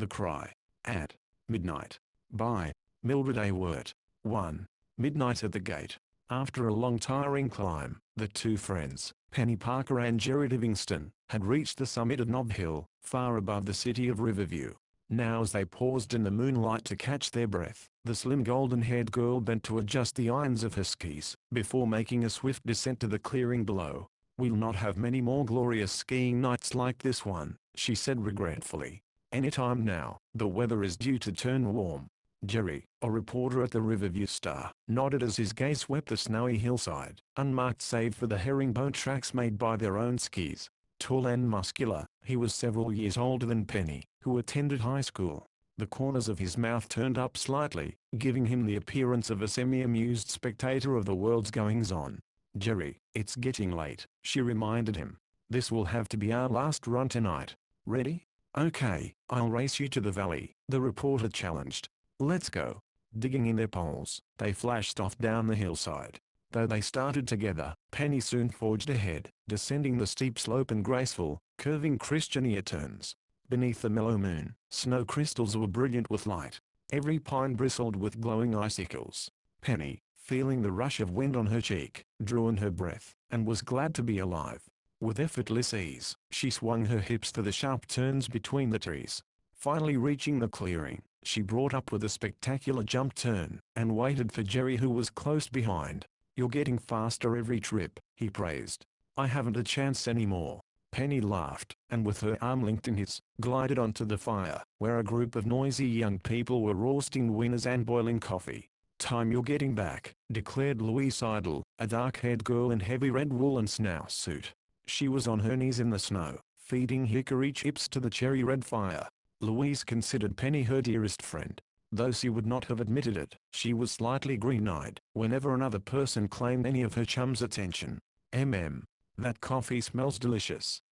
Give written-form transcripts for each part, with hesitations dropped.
The Cry. At Midnight. By Mildred Wirt. 1. Midnight at the Gate. After a long tiring climb, the two friends, Penny Parker and Jerry Livingston, had reached the summit of Nob Hill, far above the city of Riverview. Now as they paused in the moonlight to catch their breath, the slim golden-haired girl bent to adjust the irons of her skis, before making a swift descent to the clearing below. "We'll not have many more glorious skiing nights like this one," she said regretfully. "Any time now, the weather is due to turn warm." Jerry, a reporter at the Riverview Star, nodded as his gaze swept the snowy hillside, unmarked save for the herringbone tracks made by their own skis. Tall and muscular, he was several years older than Penny, who attended high school. The corners of his mouth turned up slightly, giving him the appearance of a semi-amused spectator of the world's goings-on. "Jerry, it's getting late," she reminded him. "This will have to be our last run tonight. Ready?" "Okay, I'll race you to the valley," the reporter challenged. "Let's go." Digging in their poles, they flashed off down the hillside. Though they started together, Penny soon forged ahead, descending the steep slope in graceful, curving Christiania turns. Beneath the mellow moon, snow crystals were brilliant with light. Every pine bristled with glowing icicles. Penny, feeling the rush of wind on her cheek, drew in her breath, and was glad to be alive. With effortless ease, she swung her hips to the sharp turns between the trees. Finally reaching the clearing, she brought up with a spectacular jump turn, and waited for Jerry, who was close behind. "You're getting faster every trip," he praised. "I haven't a chance anymore." Penny laughed, and with her arm linked in his, glided onto the fire, where a group of noisy young people were roasting wieners and boiling coffee. "Time you're getting back," declared Louise Idle, a dark-haired girl in heavy red woolen snout suit. She was on her knees in the snow, feeding hickory chips to the cherry-red fire. Louise considered Penny her dearest friend. Though she would not have admitted it, she was slightly green-eyed whenever another person claimed any of her chum's attention. That coffee smells delicious,"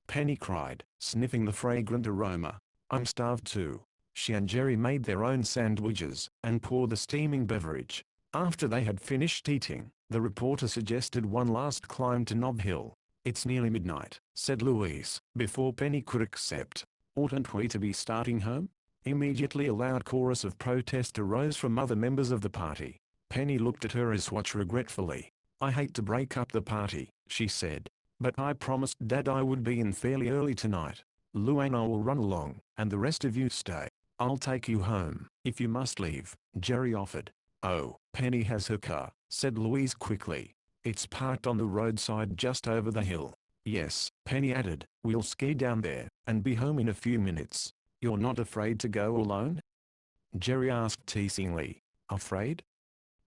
Penny cried, sniffing the fragrant aroma. "I'm starved too." She and Jerry made their own sandwiches, and poured the steaming beverage. After they had finished eating, the reporter suggested one last climb to Nob Hill. "It's nearly midnight," said Louise, before Penny could accept. "Oughtn't we to be starting home?" Immediately a loud chorus of protest arose from other members of the party. Penny looked at her wristwatch regretfully. "I hate to break up the party," she said, "but I promised Dad I would be in fairly early tonight. Lou and I will run along, and the rest of you stay. I'll take you home, if you must leave," Jerry offered. "Oh, Penny has her car," said Louise quickly. "It's parked on the roadside just over the hill." "Yes," Penny added, "we'll ski down there, and be home in a few minutes." "You're not afraid to go alone?" Jerry asked teasingly. "Afraid?"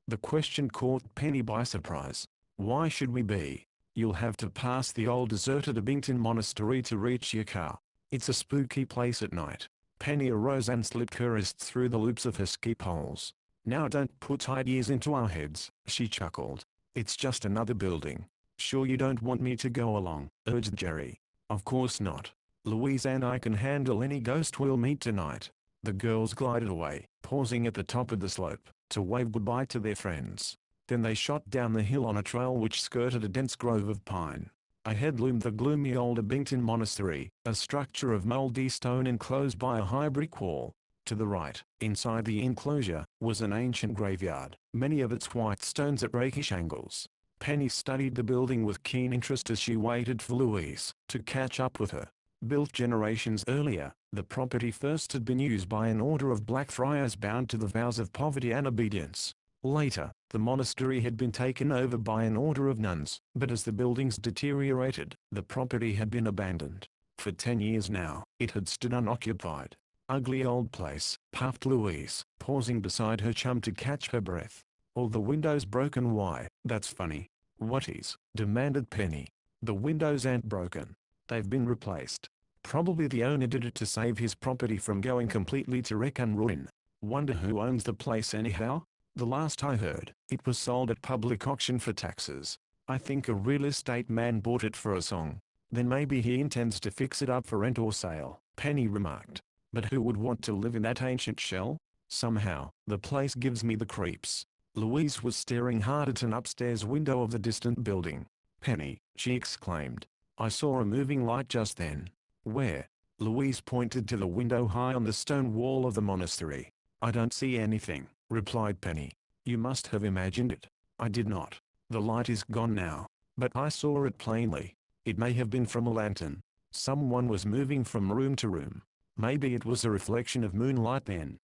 The question caught Penny by surprise. "Why should we be? You'll have to pass the old deserted Abington Monastery to reach your car. It's a spooky place at night." Penny arose and slipped her wrists through the loops of her ski poles. "Now don't put ideas into our heads," she chuckled. "It's just another building." "Sure you don't want me to go along?" urged Jerry. "Of course not. Louise and I can handle any ghost we'll meet tonight." The girls glided away, pausing at the top of the slope, to wave goodbye to their friends. Then they shot down the hill on a trail which skirted a dense grove of pine. Ahead loomed the gloomy old Abington Monastery, a structure of mouldy stone enclosed by a high brick wall. To the right, inside the enclosure, was an ancient graveyard, many of its white stones at rakish angles. Penny studied the building with keen interest as she waited for Louise to catch up with her. Built generations earlier, the property first had been used by an order of Black Friars bound to the vows of poverty and obedience. Later, the monastery had been taken over by an order of nuns, but as the buildings deteriorated, the property had been abandoned. For 10 years now, it had stood unoccupied. "Ugly old place," puffed Louise, pausing beside her chum to catch her breath. "All the windows broken." "Why, that's funny." "What is?" demanded Penny. "The windows aren't broken. They've been replaced. Probably the owner did it to save his property from going completely to wreck and ruin. Wonder who owns the place anyhow? The last I heard, it was sold at public auction for taxes. I think a real estate man bought it for a song. Then maybe he intends to fix it up for rent or sale," Penny remarked. "But who would want to live in that ancient shell? Somehow, the place gives me the creeps." Louise was staring hard at an upstairs window of the distant building. "Penny," she exclaimed, "I saw a moving light just then." "Where?" Louise pointed to the window high on the stone wall of the monastery. "I don't see anything," replied Penny. "You must have imagined it." "I did not. The light is gone now. But I saw it plainly. It may have been from a lantern. Someone was moving from room to room. Maybe it was a reflection of moonlight then."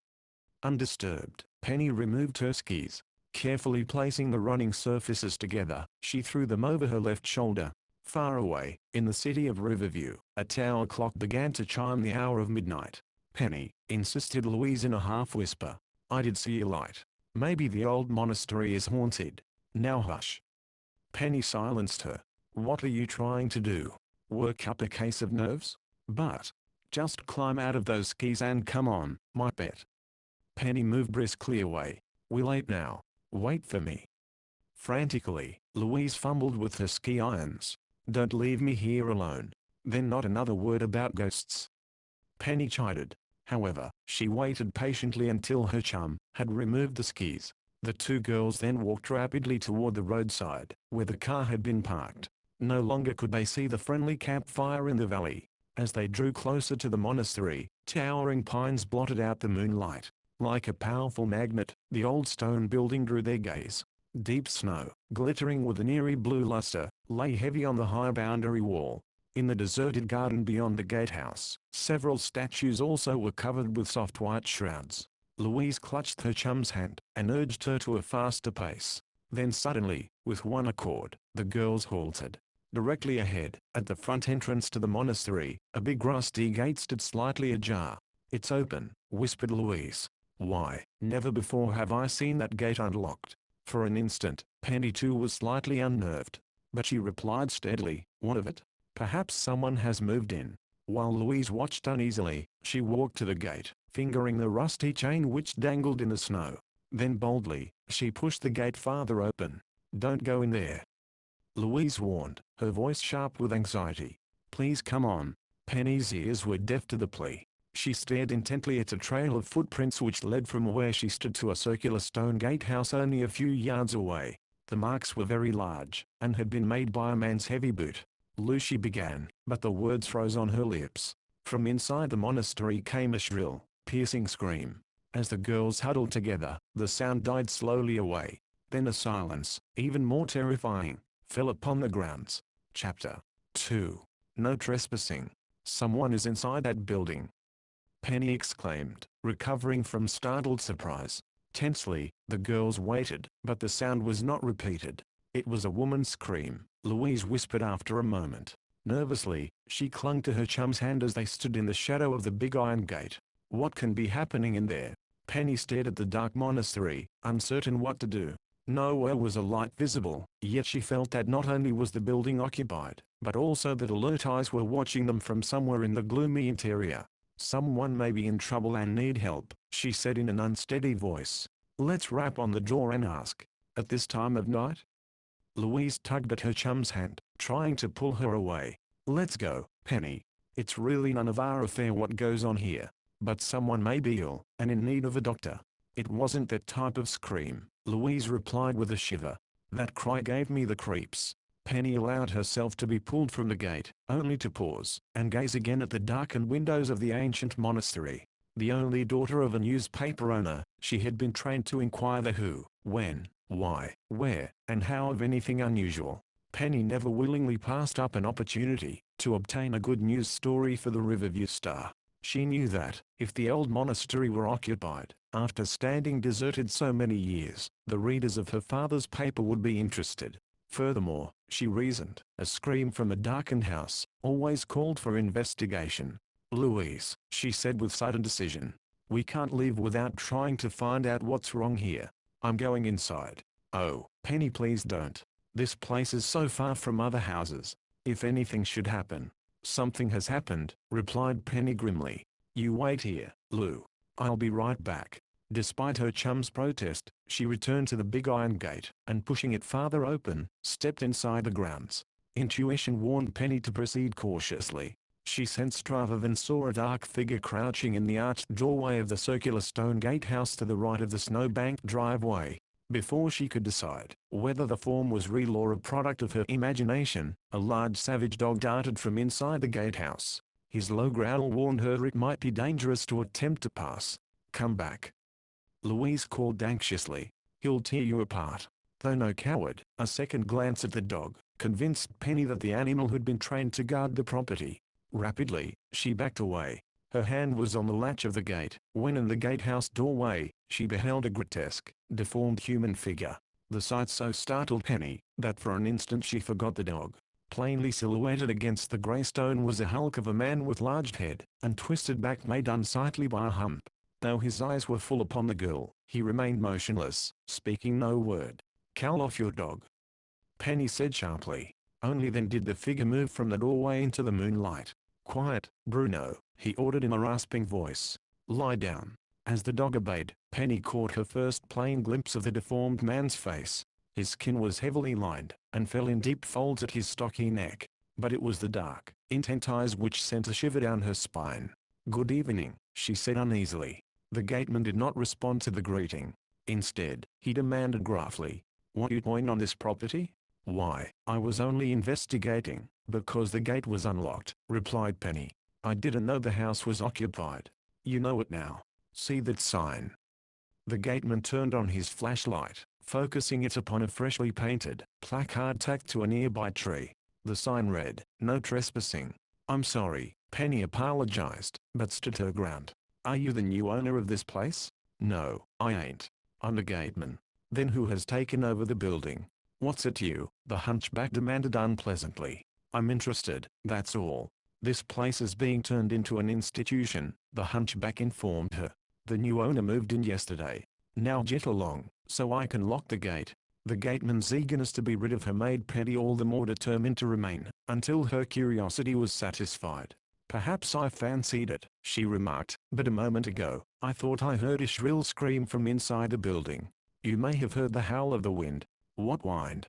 Undisturbed, Penny removed her skis. Carefully placing the running surfaces together, she threw them over her left shoulder. Far away, in the city of Riverview, a tower clock began to chime the hour of midnight. "Penny," insisted Louise in a half-whisper, "I did see a light. Maybe the old monastery is haunted. Now hush." Penny silenced her. "What are you trying to do? Work up a case of nerves? But just climb out of those skis and come on, my pet." Penny moved briskly away. "We're late now. Wait for me." Frantically, Louise fumbled with her ski irons. "Don't leave me here alone." Then not another word about ghosts. Penny chided. However, she waited patiently until her chum had removed the skis. The two girls then walked rapidly toward the roadside, where the car had been parked. No longer could they see the friendly campfire in the valley. As they drew closer to the monastery, towering pines blotted out the moonlight. Like a powerful magnet, the old stone building drew their gaze. Deep snow, glittering with an eerie blue luster, lay heavy on the high boundary wall. In the deserted garden beyond the gatehouse, several statues also were covered with soft white shrouds. Louise clutched her chum's hand and urged her to a faster pace. Then suddenly, with one accord, the girls halted. Directly ahead, at the front entrance to the monastery, a big rusty gate stood slightly ajar. "It's open," whispered Louise. "Why, never before have I seen that gate unlocked." For an instant, Penny too was slightly unnerved. But she replied steadily, "What of it? Perhaps someone has moved in." While Louise watched uneasily, she walked to the gate, fingering the rusty chain which dangled in the snow. Then boldly, she pushed the gate farther open. "Don't go in there," Louise warned, her voice sharp with anxiety. "Please come on." Penny's ears were deaf to the plea. She stared intently at a trail of footprints which led from where she stood to a circular stone gatehouse only a few yards away. The marks were very large, and had been made by a man's heavy boot. Lucy began, but the words froze on her lips. From inside the monastery came a shrill, piercing scream. As the girls huddled together, the sound died slowly away. Then a silence, even more terrifying, fell upon the grounds. Chapter 2. No trespassing. "Someone is inside that building," Penny exclaimed, recovering from startled surprise. Tensely, the girls waited, but the sound was not repeated. "It was a woman's scream," Louise whispered after a moment. Nervously, she clung to her chum's hand as they stood in the shadow of the big iron gate. "What can be happening in there?" Penny stared at the dark monastery, uncertain what to do. Nowhere was a light visible, yet she felt that not only was the building occupied, but also that alert eyes were watching them from somewhere in the gloomy interior. "Someone may be in trouble and need help," she said in an unsteady voice. "Let's rap on the door and ask." "At this time of night?" Louise tugged at her chum's hand, trying to pull her away. "Let's go, Penny. It's really none of our affair what goes on here. But someone may be ill, and in need of a doctor." "It wasn't that type of scream," Louise replied with a shiver. "That cry gave me the creeps." Penny allowed herself to be pulled from the gate, only to pause, and gaze again at the darkened windows of the ancient monastery. The only daughter of a newspaper owner, she had been trained to inquire the who, when, why, where, and how of anything unusual. Penny never willingly passed up an opportunity to obtain a good news story for the Riverview Star. She knew that, if the old monastery were occupied, after standing deserted so many years, the readers of her father's paper would be interested. Furthermore, she reasoned, a scream from a darkened house always called for investigation. "Louise," she said with sudden decision, "we can't leave without trying to find out what's wrong here. I'm going inside." "Oh, Penny, please don't. This place is so far from other houses. If anything should happen." "Something has happened," replied Penny grimly. "You wait here, Lou. I'll be right back." Despite her chum's protest, she returned to the big iron gate, and pushing it farther open, stepped inside the grounds. Intuition warned Penny to proceed cautiously. She sensed rather than saw a dark figure crouching in the arched doorway of the circular stone gatehouse to the right of the snow-banked driveway. Before she could decide whether the form was real or a product of her imagination, a large savage dog darted from inside the gatehouse. His low growl warned her it might be dangerous to attempt to pass. "Come back," Louise called anxiously. "He'll tear you apart." Though no coward, a second glance at the dog convinced Penny that the animal had been trained to guard the property. Rapidly, she backed away. Her hand was on the latch of the gate, when in the gatehouse doorway, she beheld a grotesque, deformed human figure. The sight so startled Penny, that for an instant she forgot the dog. Plainly silhouetted against the grey stone was a hulk of a man with large head, and twisted back made unsightly by a hump. Though his eyes were full upon the girl, he remained motionless, speaking no word. "Call off your dog," Penny said sharply. Only then did the figure move from the doorway into the moonlight. "Quiet, Bruno," he ordered in a rasping voice. "Lie down." As the dog obeyed, Penny caught her first plain glimpse of the deformed man's face. His skin was heavily lined, and fell in deep folds at his stocky neck. But it was the dark, intent eyes which sent a shiver down her spine. "Good evening," she said uneasily. The gateman did not respond to the greeting. Instead, he demanded gruffly, "What you doing on this property?" "Why, I was only investigating, because the gate was unlocked," replied Penny. "I didn't know the house was occupied." "You know it now. See that sign." The gateman turned on his flashlight, focusing it upon a freshly painted placard tacked to a nearby tree. The sign read, "No trespassing." "I'm sorry," Penny apologized, but stood her ground. "Are you the new owner of this place?" "No, I ain't. I'm the gateman." "Then who has taken over the building?" "What's it you?" the hunchback demanded unpleasantly. "I'm interested, that's all." "This place is being turned into an institution," the hunchback informed her. "The new owner moved in yesterday. Now get along, so I can lock the gate." The gateman's eagerness to be rid of her made Penny all the more determined to remain, until her curiosity was satisfied. "Perhaps I fancied it," she remarked, "but a moment ago, I thought I heard a shrill scream from inside the building." "You may have heard the howl of the wind." "What wind?"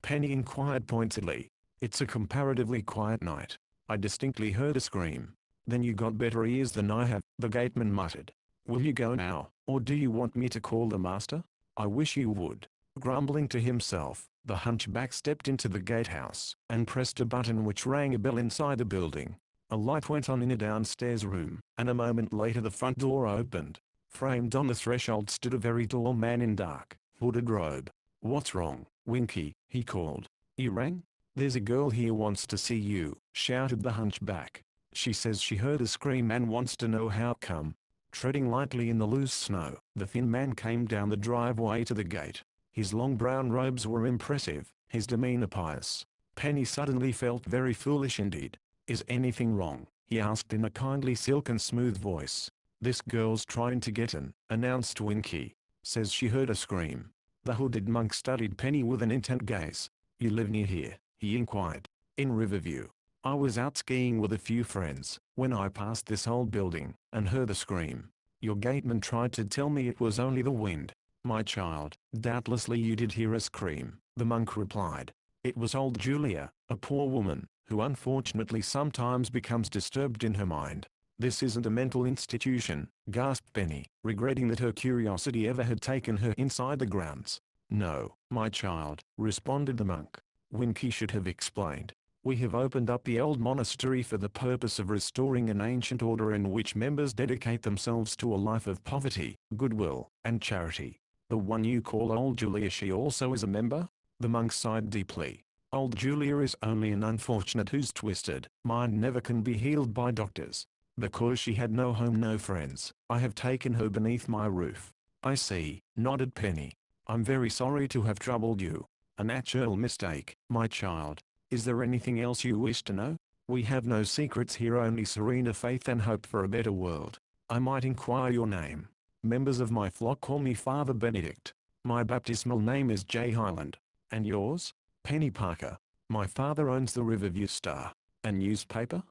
Penny inquired pointedly. "It's a comparatively quiet night. I distinctly heard a scream." "Then you got better ears than I have," the gateman muttered. "Will you go now, or do you want me to call the master?" "I wish you would." Grumbling to himself, the hunchback stepped into the gatehouse, and pressed a button which rang a bell inside the building. A light went on in a downstairs room, and a moment later the front door opened. Framed on the threshold stood a very tall man in dark, hooded robe. "What's wrong, Winky?" he called. "You rang?" "There's a girl here wants to see you," shouted the hunchback. "She says she heard a scream and wants to know how come." Treading lightly in the loose snow, the thin man came down the driveway to the gate. His long brown robes were impressive, his demeanor pious. Penny suddenly felt very foolish indeed. "Is anything wrong?" he asked in a kindly silken smooth voice. "This girl's trying to get in," announced Winky. "Says she heard a scream." The hooded monk studied Penny with an intent gaze. "You live near here?" he inquired. "In Riverview. I was out skiing with a few friends, when I passed this old building, and heard the scream. Your gateman tried to tell me it was only the wind." "My child, doubtlessly you did hear a scream," the monk replied. "It was old Julia, a poor woman, who unfortunately sometimes becomes disturbed in her mind." "This isn't a mental institution," gasped Penny, regretting that her curiosity ever had taken her inside the grounds. "No, my child," responded the monk. "Winky should have explained. We have opened up the old monastery for the purpose of restoring an ancient order in which members dedicate themselves to a life of poverty, goodwill, and charity." "The one you call old Julia, she also is a member?" The monk sighed deeply. "Old Julia is only an unfortunate whose twisted mind never can be healed by doctors. Because she had no home, no friends, I have taken her beneath my roof." "I see," nodded Penny. "I'm very sorry to have troubled you. A natural mistake, my child. Is there anything else you wish to know?" "We have no secrets here, only serene faith and hope for a better world." "I might inquire your name?" "Members of my flock call me Father Benedict. My baptismal name is J. Highland." "And yours?" "Penny Parker. My father owns the Riverview Star." "A newspaper?"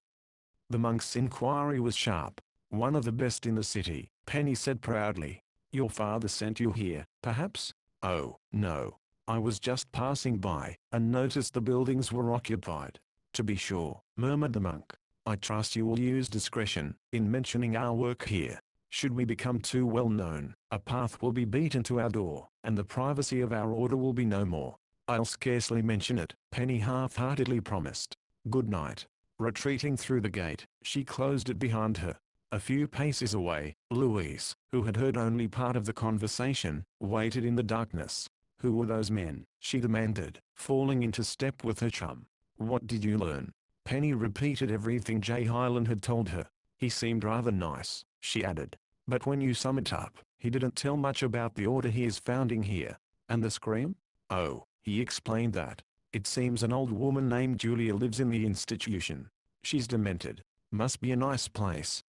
The monk's inquiry was sharp. "One of the best in the city," Penny said proudly. "Your father sent you here, perhaps?" "Oh, no. I was just passing by, and noticed the buildings were occupied." "To be sure," murmured the monk. "I trust you will use discretion in mentioning our work here. Should we become too well known, a path will be beaten to our door, and the privacy of our order will be no more." "I'll scarcely mention it," Penny half-heartedly promised. "Good night." Retreating through the gate, she closed it behind her. A few paces away, Louise, who had heard only part of the conversation, waited in the darkness. "Who were those men?" she demanded, falling into step with her chum. "What did you learn?" Penny repeated everything Jay Highland had told her. "He seemed rather nice," she added. "But when you sum it up, he didn't tell much about the order he is founding here." "And the scream?" "Oh, he explained that. It seems an old woman named Julia lives in the institution. She's demented. Must be a nice place."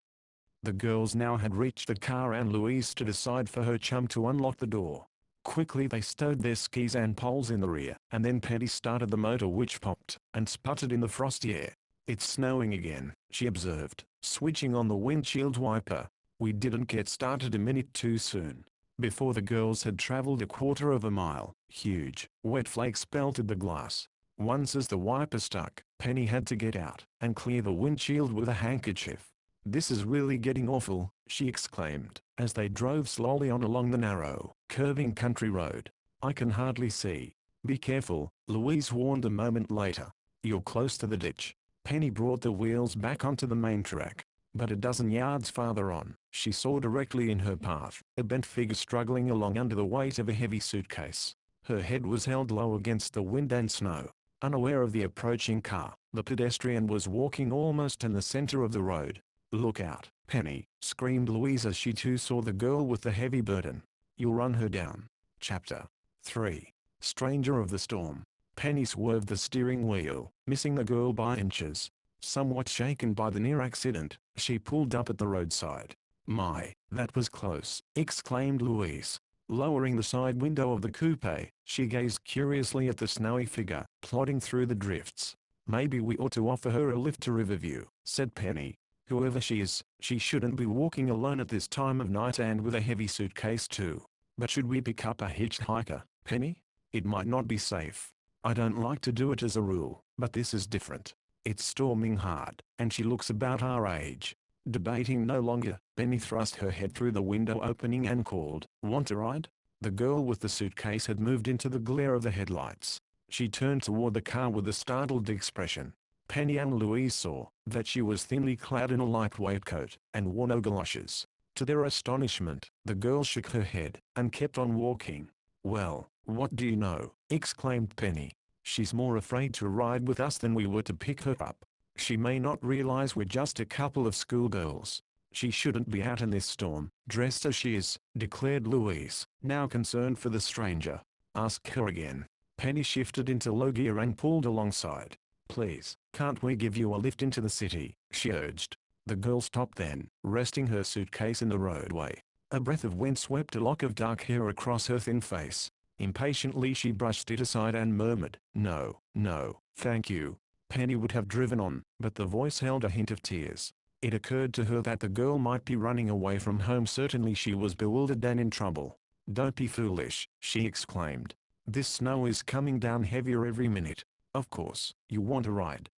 The girls now had reached the car and Louise stood aside for her chum to unlock the door. Quickly they stowed their skis and poles in the rear, and then Penny started the motor which popped and sputtered in the frosty air. "It's snowing again," she observed, switching on the windshield wiper. "We didn't get started a minute too soon." Before the girls had traveled a quarter of a mile, huge, wet flakes pelted the glass. Once as the wiper stuck, Penny had to get out and clear the windshield with a handkerchief. "This is really getting awful," she exclaimed, as they drove slowly on along the narrow, curving country road. "I can hardly see." "Be careful," Louise warned a moment later. "You're close to the ditch." Penny brought the wheels back onto the main track. But a dozen yards farther on, she saw directly in her path a bent figure struggling along under the weight of a heavy suitcase. Her head was held low against the wind and snow. Unaware of the approaching car, the pedestrian was walking almost in the center of the road. "Look out, Penny," screamed Louise as she too saw the girl with the heavy burden. "You'll run her down." Chapter 3. Stranger of the Storm. Penny swerved the steering wheel, missing the girl by inches. Somewhat shaken by the near accident, she pulled up at the roadside. "My, that was close," exclaimed Louise. Lowering the side window of the coupe, she gazed curiously at the snowy figure, plodding through the drifts. "Maybe we ought to offer her a lift to Riverview," said Penny. "Whoever she is, she shouldn't be walking alone at this time of night and with a heavy suitcase too." "But should we pick up a hitchhiker, Penny? It might not be safe." "I don't like to do it as a rule, but this is different. It's storming hard, and she looks about our age." Debating no longer, Penny thrust her head through the window opening and called, "Want a ride?" The girl with the suitcase had moved into the glare of the headlights. She turned toward the car with a startled expression. Penny and Louise saw that she was thinly clad in a lightweight coat and wore no galoshes. To their astonishment, the girl shook her head and kept on walking. "Well, what do you know?" exclaimed Penny. "She's more afraid to ride with us than we were to pick her up. She may not realize we're just a couple of schoolgirls. She shouldn't be out in this storm, dressed as she is," declared Louise, now concerned for the stranger. "Ask her again." Penny shifted into low gear and pulled alongside. "Please, can't we give you a lift into the city?" she urged. The girl stopped then, resting her suitcase in the roadway. A breath of wind swept a lock of dark hair across her thin face. Impatiently she brushed it aside and murmured, "No, no, thank you." Penny would have driven on, but the voice held a hint of tears. It occurred to her that the girl might be running away from home. Certainly she was bewildered and in trouble. "Don't be foolish," she exclaimed. "This snow is coming down heavier every minute. Of course, you want a ride."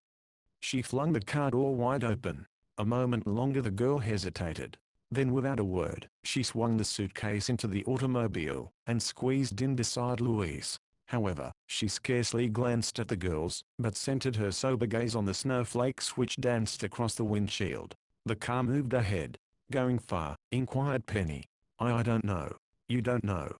She flung the car door wide open. A moment longer the girl hesitated. Then without a word, she swung the suitcase into the automobile and squeezed in beside Louise. However, she scarcely glanced at the girls, but centered her sober gaze on the snowflakes which danced across the windshield. The car moved ahead. "Going far?" inquired Penny. I don't know." "You don't know?"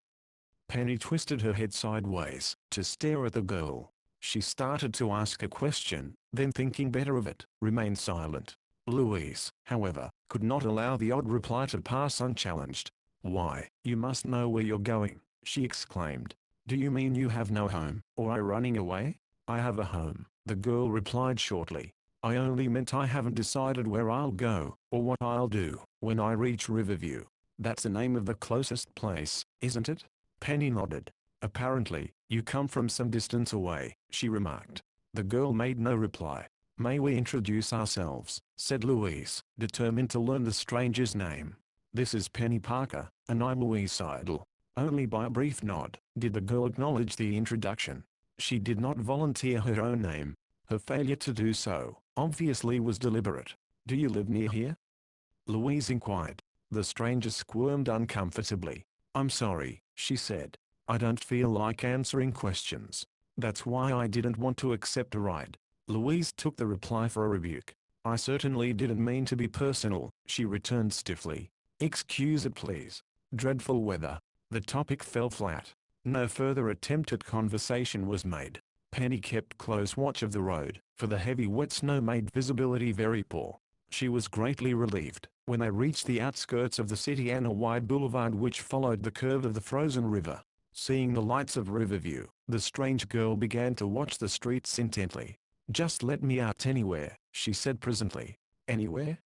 Penny twisted her head sideways to stare at the girl. She started to ask a question, then thinking better of it, remained silent. Louise, however, could not allow the odd reply to pass unchallenged. "Why, you must know where you're going," she exclaimed. "Do you mean you have no home, or are running away?" "I have a home," the girl replied shortly. "I only meant I haven't decided where I'll go, or what I'll do, when I reach Riverview." "That's the name of the closest place, isn't it?" Penny nodded. "Apparently, you come from some distance away," she remarked. The girl made no reply. "May we introduce ourselves?" said Louise, determined to learn the stranger's name. "This is Penny Parker, and I'm Louise Seidel." Only by a brief nod did the girl acknowledge the introduction. She did not volunteer her own name. Her failure to do so, obviously, was deliberate. "Do you live near here?" Louise inquired. The stranger squirmed uncomfortably. "I'm sorry," she said. "I don't feel like answering questions. That's why I didn't want to accept a ride." Louise took the reply for a rebuke. "I certainly didn't mean to be personal," she returned stiffly. "Excuse it please. Dreadful weather." The topic fell flat. No further attempt at conversation was made. Penny kept close watch of the road, for the heavy wet snow made visibility very poor. She was greatly relieved when they reached the outskirts of the city and a wide boulevard which followed the curve of the frozen river. Seeing the lights of Riverview, the strange girl began to watch the streets intently. "Just let me out anywhere," she said presently. "Anywhere?"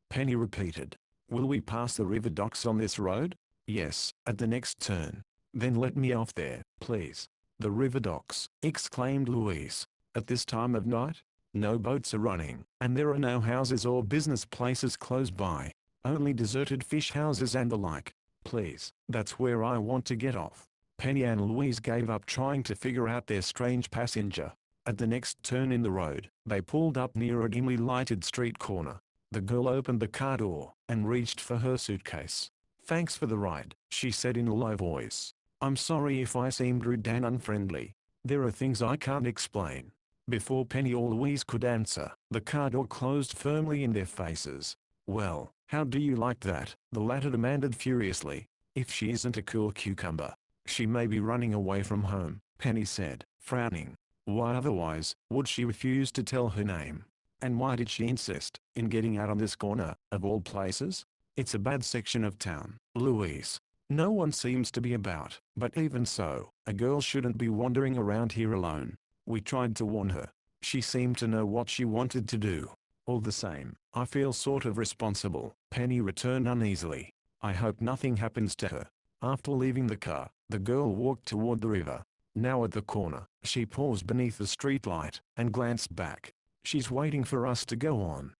Penny repeated. "Will we pass the river docks on this road?" "Yes, at the next turn." "Then let me off there, please." "The river docks!" exclaimed Louise. "At this time of night? No boats are running, and there are no houses or business places close by. Only deserted fish houses and the like. Please, that's where I want to get off." Penny and Louise gave up trying to figure out their strange passenger. At the next turn in the road, they pulled up near a dimly lighted street corner. The girl opened the car door and reached for her suitcase. "Thanks for the ride," she said in a low voice. "I'm sorry if I seemed rude and unfriendly. There are things I can't explain." Before Penny or Louise could answer, the car door closed firmly in their faces. "Well, how do you like that?" the latter demanded furiously. "If she isn't a cool cucumber, she may be running away from home," Penny said, frowning. "Why otherwise would she refuse to tell her name? And why did she insist in getting out on this corner, of all places? It's a bad section of town, Louise. No one seems to be about, but even so, a girl shouldn't be wandering around here alone. We tried to warn her. She seemed to know what she wanted to do. All the same, I feel sort of responsible," Penny returned uneasily. "I hope nothing happens to her." After leaving the car, the girl walked toward the river. Now at the corner, she paused beneath the streetlight and glanced back. "She's waiting for us to go on,"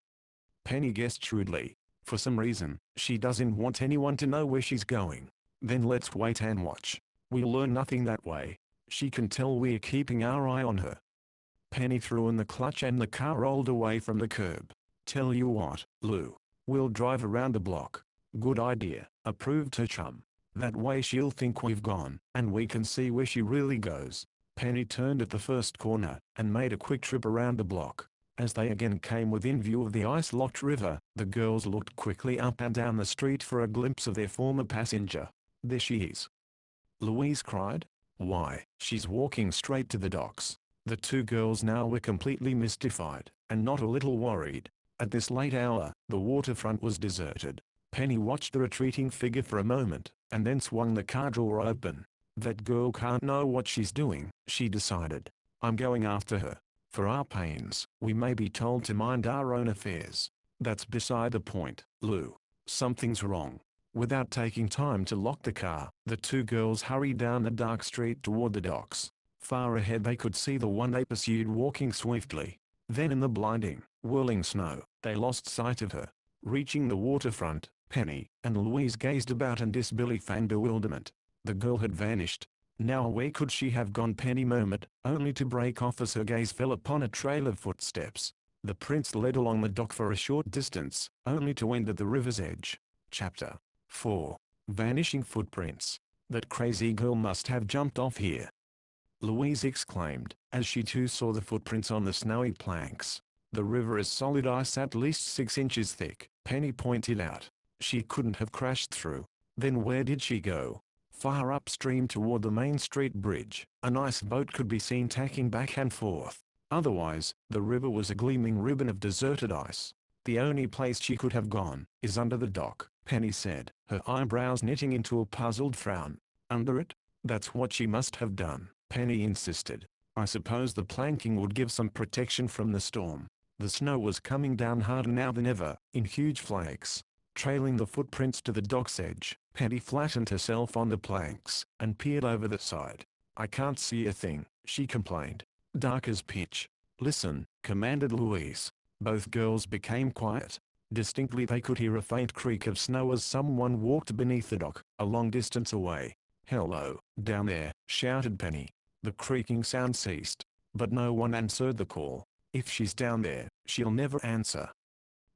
Penny guessed shrewdly. For some reason, she doesn't want anyone to know where she's going. "Then let's wait and watch. We'll learn nothing that way. She can tell we're keeping our eye on her." Penny threw in the clutch and the car rolled away from the curb. "Tell you what, Lou. We'll drive around the block." "Good idea," approved her chum. "That way she'll think we've gone, and we can see where she really goes." Penny turned at the first corner, and made a quick trip around the block. As they again came within view of the ice-locked river, the girls looked quickly up and down the street for a glimpse of their former passenger. "There she is!" Louise cried. "Why, she's walking straight to the docks." The two girls now were completely mystified, and not a little worried. At this late hour, the waterfront was deserted. Penny watched the retreating figure for a moment, and then swung the car door open. "That girl can't know what she's doing," she decided. "I'm going after her. For our pains, we may be told to mind our own affairs." "That's beside the point, Lou. Something's wrong." Without taking time to lock the car, the two girls hurried down the dark street toward the docks. Far ahead they could see the one they pursued walking swiftly. Then in the blinding, whirling snow, they lost sight of her. Reaching the waterfront, Penny and Louise gazed about in disbelief and bewilderment. The girl had vanished. Now where could she have gone? Penny murmured, only to break off as her gaze fell upon a trail of footsteps. The prints led along the dock for a short distance, only to end at the river's edge. Chapter 4. Vanishing Footprints. "That crazy girl must have jumped off here," Louise exclaimed, as she too saw the footprints on the snowy planks. "The river is solid ice at least 6 inches thick," Penny pointed out. "She couldn't have crashed through." "Then where did she go?" Far upstream toward the Main Street Bridge, an ice boat could be seen tacking back and forth. Otherwise, the river was a gleaming ribbon of deserted ice. "The only place she could have gone is under the dock," Penny said, her eyebrows knitting into a puzzled frown. "Under it? That's what she must have done," Penny insisted. "I suppose the planking would give some protection from the storm." The snow was coming down harder now than ever, in huge flakes. Trailing the footprints to the dock's edge, Penny flattened herself on the planks, and peered over the side. "I can't see a thing," she complained. "Dark as pitch." "Listen," commanded Louise. Both girls became quiet. Distinctly they could hear a faint creak of snow as someone walked beneath the dock, a long distance away. "Hello, down there," shouted Penny. The creaking sound ceased, but no one answered the call. "If she's down there, she'll never answer,"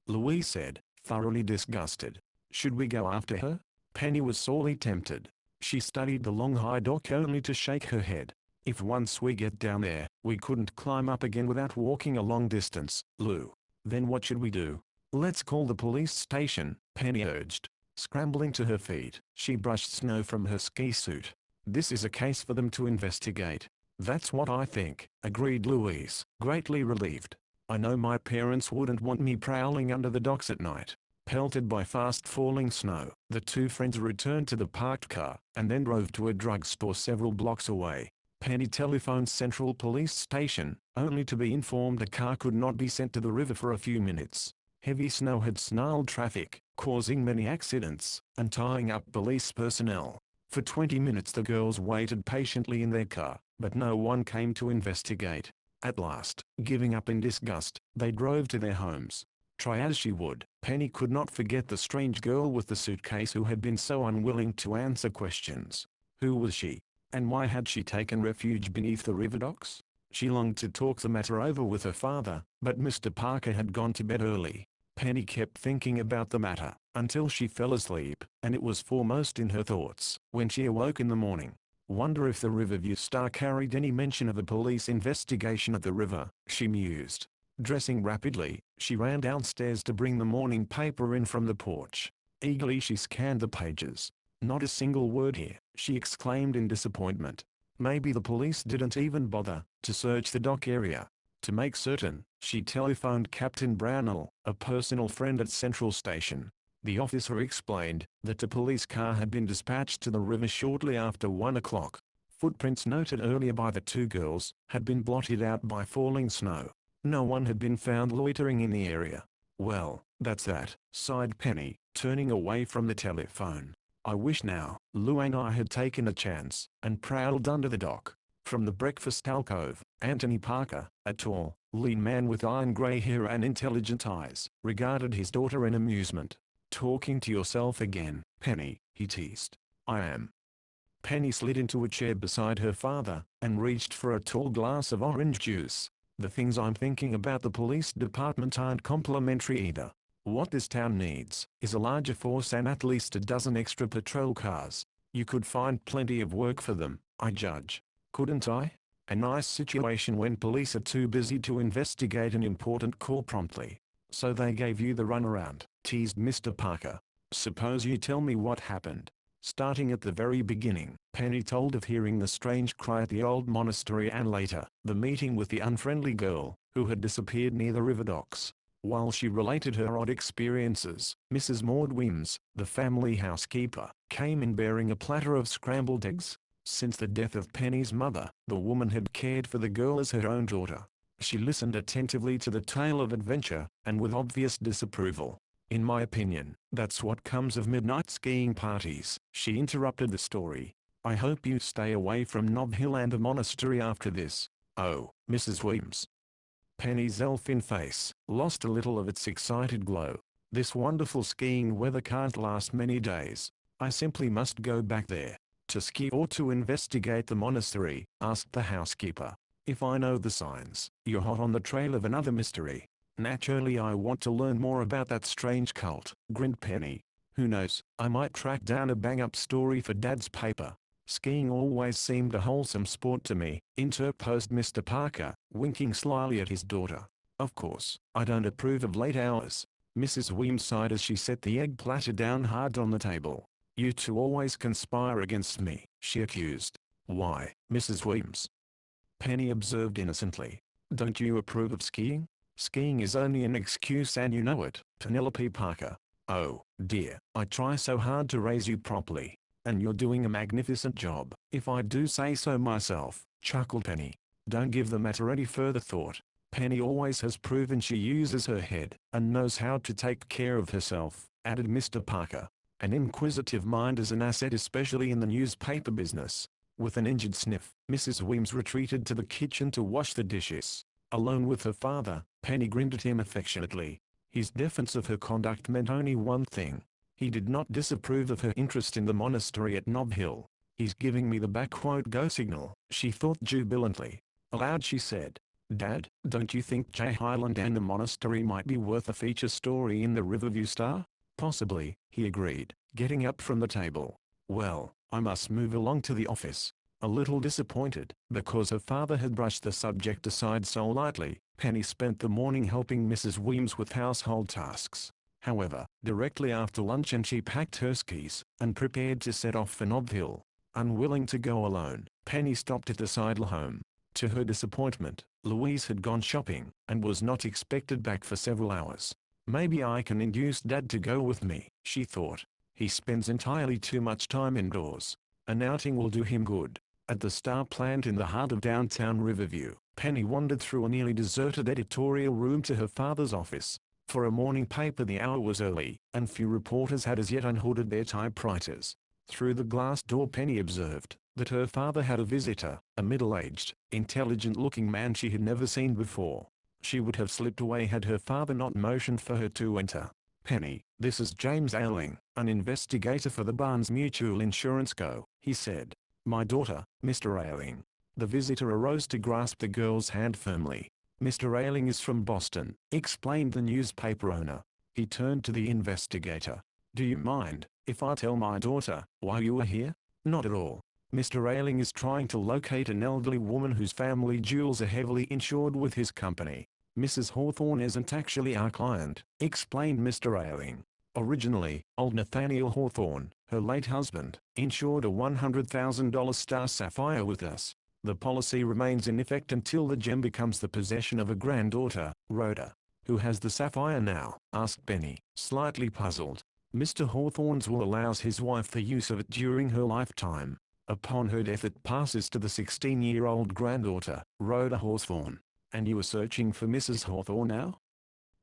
Louise said, thoroughly disgusted. "Should we go after her?" Penny was sorely tempted. She studied the long high dock only to shake her head. If once we get down there, we couldn't climb up again without walking a long distance, Lou. Then what should we do? Let's call the police station, Penny urged. Scrambling to her feet, she brushed snow from her ski suit. This is a case for them to investigate. That's what I think, agreed Louise, greatly relieved. I know my parents wouldn't want me prowling under the docks at night. Pelted by fast-falling snow, the two friends returned to the parked car, and then drove to a drugstore several blocks away. Penny telephoned Central Police Station, only to be informed a car could not be sent to the river for a few minutes. Heavy snow had snarled traffic, causing many accidents, and tying up police personnel. For 20 minutes the girls waited patiently in their car, but no one came to investigate. At last, giving up in disgust, they drove to their homes. Try as she would, Penny could not forget the strange girl with the suitcase who had been so unwilling to answer questions. Who was she? And why had she taken refuge beneath the river docks? She longed to talk the matter over with her father, but Mr. Parker had gone to bed early. Penny kept thinking about the matter, until she fell asleep, and it was foremost in her thoughts when she awoke in the morning. Wonder if the Riverview Star carried any mention of a police investigation at the river, she mused. Dressing rapidly, she ran downstairs to bring the morning paper in from the porch. Eagerly she scanned the pages. Not a single word here, she exclaimed in disappointment. Maybe the police didn't even bother to search the dock area. To make certain, she telephoned Captain Brownell, a personal friend at Central Station. The officer explained that a police car had been dispatched to the river shortly after 1 o'clock. Footprints noted earlier by the two girls had been blotted out by falling snow. No one had been found loitering in the area. Well, that's that, sighed Penny, turning away from the telephone. I wish now, Lou and I had taken a chance, and prowled under the dock. From the breakfast alcove, Anthony Parker, a tall, lean man with iron gray hair and intelligent eyes, regarded his daughter in amusement. Talking to yourself again, Penny, he teased. I am. Penny slid into a chair beside her father, and reached for a tall glass of orange juice. The things I'm thinking about the police department aren't complimentary either. What this town needs is a larger force and at least a dozen extra patrol cars. You could find plenty of work for them, I judge. Couldn't I? A nice situation when police are too busy to investigate an important call promptly. So they gave you the runaround, teased Mr. Parker. Suppose you tell me what happened. Starting at the very beginning, Penny told of hearing the strange cry at the old monastery and later, the meeting with the unfriendly girl, who had disappeared near the river docks. While she related her odd experiences, Mrs. Maud Wims, the family housekeeper, came in bearing a platter of scrambled eggs. Since the death of Penny's mother, the woman had cared for the girl as her own daughter. She listened attentively to the tale of adventure, and with obvious disapproval. In my opinion, that's what comes of midnight skiing parties, she interrupted the story. I hope you stay away from Nob Hill and the monastery after this. Oh, Mrs. Wims. Penny's elfin face lost a little of its excited glow. This wonderful skiing weather can't last many days. I simply must go back there. To ski or to investigate the monastery? Asked the housekeeper. If I know the signs, you're hot on the trail of another mystery. Naturally I want to learn more about that strange cult, grinned Penny. Who knows, I might track down a bang-up story for Dad's paper. Skiing always seemed a wholesome sport to me, interposed Mr. Parker, winking slyly at his daughter. Of course, I don't approve of late hours. Mrs. Weems sighed as she set the egg platter down hard on the table. You two always conspire against me, she accused. Why, Mrs. Weems? Penny observed innocently. Don't you approve of skiing? Skiing is only an excuse and you know it, Penelope Parker. Oh, dear, I try so hard to raise you properly. And you're doing a magnificent job, if I do say so myself, chuckled Penny. Don't give the matter any further thought. Penny always has proven she uses her head, and knows how to take care of herself, added Mr. Parker. An inquisitive mind is an asset especially in the newspaper business. With an injured sniff, Mrs. Weems retreated to the kitchen to wash the dishes. Alone with her father, Penny grinned at him affectionately. His defense of her conduct meant only one thing. He did not disapprove of her interest in the monastery at Nob Hill. He's giving me the go signal, she thought jubilantly. Aloud she said, Dad, don't you think Jay Highland and the monastery might be worth a feature story in the Riverview Star? Possibly, he agreed, getting up from the table. Well, I must move along to the office. A little disappointed, because her father had brushed the subject aside so lightly, Penny spent the morning helping Mrs. Weems with household tasks. However, directly after luncheon she packed her skis, and prepared to set off for Nob Hill. Unwilling to go alone, Penny stopped at the Seidel home. To her disappointment, Louise had gone shopping, and was not expected back for several hours. Maybe I can induce Dad to go with me, she thought. He spends entirely too much time indoors. An outing will do him good. At the Star plant in the heart of downtown Riverview, Penny wandered through a nearly deserted editorial room to her father's office. For a morning paper the hour was early, and few reporters had as yet unhooded their typewriters. Through the glass door Penny observed that her father had a visitor, a middle-aged, intelligent-looking man she had never seen before. She would have slipped away had her father not motioned for her to enter. "Penny, this is James Ailing, an investigator for the Barnes Mutual Insurance Co., he said. "My daughter, Mr. Ailing." The visitor arose to grasp the girl's hand firmly. "Mr. Ailing is from Boston," explained the newspaper owner. He turned to the investigator. "Do you mind if I tell my daughter why you are here?" "Not at all. Mr. Ailing is trying to locate an elderly woman whose family jewels are heavily insured with his company. Mrs. Hawthorne isn't actually our client," explained Mr. Ailing. "Originally, old Nathaniel Hawthorne, her late husband, insured a $100,000 star sapphire with us. The policy remains in effect until the gem becomes the possession of a granddaughter, Rhoda." "Who has the sapphire now?" asked Penny, slightly puzzled. "Mr. Hawthorne's will allows his wife the use of it during her lifetime. Upon her death it passes to the 16-year-old granddaughter, Rhoda Hawthorne." "And you are searching for Mrs. Hawthorne now?"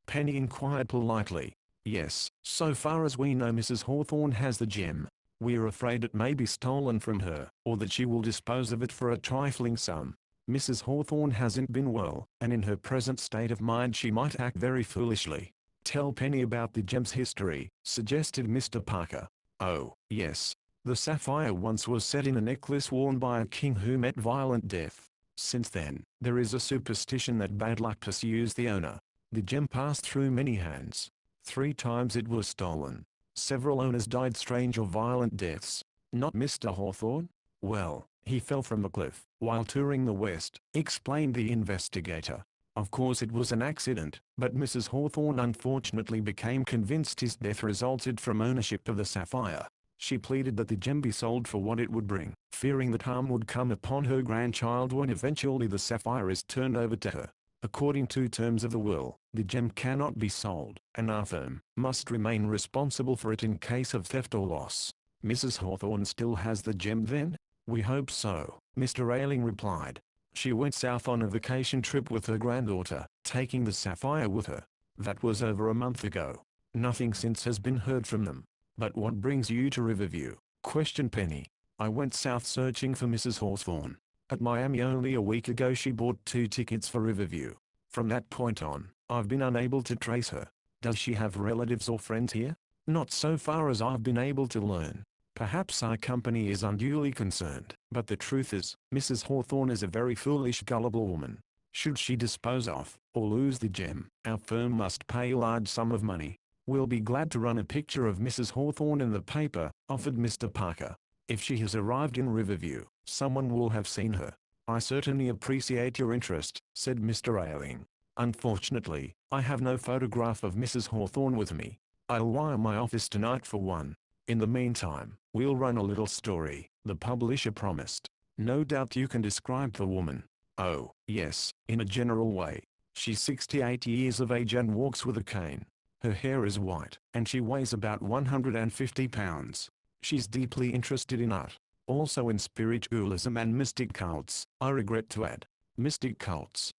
Penny inquired politely. "Yes, so far as we know Mrs. Hawthorne has the gem. We're afraid it may be stolen from her, or that she will dispose of it for a trifling sum. Mrs. Hawthorne hasn't been well, and in her present state of mind she might act very foolishly." "Tell Penny about the gem's history," suggested Mr. Parker. "Oh, yes. The sapphire once was set in a necklace worn by a king who met violent death. Since then, there is a superstition that bad luck pursues the owner. The gem passed through many hands. 3 times it was stolen. Several owners died strange or violent deaths." "Not Mr. Hawthorne?" "Well, he fell from a cliff while touring the West," explained the investigator. "Of course it was an accident, but Mrs. Hawthorne unfortunately became convinced his death resulted from ownership of the sapphire. She pleaded that the gem be sold for what it would bring, fearing that harm would come upon her grandchild when eventually the sapphire is turned over to her. According to terms of the will, the gem cannot be sold, and our firm must remain responsible for it in case of theft or loss." "Mrs. Hawthorne still has the gem then?" "We hope so," Mr. Ailing replied. "She went south on a vacation trip with her granddaughter, taking the sapphire with her. That was over a month ago. Nothing since has been heard from them." "But what brings you to Riverview?" questioned Penny. "I went south searching for Mrs. Hawthorne. At Miami only a week ago she bought 2 tickets for Riverview. From that point on, I've been unable to trace her." "Does she have relatives or friends here?" "Not so far as I've been able to learn. Perhaps our company is unduly concerned, but the truth is, Mrs. Hawthorne is a very foolish, gullible woman. Should she dispose of, or lose the gem, our firm must pay a large sum of money." "We'll be glad to run a picture of Mrs. Hawthorne in the paper," offered Mr. Parker. "If she has arrived in Riverview, someone will have seen her." "I certainly appreciate your interest," said Mr. Ailing. "Unfortunately, I have no photograph of Mrs. Hawthorne with me. I'll wire my office tonight for one. In the meantime, we'll run a little story," the publisher promised. "No doubt you can describe the woman." "Oh, yes, in a general way. She's 68 years of age and walks with a cane. Her hair is white, and she weighs about 150 pounds. She's deeply interested in art, also in spiritualism and mystic cults, I regret to add." "Mystic cults?"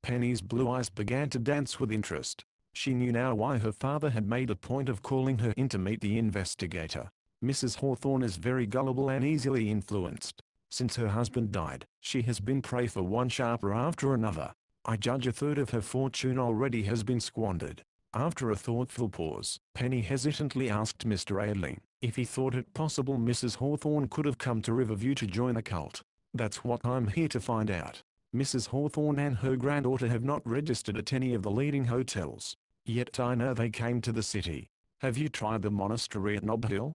Penny's blue eyes began to dance with interest. She knew now why her father had made a point of calling her in to meet the investigator. Mrs. Hawthorne is very gullible and easily influenced. Since her husband died, she has been prey for one sharper after another. I judge a third of her fortune already has been squandered." After a thoughtful pause, Penny hesitantly asked Mr. Ailing if he thought it possible Mrs. Hawthorne could have come to Riverview to join a cult. "That's what I'm here to find out. Mrs. Hawthorne and her granddaughter have not registered at any of the leading hotels. Yet I know they came to the city. Have you tried the monastery at Nob Hill?"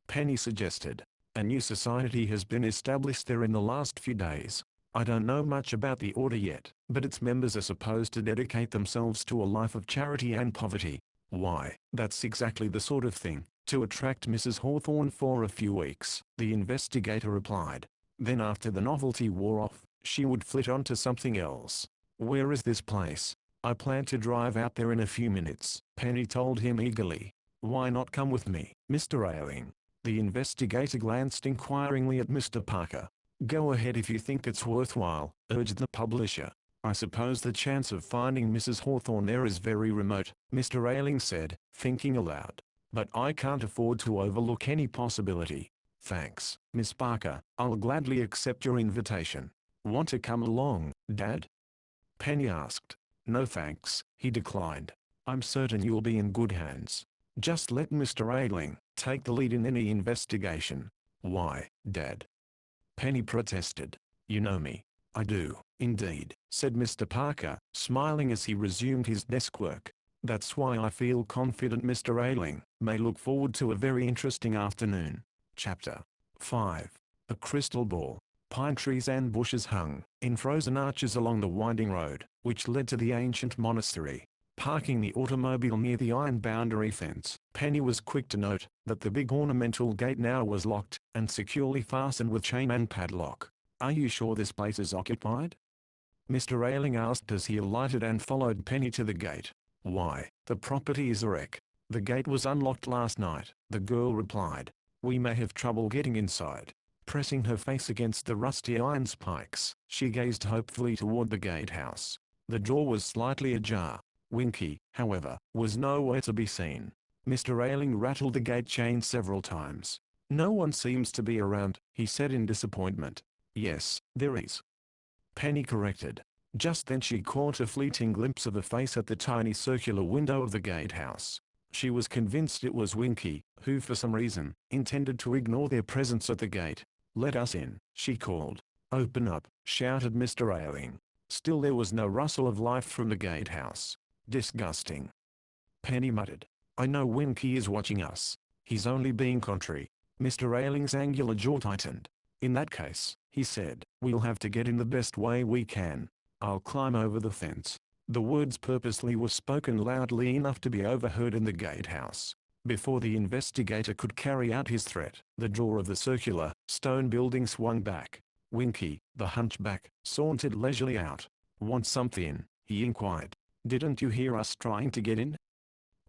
Penny suggested. A new society has been established there in the last few days. I don't know much about the order yet, but its members are supposed to dedicate themselves to a life of charity and poverty. Why, that's exactly the sort of thing, to attract Mrs. Hawthorne for a few weeks, the investigator replied. Then after the novelty wore off, she would flit on to something else. Where is this place? I plan to drive out there in a few minutes, Penny told him eagerly. Why not come with me, Mr. Ailing? The investigator glanced inquiringly at Mr. Parker. Go ahead if you think it's worthwhile, urged the publisher. I suppose the chance of finding Mrs. Hawthorne there is very remote, Mr. Ailing said, thinking aloud. But I can't afford to overlook any possibility. Thanks, Miss Parker, I'll gladly accept your invitation. Want to come along, Dad? Penny asked. No thanks, he declined. I'm certain you'll be in good hands. Just let Mr. Ailing take the lead in any investigation. Why, Dad? Penny protested. You know me. I do, indeed, said Mr. Parker, smiling as he resumed his desk work. That's why I feel confident Mr. Ailing may look forward to a very interesting afternoon. Chapter 5. A crystal ball. Pine trees and bushes hung in frozen arches along the winding road, which led to the ancient monastery. Parking the automobile near the iron boundary fence, Penny was quick to note that the big ornamental gate now was locked and securely fastened with chain and padlock. Are you sure this place is occupied? Mr. Ailing asked as he alighted and followed Penny to the gate. Why, the property is a wreck. The gate was unlocked last night, the girl replied. We may have trouble getting inside. Pressing her face against the rusty iron spikes, she gazed hopefully toward the gatehouse. The door was slightly ajar. Winky, however, was nowhere to be seen. Mr. Ailing rattled the gate chain several times. No one seems to be around, he said in disappointment. Yes, there is. Penny corrected. Just then she caught a fleeting glimpse of a face at the tiny circular window of the gatehouse. She was convinced it was Winky, who for some reason intended to ignore their presence at the gate. Let us in, she called. Open up, shouted Mr. Ailing. Still there was no rustle of life from the gatehouse. Disgusting. Penny muttered. I know Winky is watching us. He's only being contrary. Mr. Ailing's angular jaw tightened. In that case, he said, we'll have to get in the best way we can. I'll climb over the fence. The words purposely were spoken loudly enough to be overheard in the gatehouse. Before the investigator could carry out his threat, the door of the circular, stone building swung back. Winky, the hunchback, sauntered leisurely out. Want something? He inquired. Didn't you hear us trying to get in?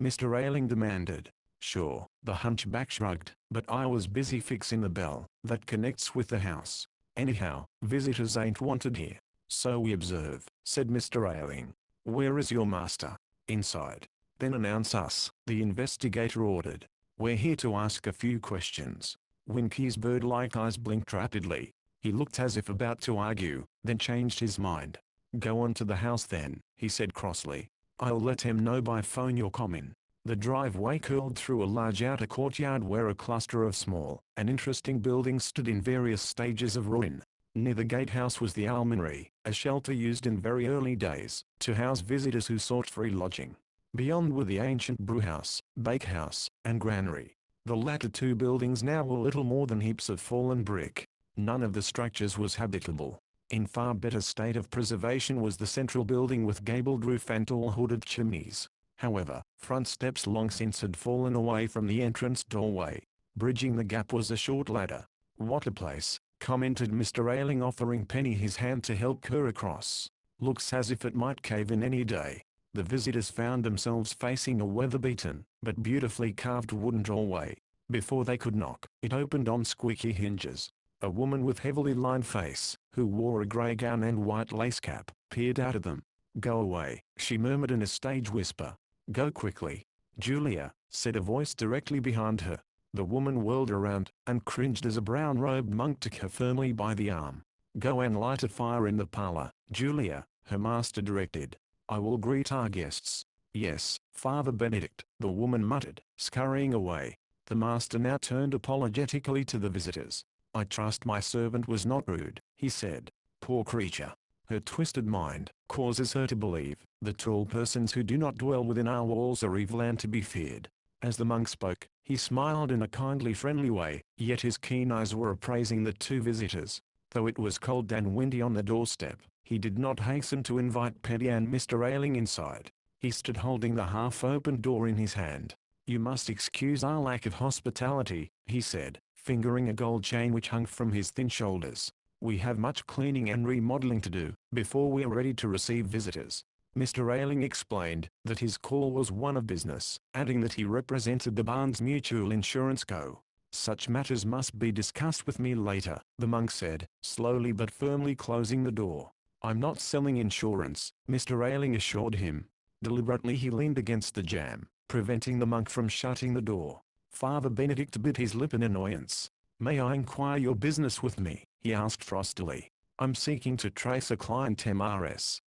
Mr. Ailing demanded. Sure, the hunchback shrugged, but I was busy fixing the bell that connects with the house. Anyhow, visitors ain't wanted here. So we observe, said Mr. Ailing. Where is your master? Inside. Then announce us, the investigator ordered. We're here to ask a few questions. Winky's bird-like eyes blinked rapidly. He looked as if about to argue, then changed his mind. Go on to the house then, he said crossly. I'll let him know by phone you're coming. The driveway curled through a large outer courtyard where a cluster of small and interesting buildings stood in various stages of ruin. Near the gatehouse was the almonry, a shelter used in very early days to house visitors who sought free lodging. Beyond were the ancient brewhouse, bakehouse, and granary. The latter two buildings now were little more than heaps of fallen brick. None of the structures was habitable. In far better state of preservation was the central building with gabled roof and tall hooded chimneys. However, front steps long since had fallen away from the entrance doorway. Bridging the gap was a short ladder. What a place, commented Mr. Ailing, offering Penny his hand to help her across. Looks as if it might cave in any day. The visitors found themselves facing a weather-beaten, but beautifully carved wooden doorway. Before they could knock, it opened on squeaky hinges. A woman with heavily lined face, who wore a grey gown and white lace cap, peered out at them. Go away, she murmured in a stage whisper. Go quickly. Julia, said a voice directly behind her. The woman whirled around, and cringed as a brown-robed monk took her firmly by the arm. Go and light a fire in the parlor, Julia, her master directed. I will greet our guests. Yes, Father Benedict, the woman muttered, scurrying away. The master now turned apologetically to the visitors. I trust my servant was not rude, he said. Poor creature. Her twisted mind causes her to believe the tall persons who do not dwell within our walls are evil and to be feared. As the monk spoke, He smiled in a kindly friendly way, yet his keen eyes were appraising the two visitors. Though it was cold and windy on the doorstep, he did not hasten to invite Penny and Mr. Ailing inside. He stood holding the half-open door in his hand. "You must excuse our lack of hospitality," he said, fingering a gold chain which hung from his thin shoulders. "We have much cleaning and remodeling to do before we are ready to receive visitors." Mr. Ailing explained that his call was one of business, adding that he represented the Barnes Mutual Insurance Co. "Such matters must be discussed with me later," the monk said, slowly but firmly closing the door. "I'm not selling insurance," Mr. Ailing assured him. Deliberately he leaned against the jamb, preventing the monk from shutting the door. Father Benedict bit his lip in annoyance. "May I inquire your business with me?" he asked frostily. "I'm seeking to trace a client Mrs.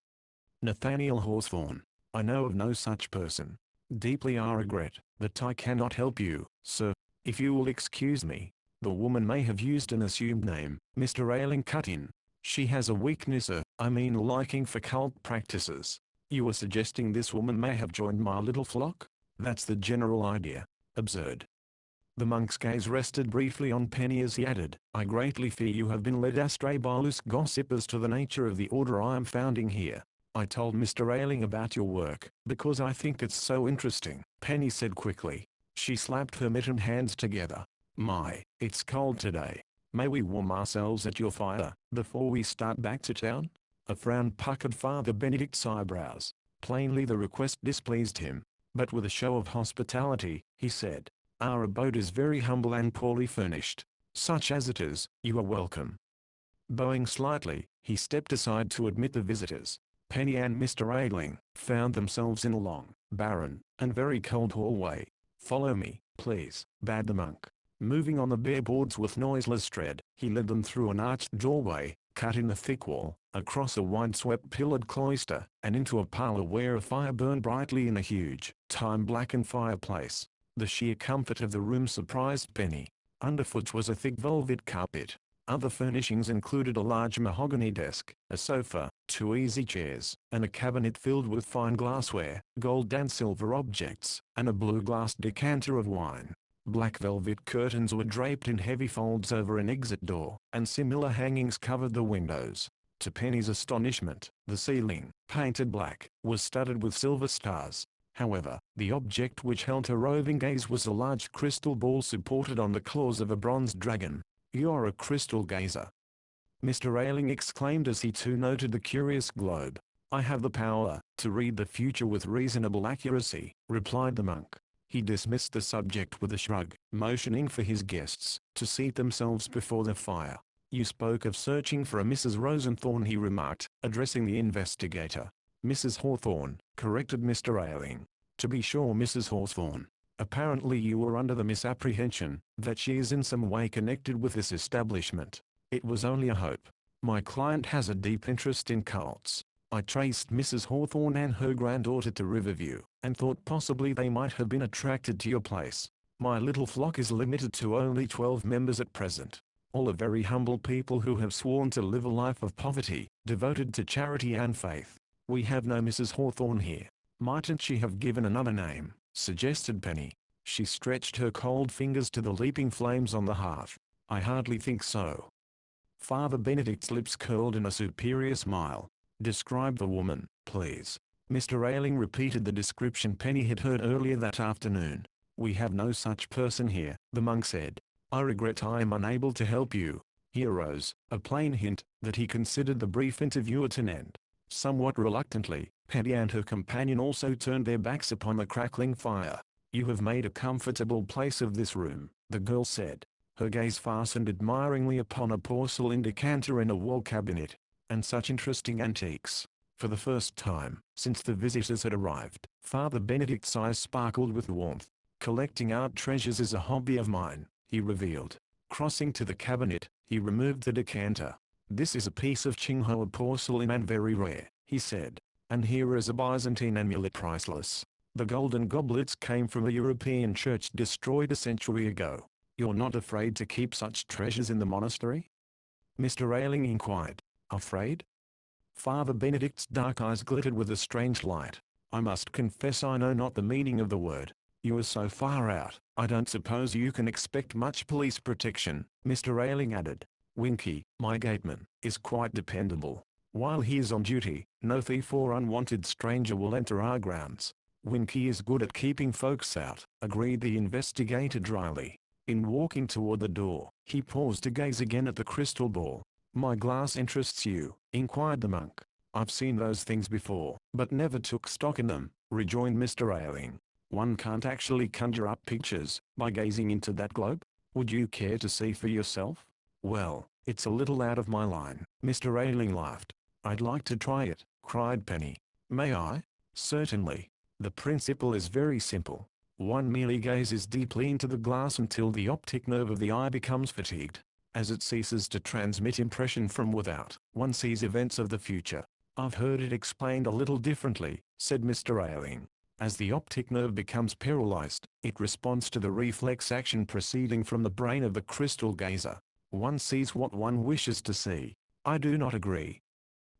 Nathaniel Hawthorne. I know of no such person. Deeply I regret that I cannot help you, sir. If you will excuse me." "The woman may have used an assumed name," Mr. Ailing cut in. "She has a weakness, I mean liking for cult practices. You are suggesting this woman may have joined my little flock?" "That's the general idea." "Absurd." The monk's gaze rested briefly on Penny as he added, "I greatly fear you have been led astray by loose gossip as to the nature of the order I am founding here." "I told Mr. Ailing about your work, because I think it's so interesting," Penny said quickly. She slapped her mittened hands together. "My, it's cold today. May we warm ourselves at your fire, before we start back to town?" A frown puckered Father Benedict's eyebrows. Plainly the request displeased him. But with a show of hospitality, he said, "Our abode is very humble and poorly furnished. Such as it is, you are welcome." Bowing slightly, he stepped aside to admit the visitors. Penny and Mr. Ailing found themselves in a long, barren, and very cold hallway. "Follow me, please," bade the monk. Moving on the bare boards with noiseless tread, he led them through an arched doorway, cut in the thick wall, across a wide-swept pillared cloister, and into a parlor where a fire burned brightly in a huge, time-blackened fireplace. The sheer comfort of the room surprised Penny. Underfoot was a thick velvet carpet. Other furnishings included a large mahogany desk, a sofa, 2 easy chairs, and a cabinet filled with fine glassware, gold and silver objects, and a blue glass decanter of wine. Black velvet curtains were draped in heavy folds over an exit door, and similar hangings covered the windows. To Penny's astonishment, the ceiling, painted black, was studded with silver stars. However, the object which held her roving gaze was a large crystal ball supported on the claws of a bronze dragon. "You're a crystal gazer," Mr. Ailing exclaimed as he too noted the curious globe. "I have the power to read the future with reasonable accuracy," replied the monk. He dismissed the subject with a shrug, motioning for his guests to seat themselves before the fire. "You spoke of searching for a Mrs. Rosenthorn," he remarked, addressing the investigator. "Mrs. Hawthorne," corrected Mr. Ailing. "To be sure, Mrs. Hawthorne. Apparently you were under the misapprehension that she is in some way connected with this establishment. It was only a hope. My client has a deep interest in cults. I traced Mrs. Hawthorne and her granddaughter to Riverview, and thought possibly they might have been attracted to your place. My little flock is limited to only 12 members at present. All are very humble people who have sworn to live a life of poverty, devoted to charity and faith. We have no Mrs. Hawthorne here." "Mightn't she have given another name?" suggested Penny. She stretched her cold fingers to the leaping flames on the hearth. "I hardly think so." Father Benedict's lips curled in a superior smile. "Describe the woman, please." Mr. Ailing repeated the description Penny had heard earlier that afternoon. "We have no such person here," the monk said. "I regret I am unable to help you." He arose, a plain hint that he considered the brief interview at an end. Somewhat reluctantly, Penny and her companion also turned their backs upon the crackling fire. "You have made a comfortable place of this room," the girl said. Her gaze fastened admiringly upon a porcelain decanter in a wall cabinet. "And such interesting antiques." For the first time, since the visitors had arrived, Father Benedict's eyes sparkled with warmth. "Collecting art treasures is a hobby of mine," he revealed. Crossing to the cabinet, he removed the decanter. "This is a piece of Qinghua porcelain and very rare," he said. "And here is a Byzantine amulet priceless. The golden goblets came from a European church destroyed a century ago. You're not afraid to keep such treasures in the monastery?" Mr. Ailing inquired. "Afraid?" Father Benedict's dark eyes glittered with a strange light. "I must confess I know not the meaning of the word. You are so far out, I don't suppose you can expect much police protection, Mr. Ailing added. Winky, my gateman, is quite dependable. While he is on duty, no thief or unwanted stranger will enter our grounds. Winky is good at keeping folks out, agreed the investigator dryly. In walking toward the door, he paused to gaze again at the crystal ball. My glass interests you, inquired the monk. I've seen those things before, but never took stock in them, rejoined Mr. Ailing. One can't actually conjure up pictures by gazing into that globe? Would you care to see for yourself? Well, it's a little out of my line, Mr. Ailing laughed. I'd like to try it, cried Penny. May I? Certainly. The principle is very simple. One merely gazes deeply into the glass until the optic nerve of the eye becomes fatigued. As it ceases to transmit impression from without, one sees events of the future. I've heard it explained a little differently, said Mr. Ailing. As the optic nerve becomes paralyzed, it responds to the reflex action proceeding from the brain of the crystal gazer. One sees what one wishes to see. I do not agree.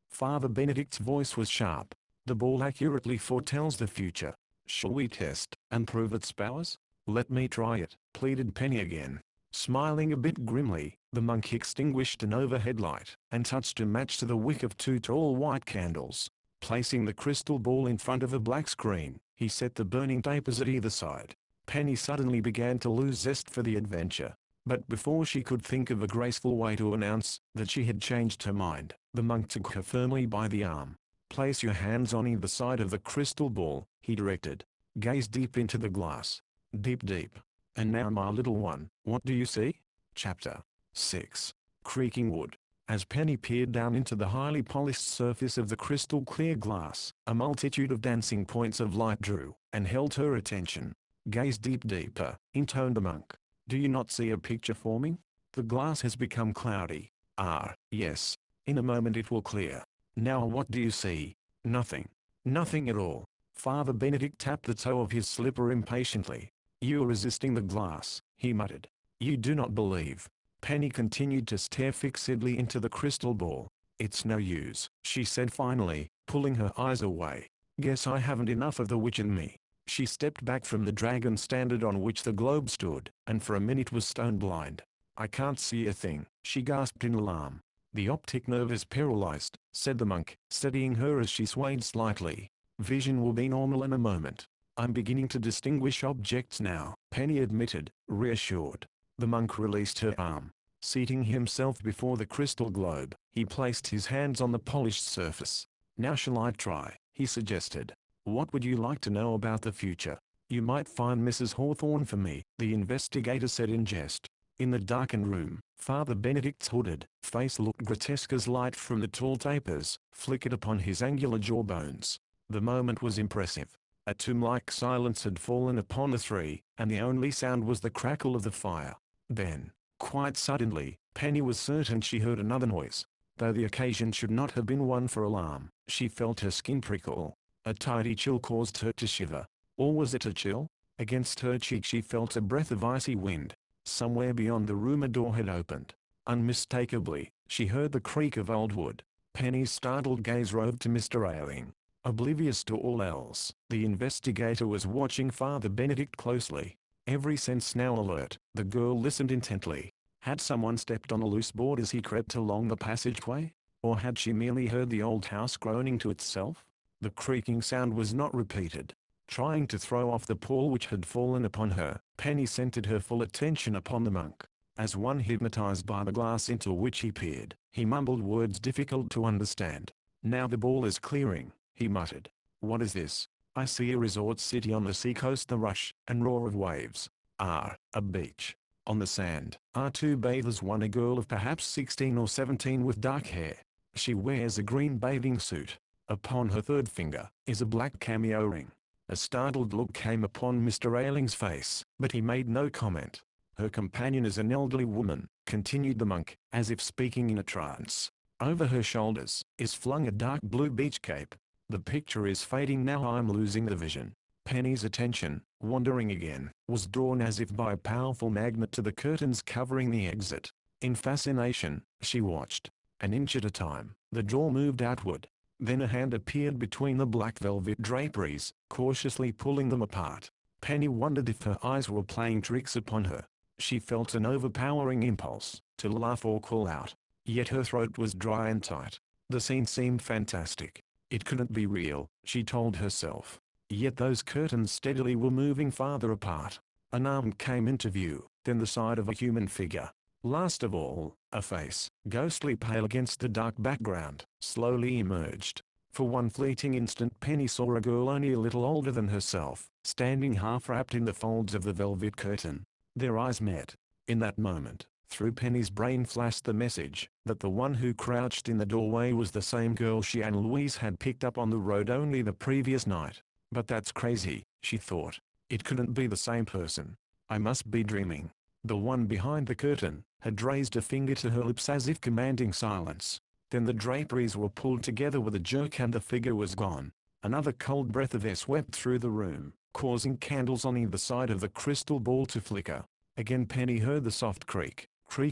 Father Benedict's voice was sharp. The ball accurately foretells the future. Shall we test and prove its powers? Let me try it, pleaded Penny again. Smiling a bit grimly, the monk extinguished an overhead light and touched a match to the wick of 2 tall white candles. Placing the crystal ball in front of a black screen, he set the burning tapers at either side. Penny suddenly began to lose zest for the adventure. But before she could think of a graceful way to announce that she had changed her mind, the monk took her firmly by the arm. Place your hands on either side of the crystal ball, he directed. Gaze deep into the glass. Deep, deep. And now, my little one, what do you see? Chapter 6. Creaking Wood. As Penny peered down into the highly polished surface of the crystal clear glass, a multitude of dancing points of light drew and held her attention. Gaze deeper, intoned the monk. Do you not see a picture forming? The glass has become cloudy. Ah, yes. In a moment it will clear. Now what do you see? Nothing. Nothing at all. Father Benedict tapped the toe of his slipper impatiently. You are resisting the glass, he muttered. You do not believe. Penny continued to stare fixedly into the crystal ball. It's no use, she said finally, pulling her eyes away. Guess I haven't enough of the witch in me. She stepped back from the dragon standard on which the globe stood, and for a minute was stone blind. I can't see a thing, she gasped in alarm. The optic nerve is paralyzed, said the monk, steadying her as she swayed slightly. Vision will be normal in a moment. I'm beginning to distinguish objects now, Penny admitted, reassured. The monk released her arm. Seating himself before the crystal globe, he placed his hands on the polished surface. Now shall I try, he suggested. What would you like to know about the future? You might find Mrs. Hawthorne for me, the investigator said in jest. In the darkened room, Father Benedict's hooded face looked grotesque as light from the tall tapers flickered upon his angular jawbones. The moment was impressive. A tomb-like silence had fallen upon the three, and the only sound was the crackle of the fire. Then, quite suddenly, Penny was certain she heard another noise. Though the occasion should not have been one for alarm, she felt her skin prickle. A tidy chill caused her to shiver. Or was it a chill? Against her cheek she felt a breath of icy wind. Somewhere beyond the room a door had opened. Unmistakably, she heard the creak of old wood. Penny's startled gaze roved to Mr. Ailing. Oblivious to all else, the investigator was watching Father Benedict closely. Every sense now alert, the girl listened intently. Had someone stepped on a loose board as he crept along the passageway? Or had she merely heard the old house groaning to itself? The creaking sound was not repeated. Trying to throw off the pall which had fallen upon her, Penny centered her full attention upon the monk. As one hypnotized by the glass into which he peered, he mumbled words difficult to understand. Now the ball is clearing, he muttered. What is this? I see a resort city on the seacoast, the rush and roar of waves. Ah, a beach. On the sand are 2 bathers, one a girl of perhaps 16 or 17 with dark hair. She wears a green bathing suit. Upon her third finger is a black cameo ring. A startled look came upon Mr. Ailing's face, but he made no comment. Her companion is an elderly woman, continued the monk, as if speaking in a trance. Over her shoulders is flung a dark blue beach cape. The picture is fading now. I'm losing the vision. Penny's attention, wandering again, was drawn as if by a powerful magnet to the curtains covering the exit. In fascination, she watched. An inch at a time, the door moved outward. Then a hand appeared between the black velvet draperies, cautiously pulling them apart. Penny wondered if her eyes were playing tricks upon her. She felt an overpowering impulse to laugh or call out, yet her throat was dry and tight. The scene seemed fantastic. It couldn't be real, she told herself. Yet those curtains steadily were moving farther apart. An arm came into view, then the side of a human figure. Last of all, a face, ghostly pale against the dark background, slowly emerged. For one fleeting instant Penny saw a girl only a little older than herself, standing half-wrapped in the folds of the velvet curtain. Their eyes met. In that moment, through Penny's brain flashed the message that the one who crouched in the doorway was the same girl she and Louise had picked up on the road only the previous night. But that's crazy, she thought. It couldn't be the same person. I must be dreaming. The one behind the curtain had raised a finger to her lips as if commanding silence. Then the draperies were pulled together with a jerk and the figure was gone. Another cold breath of air swept through the room, causing candles on either side of the crystal ball to flicker. Again Penny heard the soft creak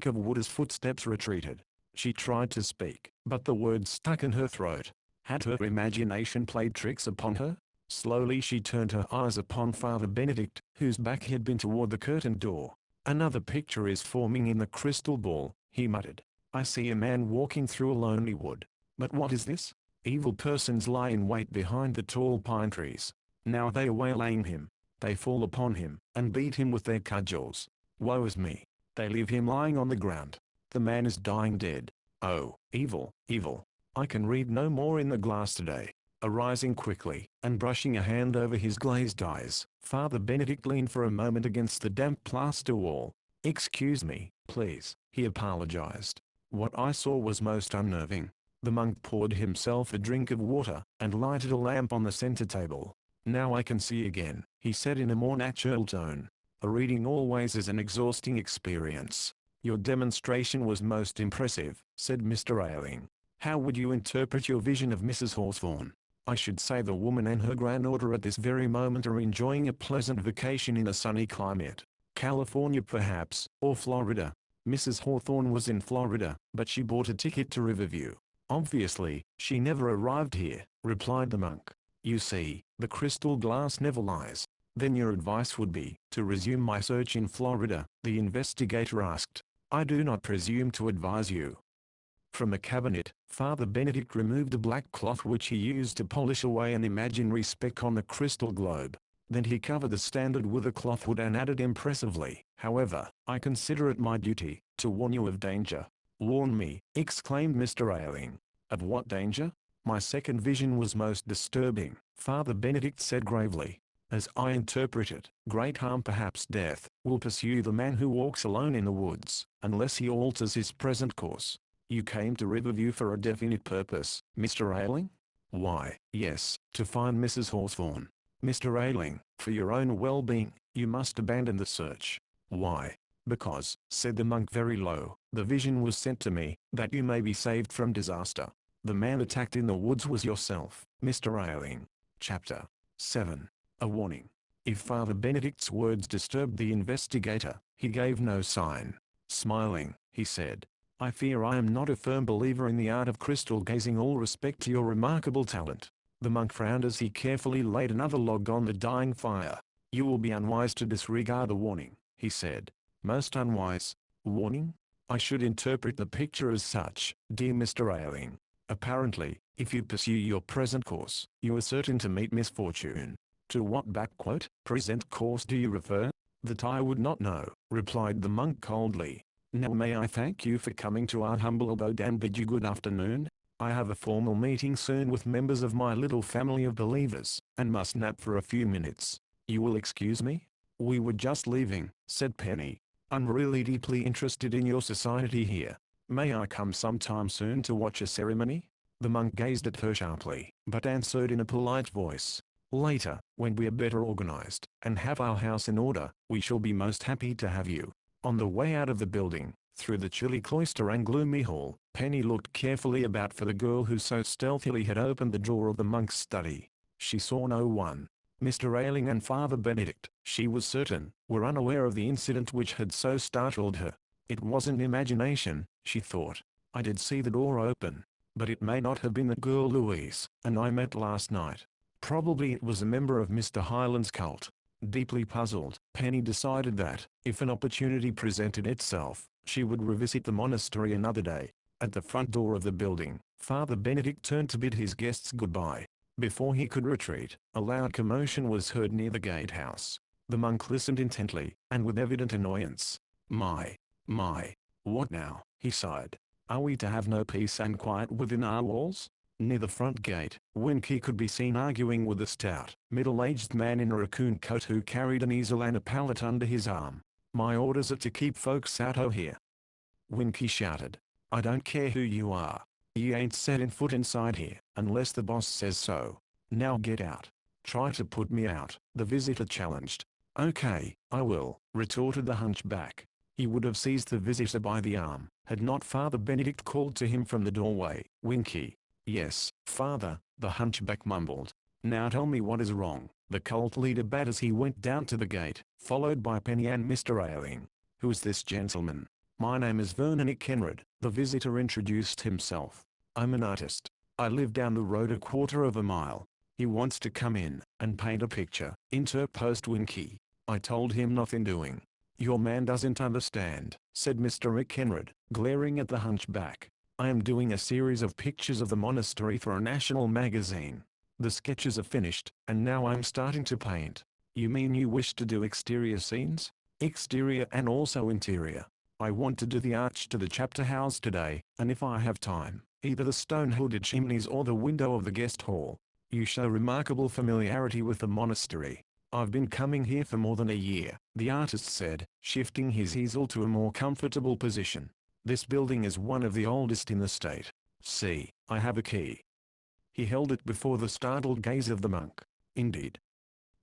of wood as footsteps retreated. She tried to speak, but the words stuck in her throat. Had her imagination played tricks upon her? Slowly she turned her eyes upon Father Benedict, whose back had been toward the curtained door. Another picture is forming in the crystal ball, he muttered. I see a man walking through a lonely wood. But what is this? Evil persons lie in wait behind the tall pine trees. Now they are waylaying him. They fall upon him, and beat him with their cudgels. Woe is me. They leave him lying on the ground. The man is dying dead. Oh, evil, evil. I can read no more in the glass today. Arising quickly, and brushing a hand over his glazed eyes, Father Benedict leaned for a moment against the damp plaster wall. Excuse me, please, he apologized. What I saw was most unnerving. The monk poured himself a drink of water, and lighted a lamp on the center table. Now I can see again, he said in a more natural tone. A reading always is an exhausting experience. Your demonstration was most impressive, said Mr. Ailing. How would you interpret your vision of Mrs. Hawthorne? I should say the woman and her granddaughter at this very moment are enjoying a pleasant vacation in a sunny climate. California perhaps, or Florida. Mrs. Hawthorne was in Florida, but she bought a ticket to Riverview. Obviously, she never arrived here, replied the monk. You see, the crystal glass never lies. Then your advice would be to resume my search in Florida, the investigator asked. I do not presume to advise you. From a cabinet, Father Benedict removed a black cloth which he used to polish away an imaginary speck on the crystal globe. Then he covered the standard with a clothwood and added impressively, however, I consider it my duty to warn you of danger. Warn me, exclaimed Mr. Ailing. Of what danger? My second vision was most disturbing, Father Benedict said gravely. As I interpret it, great harm, perhaps death, will pursue the man who walks alone in the woods, unless he alters his present course. You came to Riverview for a definite purpose, Mr. Ailing? Why, yes, to find Mrs. Hawthorne. Mr. Ailing, for your own well-being, you must abandon the search. Why? Because, said the monk very low, the vision was sent to me, that you may be saved from disaster. The man attacked in the woods was yourself, Mr. Ailing. Chapter 7. A warning. If Father Benedict's words disturbed the investigator, he gave no sign. Smiling, he said, I fear I am not a firm believer in the art of crystal gazing. All respect to your remarkable talent. The monk frowned as he carefully laid another log on the dying fire. You will be unwise to disregard the warning, he said. Most unwise. Warning? I should interpret the picture as such, dear Mr. Ailing. Apparently, if you pursue your present course, you are certain to meet misfortune. To what present course do you refer? That I would not know, replied the monk coldly. Now may I thank you for coming to our humble abode and bid you good afternoon? I have a formal meeting soon with members of my little family of believers, and must nap for a few minutes. You will excuse me? We were just leaving, said Penny. I'm really deeply interested in your society here. May I come sometime soon to watch a ceremony? The monk gazed at her sharply, but answered in a polite voice. Later, when we are better organized, and have our house in order, we shall be most happy to have you. On the way out of the building, through the chilly cloister and gloomy hall, Penny looked carefully about for the girl who so stealthily had opened the door of the monk's study. She saw no one. Mr. Ailing and Father Benedict, she was certain, were unaware of the incident which had so startled her. It wasn't imagination, she thought. I did see the door open. But it may not have been the girl Louise and I met last night. Probably it was a member of Mr. Hyland's cult. Deeply puzzled, Penny decided that, if an opportunity presented itself, she would revisit the monastery another day. At the front door of the building, Father Benedict turned to bid his guests goodbye. Before he could retreat, a loud commotion was heard near the gatehouse. The monk listened intently, and with evident annoyance. My, what now? He sighed. Are we to have no peace and quiet within our walls? Near the front gate, Winky could be seen arguing with a stout, middle-aged man in a raccoon coat who carried an easel and a pallet under his arm. My orders are to keep folks out o' here. Winky shouted. I don't care who you are. You ain't setting foot inside here, unless the boss says so. Now get out. Try to put me out, the visitor challenged. Okay, I will, retorted the hunchback. He would have seized the visitor by the arm, had not Father Benedict called to him from the doorway. Winky. Yes, Father, the hunchback mumbled. Now tell me what is wrong, the cult leader bade as he went down to the gate, followed by Penny and Mr. Ailing. Who's this gentleman? My name is Vernon Kenred, the visitor introduced himself. I'm an artist. I live down the road a quarter of a mile. He wants to come in and paint a picture, interposed Winky. I told him nothing doing. Your man doesn't understand, said Mr. Kenred, glaring at the hunchback. I am doing a series of pictures of the monastery for a national magazine. The sketches are finished, and now I'm starting to paint. You mean you wish to do exterior scenes? Exterior and also interior. I want to do the arch to the chapter house today, and if I have time, either the stone-hooded chimneys or the window of the guest hall. You show remarkable familiarity with the monastery. I've been coming here for more than a year, the artist said, shifting his easel to a more comfortable position. This building is one of the oldest in the state. See, I have a key. He held it before the startled gaze of the monk. Indeed.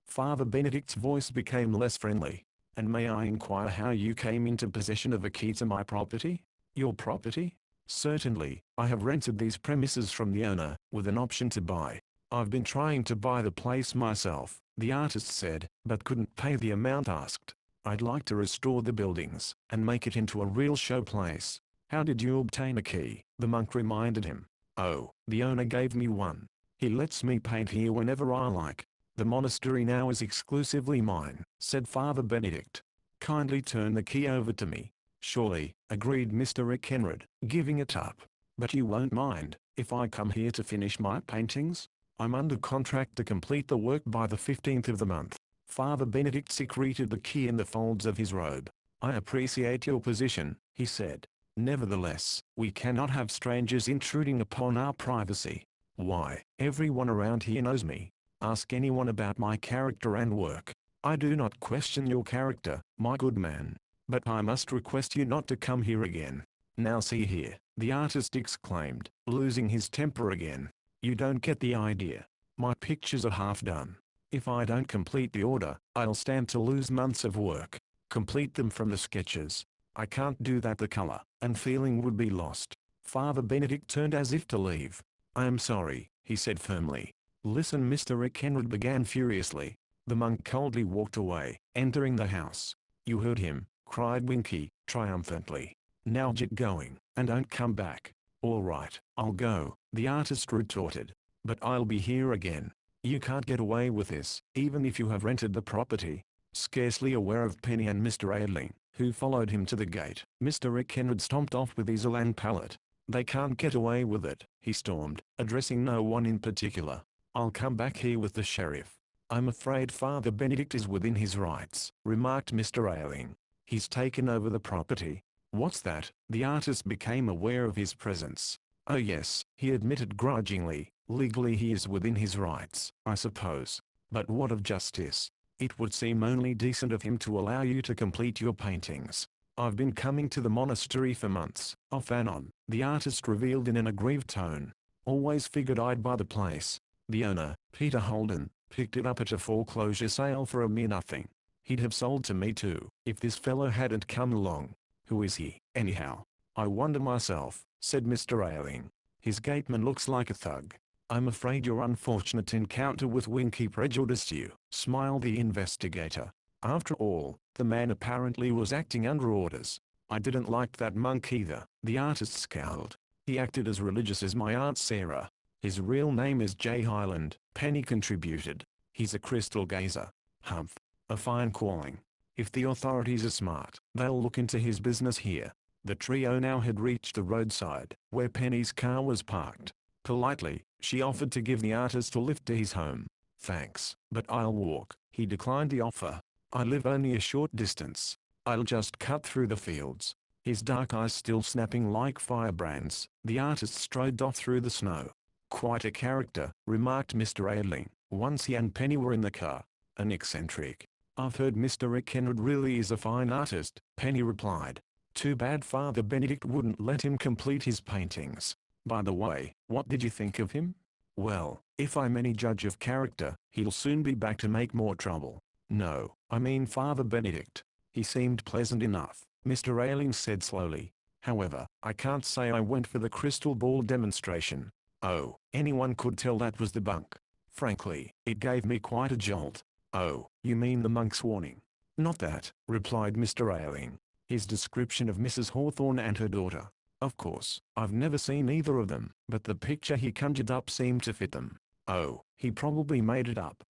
Father Benedict's voice became less friendly. And may I inquire how you came into possession of a key to my property? Your property? Certainly, I have rented these premises from the owner, with an option to buy. I've been trying to buy the place myself, the artist said, but couldn't pay the amount asked. I'd like to restore the buildings, and make it into a real show place. How did you obtain a key? The monk reminded him. Oh, the owner gave me one. He lets me paint here whenever I like. The monastery now is exclusively mine, said Father Benedict. Kindly turn the key over to me. Surely, agreed Mr. Kenred, giving it up. But you won't mind, if I come here to finish my paintings? I'm under contract to complete the work by the 15th of the month. Father Benedict secreted the key in the folds of his robe. I appreciate your position, he said. Nevertheless, we cannot have strangers intruding upon our privacy. Why, everyone around here knows me. Ask anyone about my character and work. I do not question your character, my good man. But I must request you not to come here again. Now see here, the artist exclaimed, losing his temper again. You don't get the idea. My pictures are half done. If I don't complete the order, I'll stand to lose months of work. Complete them from the sketches. I can't do that. The color and feeling would be lost. Father Benedict turned as if to leave. I am sorry, he said firmly. Listen, Mr. Kenred began furiously. The monk coldly walked away, entering the house. You heard him, cried Winky, triumphantly. Now get going, and don't come back. All right, I'll go, the artist retorted. But I'll be here again. You can't get away with this, even if you have rented the property. Scarcely aware of Penny and Mr. Ailing, who followed him to the gate, Mr. Kenred stomped off with easel and pallet. They can't get away with it, he stormed, addressing no one in particular. I'll come back here with the sheriff. I'm afraid Father Benedict is within his rights, remarked Mr. Ailing. He's taken over the property. What's that? The artist became aware of his presence. Oh yes, he admitted grudgingly. Legally he is within his rights, I suppose. But what of justice? It would seem only decent of him to allow you to complete your paintings. I've been coming to the monastery for months, off and on, the artist revealed in an aggrieved tone. Always figured I'd buy the place. The owner, Peter Holden, picked it up at a foreclosure sale for a mere nothing. He'd have sold to me too, if this fellow hadn't come along. Who is he, anyhow? I wonder myself, said Mr. Ailing. His gateman looks like a thug. I'm afraid your unfortunate encounter with Winky prejudiced you, smiled the investigator. After all, the man apparently was acting under orders. I didn't like that monk either, the artist scowled. He acted as religious as my Aunt Sarah. His real name is Jay Highland, Penny contributed. He's a crystal gazer. Humph. A fine calling. If the authorities are smart, they'll look into his business here. The trio now had reached the roadside, where Penny's car was parked. Politely, she offered to give the artist a lift to his home. "Thanks, but I'll walk," he declined the offer. "I live only a short distance. I'll just cut through the fields." His dark eyes still snapping like firebrands, the artist strode off through the snow. "Quite a character," remarked Mr. Aidling, once he and Penny were in the car. "An eccentric. I've heard Mr. Kenwood really is a fine artist," Penny replied. "Too bad Father Benedict wouldn't let him complete his paintings. By the way, what did you think of him?" "Well, if I'm any judge of character, he'll soon be back to make more trouble." "No, I mean Father Benedict. He seemed pleasant enough," Mr. Ailing said slowly. "However, I can't say I went for the crystal ball demonstration. Oh, anyone could tell that was the bunk. Frankly, it gave me quite a jolt." "Oh, you mean the monk's warning?" "Not that," replied Mr. Ailing. "His description of Mrs. Hawthorne and her daughter. Of course, I've never seen either of them, but the picture he conjured up seemed to fit them." "Oh, he probably made it up."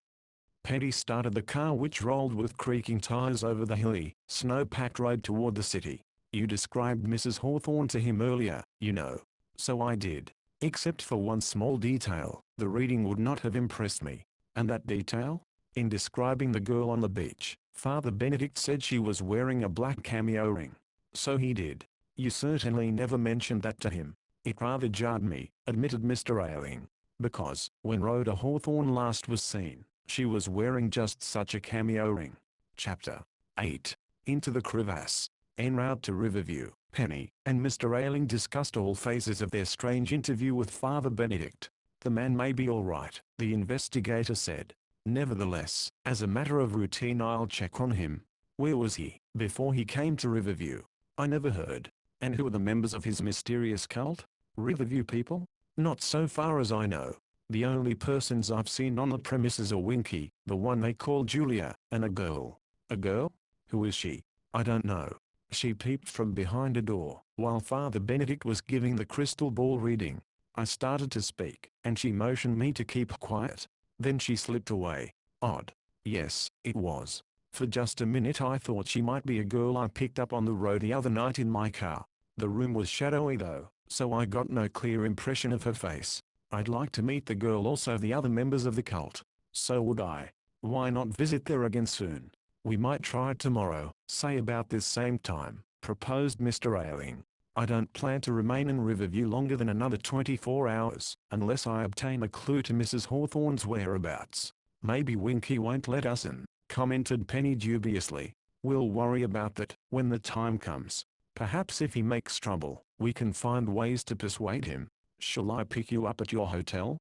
Penny started the car, which rolled with creaking tires over the hilly, snow-packed road toward the city. "You described Mrs. Hawthorne to him earlier, you know." "So I did. Except for one small detail, the reading would not have impressed me." "And that detail?" "In describing the girl on the beach, Father Benedict said she was wearing a black cameo ring." "So he did. You certainly never mentioned that to him." "It rather jarred me," admitted Mr. Ailing. "Because, when Rhoda Hawthorne last was seen, she was wearing just such a cameo ring." Chapter 8. Into the Crevasse. En route to Riverview, Penny and Mr. Ailing discussed all phases of their strange interview with Father Benedict. "The man may be all right," the investigator said. "Nevertheless, as a matter of routine, I'll check on him." "Where was he before he came to Riverview?" "I never heard." "And who are the members of his mysterious cult?" "Riverview people?" "Not so far as I know. The only persons I've seen on the premises are Winky, the one they call Julia, and a girl." "A girl? Who is she?" "I don't know. She peeped from behind a door, while Father Benedict was giving the crystal ball reading. I started to speak, and she motioned me to keep quiet. Then she slipped away." "Odd." "Yes, it was. For just a minute I thought she might be a girl I picked up on the road the other night in my car. The room was shadowy though, so I got no clear impression of her face." "I'd like to meet the girl, also the other members of the cult." "So would I. Why not visit there again soon?" "We might try tomorrow, say about this same time," proposed Mr. Ailing. "I don't plan to remain in Riverview longer than another 24 hours, unless I obtain a clue to Mrs. Hawthorne's whereabouts." "Maybe Winky won't let us in," commented Penny dubiously. "We'll worry about that when the time comes. Perhaps if he makes trouble, we can find ways to persuade him." "Shall I pick you up at your hotel?"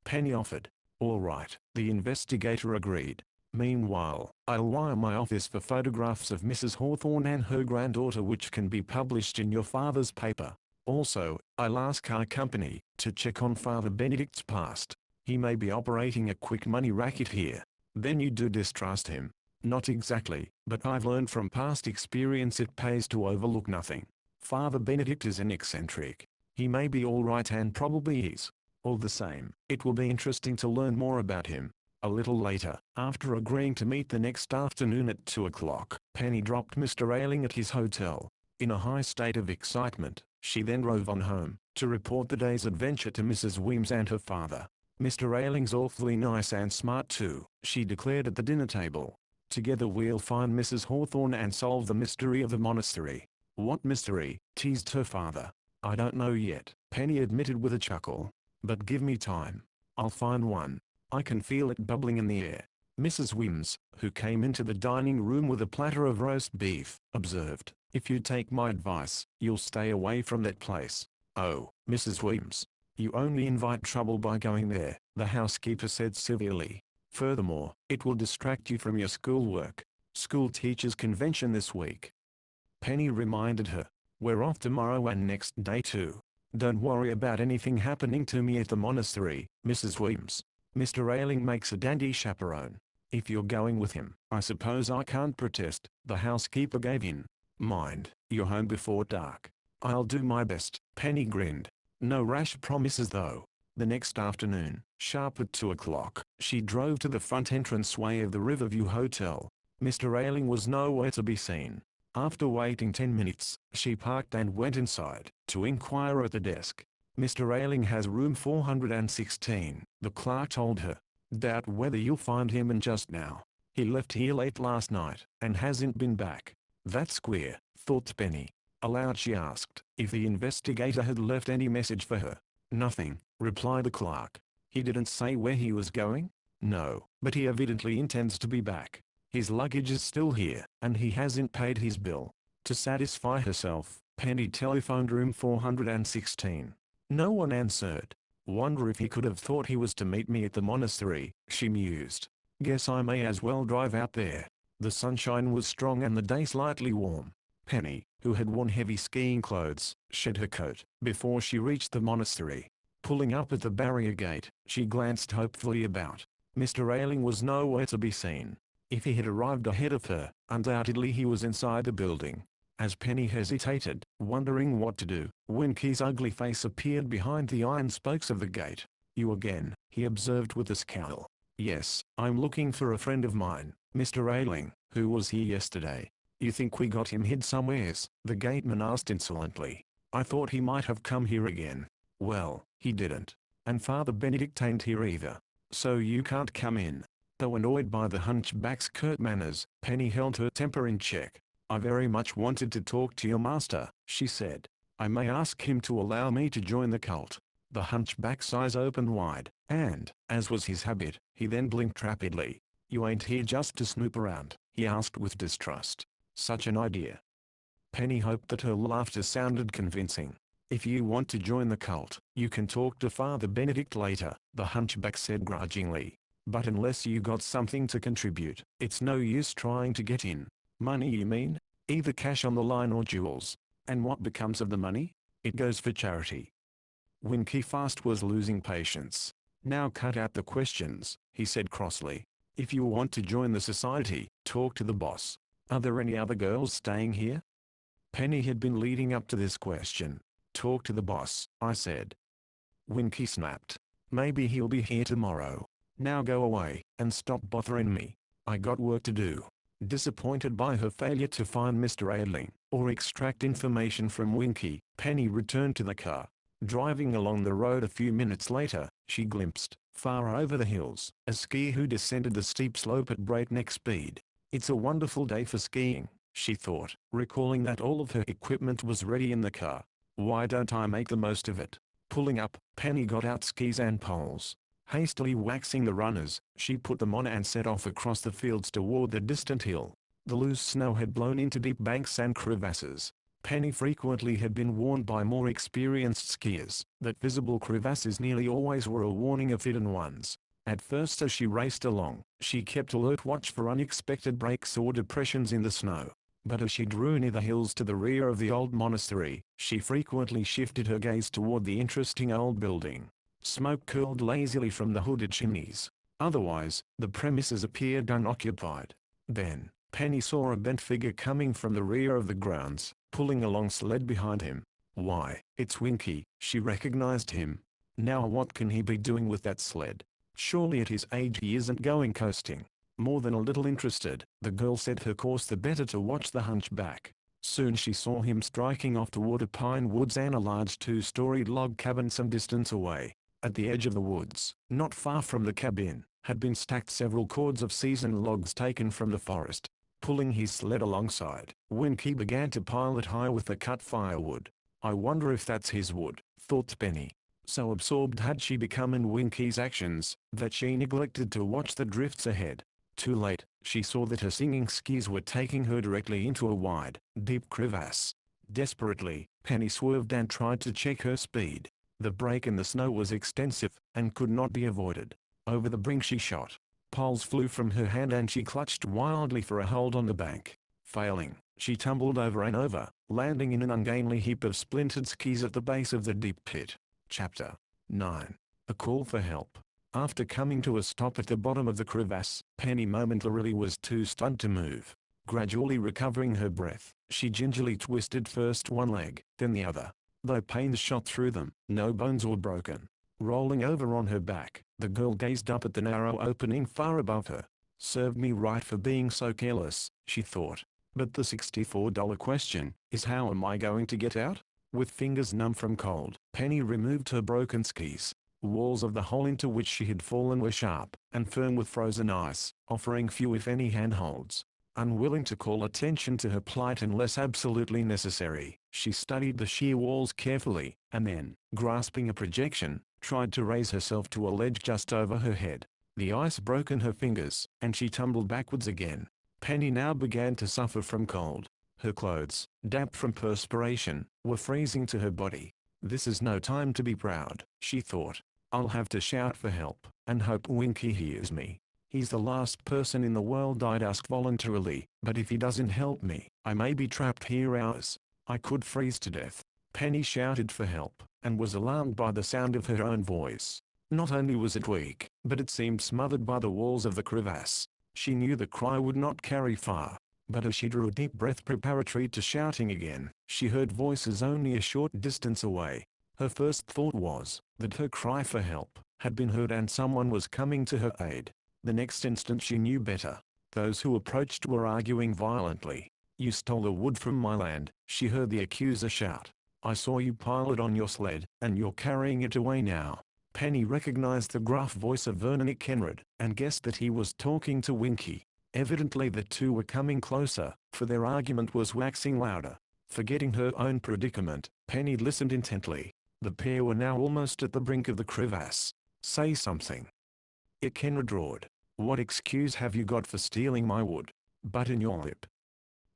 Penny offered. "All right," the investigator agreed. "Meanwhile, I'll wire my office for photographs of Mrs. Hawthorne and her granddaughter, which can be published in your father's paper. Also, I'll ask our company to check on Father Benedict's past. He may be operating a quick money racket here." "Then you do distrust him?" "Not exactly, but I've learned from past experience it pays to overlook nothing. Father Benedict is an eccentric. He may be all right, and probably is. All the same, it will be interesting to learn more about him." A little later, after agreeing to meet the next afternoon at 2 o'clock, Penny dropped Mr. Ailing at his hotel. In a high state of excitement, she then drove on home, to report the day's adventure to Mrs. Weems and her father. "Mr. Ailing's awfully nice and smart too," she declared at the dinner table. "Together we'll find Mrs. Hawthorne and solve the mystery of the monastery." "What mystery?" teased her father. "I don't know yet," Penny admitted with a chuckle. "But give me time. I'll find one. I can feel it bubbling in the air." Mrs. Weems, who came into the dining room with a platter of roast beef, observed, "If you take my advice, you'll stay away from that place." "Oh, Mrs. Weems, you only invite trouble by going there," the housekeeper said severely. "Furthermore, it will distract you from your schoolwork. School teachers' convention this week." Penny reminded her. "We're off tomorrow and next day too. Don't worry about anything happening to me at the monastery, Mrs. Weems. Mr. Ailing makes a dandy chaperone. If you're going with him, I suppose I can't protest." The housekeeper gave in. "Mind, you're home before dark." "I'll do my best," Penny grinned. "No rash promises though." The next afternoon, sharp at 2 o'clock, she drove to the front entranceway of the Riverview Hotel. Mr. Ailing was nowhere to be seen. After waiting 10 minutes, she parked and went inside to inquire at the desk. Mr. Ailing has room 416, the clerk told her. Doubt whether you'll find him in just now. He left here late last night and hasn't been back. That's queer, thought Penny. Aloud she asked if the investigator had left any message for her. Nothing, replied the clerk. He didn't say where he was going? No, but he evidently intends to be back. His luggage is still here, and he hasn't paid his bill. To satisfy herself, Penny telephoned room 416. No one answered. Wonder if he could have thought he was to meet me at the monastery, she mused. Guess I may as well drive out there. The sunshine was strong and the day slightly warm. Penny, who had worn heavy skiing clothes, shed her coat before she reached the monastery. Pulling up at the barrier gate, she glanced hopefully about. Mr. Ailing was nowhere to be seen. If he had arrived ahead of her, undoubtedly he was inside the building. As Penny hesitated, wondering what to do, Winky's ugly face appeared behind the iron spokes of the gate. You again, he observed with a scowl. Yes, I'm looking for a friend of mine, Mr. Ailing, who was here yesterday. You think we got him hid somewheres? The gateman asked insolently. I thought he might have come here again. Well, he didn't. And Father Benedict ain't here either. So you can't come in. Though annoyed by the hunchback's curt manners, Penny held her temper in check. I very much wanted to talk to your master, she said. I may ask him to allow me to join the cult. The hunchback's eyes opened wide, and, as was his habit, he then blinked rapidly. You ain't here just to snoop around, he asked with distrust. Such an idea. Penny hoped that her laughter sounded convincing. If you want to join the cult, you can talk to Father Benedict later, the hunchback said grudgingly. But unless you got something to contribute, it's no use trying to get in. Money you mean? Either cash on the line or jewels. And what becomes of the money? It goes for charity. Winky Fast was losing patience. Now cut out the questions, he said crossly. If you want to join the society, talk to the boss. Are there any other girls staying here? Penny had been leading up to this question. Talk to the boss, I said. Winky snapped. Maybe he'll be here tomorrow. Now go away, and stop bothering me. I got work to do. Disappointed by her failure to find Mr. Ailing, or extract information from Winky, Penny returned to the car. Driving along the road a few minutes later, she glimpsed, far over the hills, a skier who descended the steep slope at breakneck speed. It's a wonderful day for skiing, she thought, recalling that all of her equipment was ready in the car. Why don't I make the most of it? Pulling up, Penny got out skis and poles. Hastily waxing the runners, she put them on and set off across the fields toward the distant hill. The loose snow had blown into deep banks and crevasses. Penny frequently had been warned by more experienced skiers that visible crevasses nearly always were a warning of hidden ones. At first as she raced along, she kept alert watch for unexpected breaks or depressions in the snow. But as she drew near the hills to the rear of the old monastery, she frequently shifted her gaze toward the interesting old building. Smoke curled lazily from the hooded chimneys. Otherwise, the premises appeared unoccupied. Then, Penny saw a bent figure coming from the rear of the grounds, pulling a long sled behind him. Why, it's Winky, she recognized him. Now what can he be doing with that sled? Surely at his age he isn't going coasting. More than a little interested, the girl set her course the better to watch the hunchback. Soon she saw him striking off toward a pine woods and a large two-storied log cabin some distance away. At the edge of the woods, not far from the cabin, had been stacked several cords of seasoned logs taken from the forest. Pulling his sled alongside, Winky began to pile it high with the cut firewood. I wonder if that's his wood, thought Penny. So absorbed had she become in Winky's actions, that she neglected to watch the drifts ahead. Too late, she saw that her singing skis were taking her directly into a wide, deep crevasse. Desperately, Penny swerved and tried to check her speed. The break in the snow was extensive, and could not be avoided. Over the brink she shot. Poles flew from her hand and she clutched wildly for a hold on the bank. Failing, she tumbled over and over, landing in an ungainly heap of splintered skis at the base of the deep pit. Chapter 9. A Call for Help. After coming to a stop at the bottom of the crevasse, Penny momentarily was too stunned to move. Gradually recovering her breath, she gingerly twisted first one leg, then the other. Though pains shot through them, no bones were broken. Rolling over on her back, the girl gazed up at the narrow opening far above her. Served me right for being so careless, she thought. But the $64 question is, how am I going to get out? With fingers numb from cold, Penny removed her broken skis. Walls of the hole into which she had fallen were sharp and firm with frozen ice, offering few if any handholds. Unwilling to call attention to her plight unless absolutely necessary, she studied the sheer walls carefully, and then, grasping a projection, tried to raise herself to a ledge just over her head. The ice broke in her fingers, and she tumbled backwards again. Penny now began to suffer from cold. Her clothes, damp from perspiration, were freezing to her body. This is no time to be proud, she thought. I'll have to shout for help, and hope Winky hears me. He's the last person in the world I'd ask voluntarily, but if he doesn't help me, I may be trapped here hours. I could freeze to death. Penny shouted for help, and was alarmed by the sound of her own voice. Not only was it weak, but it seemed smothered by the walls of the crevasse. She knew the cry would not carry far. But as she drew a deep breath preparatory to shouting again, she heard voices only a short distance away. Her first thought was that her cry for help had been heard and someone was coming to her aid. The next instant she knew better. Those who approached were arguing violently. "You stole the wood from my land," she heard the accuser shout. "I saw you pile it on your sled, and you're carrying it away now." Penny recognized the gruff voice of Vernon Kenred, and guessed that he was talking to Winky. Evidently the two were coming closer, for their argument was waxing louder. Forgetting her own predicament, Penny listened intently. The pair were now almost at the brink of the crevasse. "Say something," Kenred roared. "What excuse have you got for stealing my wood?" "Button your lip,"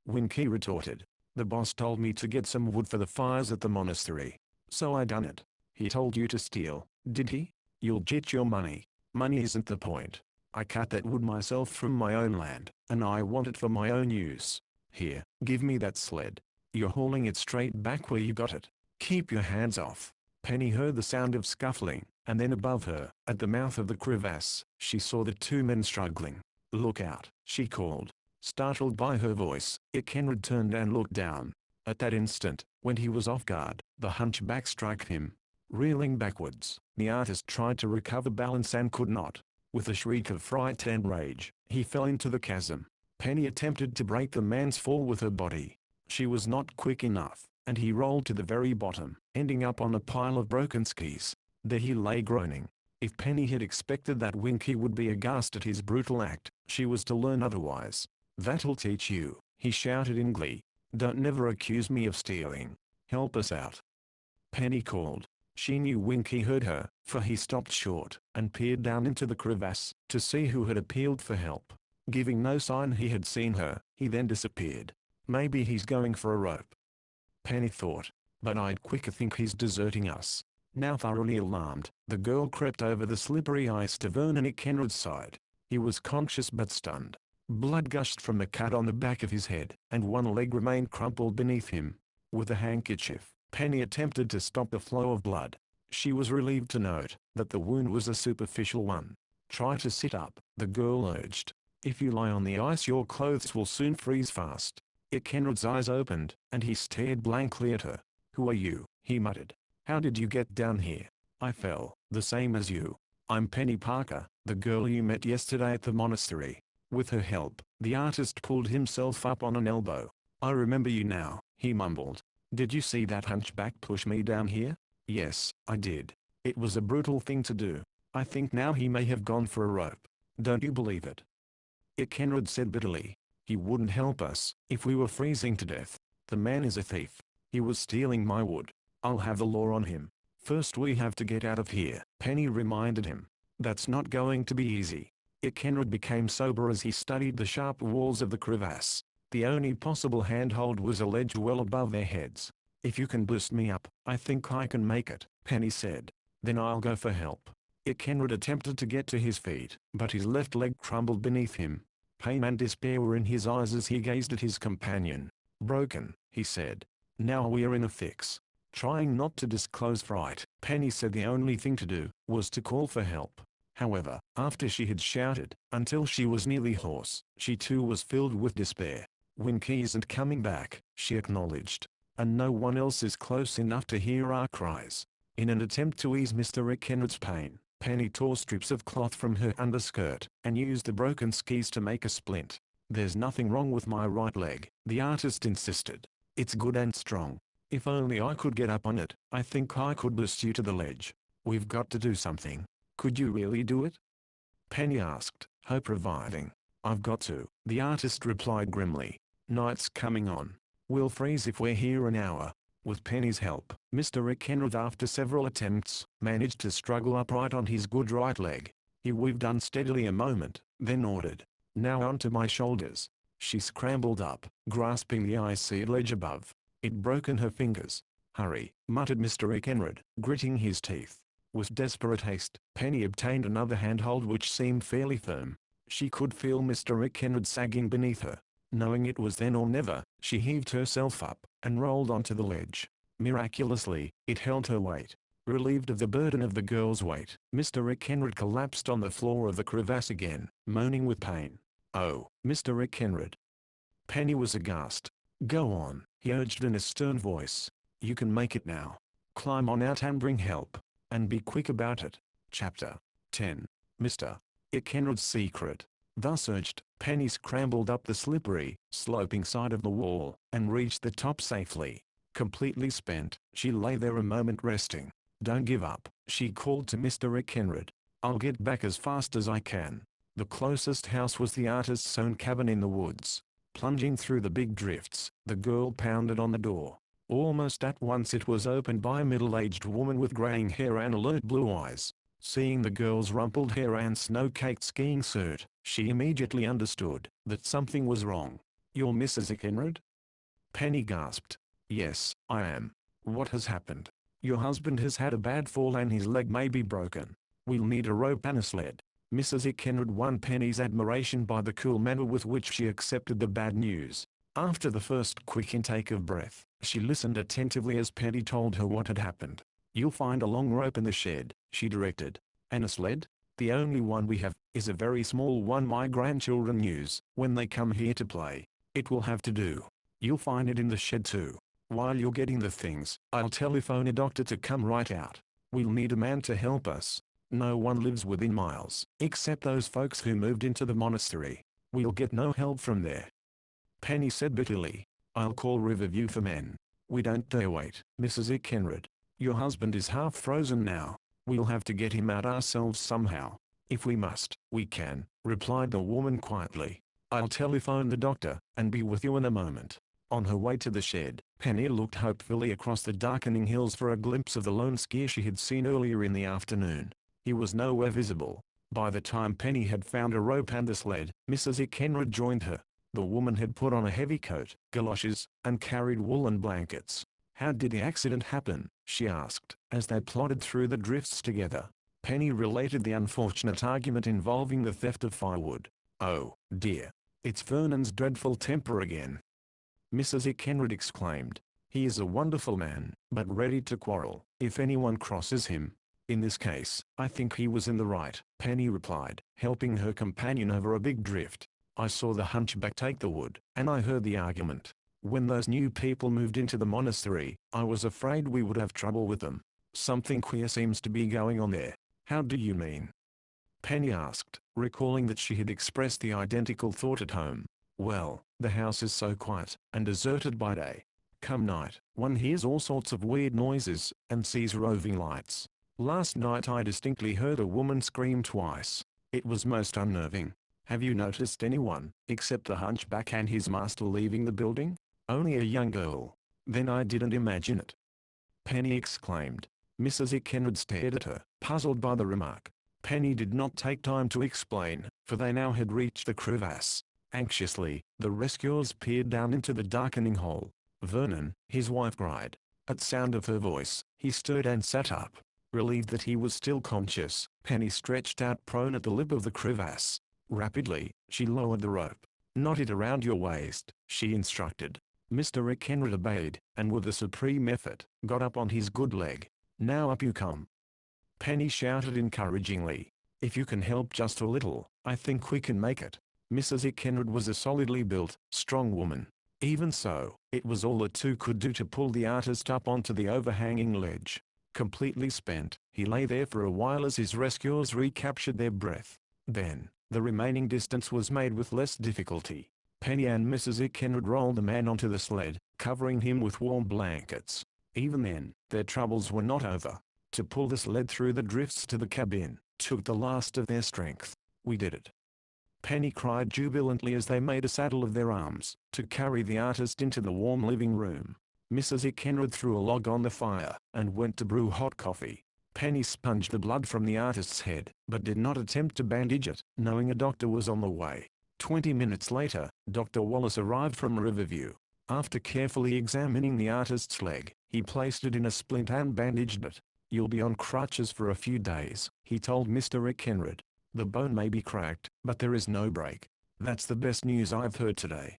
Winky retorted. "The boss told me to get some wood for the fires at the monastery. So I done it." "He told you to steal, did he? You'll get your money." "Money isn't the point. I cut that wood myself from my own land, and I want it for my own use. Here, give me that sled. You're hauling it straight back where you got it. Keep your hands off." Penny heard the sound of scuffling, and then above her, at the mouth of the crevasse, she saw the two men struggling. "Look out," she called. Startled by her voice, Kenred turned and looked down. At that instant, when he was off guard, the hunchback struck him. Reeling backwards, the artist tried to recover balance and could not. With a shriek of fright and rage, he fell into the chasm. Penny attempted to break the man's fall with her body. She was not quick enough, and he rolled to the very bottom, ending up on a pile of broken skis. There he lay groaning. If Penny had expected that Winky would be aghast at his brutal act, she was to learn otherwise. "That'll teach you," he shouted in glee. "Don't never accuse me of stealing. Help us out," Penny called. She knew Winky heard her, for he stopped short, and peered down into the crevasse, to see who had appealed for help. Giving no sign he had seen her, he then disappeared. "Maybe he's going for a rope," Penny thought. "But I'd quicker think he's deserting us." Now thoroughly alarmed, the girl crept over the slippery ice to Vernon Kenred's side. He was conscious but stunned. Blood gushed from a cut on the back of his head, and one leg remained crumpled beneath him. With a handkerchief, Penny attempted to stop the flow of blood. She was relieved to note that the wound was a superficial one. "Try to sit up," the girl urged. "If you lie on the ice your clothes will soon freeze fast." Kenred's eyes opened, and he stared blankly at her. "Who are you?" he muttered. "How did you get down here?" "I fell, the same as you. I'm Penny Parker, the girl you met yesterday at the monastery." With her help, the artist pulled himself up on an elbow. "I remember you now," he mumbled. "Did you see that hunchback push me down here?" "Yes, I did. It was a brutal thing to do. I think now he may have gone for a rope." "Don't you believe it?" Kenred said bitterly. "He wouldn't help us if we were freezing to death. The man is a thief. He was stealing my wood. I'll have the law on him." "First we have to get out of here," Penny reminded him. "That's not going to be easy." Kenred became sober as he studied the sharp walls of the crevasse. The only possible handhold was a ledge well above their heads. "If you can boost me up, I think I can make it," Penny said. "Then I'll go for help." Kenred attempted to get to his feet, but his left leg crumbled beneath him. Pain and despair were in his eyes as he gazed at his companion. "Broken," he said. "Now we're in a fix." Trying not to disclose fright, Penny said the only thing to do was to call for help. However, after she had shouted until she was nearly hoarse, she too was filled with despair. "Winky isn't coming back," she acknowledged. "And no one else is close enough to hear our cries." In an attempt to ease Mr. Kenred's pain, Penny tore strips of cloth from her underskirt, and used the broken skis to make a splint. "There's nothing wrong with my right leg," the artist insisted. "It's good and strong. If only I could get up on it, I think I could boost you to the ledge. We've got to do something." "Could you really do it?" Penny asked, hope reviving. "I've got to," the artist replied grimly. "Night's coming on. We'll freeze if we're here an hour." With Penny's help, Mr. Ekenrith, after several attempts, managed to struggle upright on his good right leg. He weaved unsteadily a moment, then ordered, "Now onto my shoulders." She scrambled up, grasping the icy ledge above. It broke in her fingers. "Hurry," muttered Mr. Ekenrith, gritting his teeth. With desperate haste, Penny obtained another handhold which seemed fairly firm. She could feel Mr. Ekenrith sagging beneath her. Knowing it was then or never, she heaved herself up, and rolled onto the ledge. Miraculously, it held her weight. Relieved of the burden of the girl's weight, Mr. Ekenrith collapsed on the floor of the crevasse again, moaning with pain. "Oh, Mr. Ekenrith." Penny was aghast. "Go on," he urged in a stern voice. "You can make it now. Climb on out and bring help. And be quick about it." Chapter 10. Mr. Ekenrith's Secret. Thus urged, Penny scrambled up the slippery, sloping side of the wall, and reached the top safely. Completely spent, she lay there a moment resting. "Don't give up," she called to Mr. Ekenrith. "I'll get back as fast as I can." The closest house was the artist's own cabin in the woods. Plunging through the big drifts, the girl pounded on the door. Almost at once it was opened by a middle-aged woman with graying hair and alert blue eyes. Seeing the girl's rumpled hair and snow-caked skiing suit, she immediately understood that something was wrong. "You're Mrs. Ekenrith?" Penny gasped. "Yes, I am. What has happened?" "Your husband has had a bad fall and his leg may be broken. We'll need a rope and a sled." Mrs. Ekenrith won Penny's admiration by the cool manner with which she accepted the bad news. After the first quick intake of breath, she listened attentively as Penny told her what had happened. "You'll find a long rope in the shed," she directed. "And a sled? The only one we have is a very small one my grandchildren use when they come here to play. It will have to do. You'll find it in the shed too. While you're getting the things, I'll telephone a doctor to come right out. We'll need a man to help us. No one lives within miles, except those folks who moved into the monastery. We'll get no help from there." Penny said bitterly, "I'll call Riverview for men. We don't dare wait." "Mrs. Ekenrith, your husband is half frozen now. We'll have to get him out ourselves somehow." "If we must, we can," replied the woman quietly. "I'll telephone the doctor, and be with you in a moment." On her way to the shed, Penny looked hopefully across the darkening hills for a glimpse of the lone skier she had seen earlier in the afternoon. He was nowhere visible. By the time Penny had found a rope and the sled, Mrs. Ekenrith joined her. The woman had put on a heavy coat, galoshes, and carried woolen blankets. "How did the accident happen?" she asked, as they plodded through the drifts together. Penny related the unfortunate argument involving the theft of firewood. "Oh, dear. It's Vernon's dreadful temper again," Mrs. Ekenrith exclaimed. "He is a wonderful man, but ready to quarrel if anyone crosses him. In this case, I think he was in the right," Penny replied, helping her companion over a big drift. "I saw the hunchback take the wood, and I heard the argument. When those new people moved into the monastery, I was afraid we would have trouble with them. Something queer seems to be going on there." "How do you mean?" Penny asked, recalling that she had expressed the identical thought at home. "Well, the house is so quiet and deserted by day. Come night, one hears all sorts of weird noises and sees roving lights. Last night I distinctly heard a woman scream twice. It was most unnerving." "Have you noticed anyone, except the hunchback and his master, leaving the building?" "Only a young girl." "Then I didn't imagine it," Penny exclaimed. Mrs. Ekenrith stared at her, puzzled by the remark. Penny did not take time to explain, for they now had reached the crevasse. Anxiously, the rescuers peered down into the darkening hole. "Vernon," his wife cried. At sound of her voice, he stirred and sat up. Relieved that he was still conscious, Penny stretched out prone at the lip of the crevasse. Rapidly, she lowered the rope. "Knot it around your waist," she instructed. Mr. Ekenrith obeyed, and with a supreme effort, got up on his good leg. "Now up you come," Penny shouted encouragingly. "If you can help just a little, I think we can make it." Mrs. Ekenrith was a solidly built, strong woman. Even so, it was all the two could do to pull the artist up onto the overhanging ledge. Completely spent, he lay there for a while as his rescuers recaptured their breath. Then, the remaining distance was made with less difficulty. Penny and Mrs. Ekenred rolled the man onto the sled, covering him with warm blankets. Even then, their troubles were not over. To pull the sled through the drifts to the cabin took the last of their strength. "We did it!" Penny cried jubilantly as they made a saddle of their arms to carry the artist into the warm living room. Mrs. Ekenred threw a log on the fire and went to brew hot coffee. Penny sponged the blood from the artist's head, but did not attempt to bandage it, knowing a doctor was on the way. 20 minutes later, Dr. Wallace arrived from Riverview. After carefully examining the artist's leg, he placed it in a splint and bandaged it. "You'll be on crutches for a few days," he told Mr. Ekenred. "The bone may be cracked, but there is no break. That's the best news I've heard today."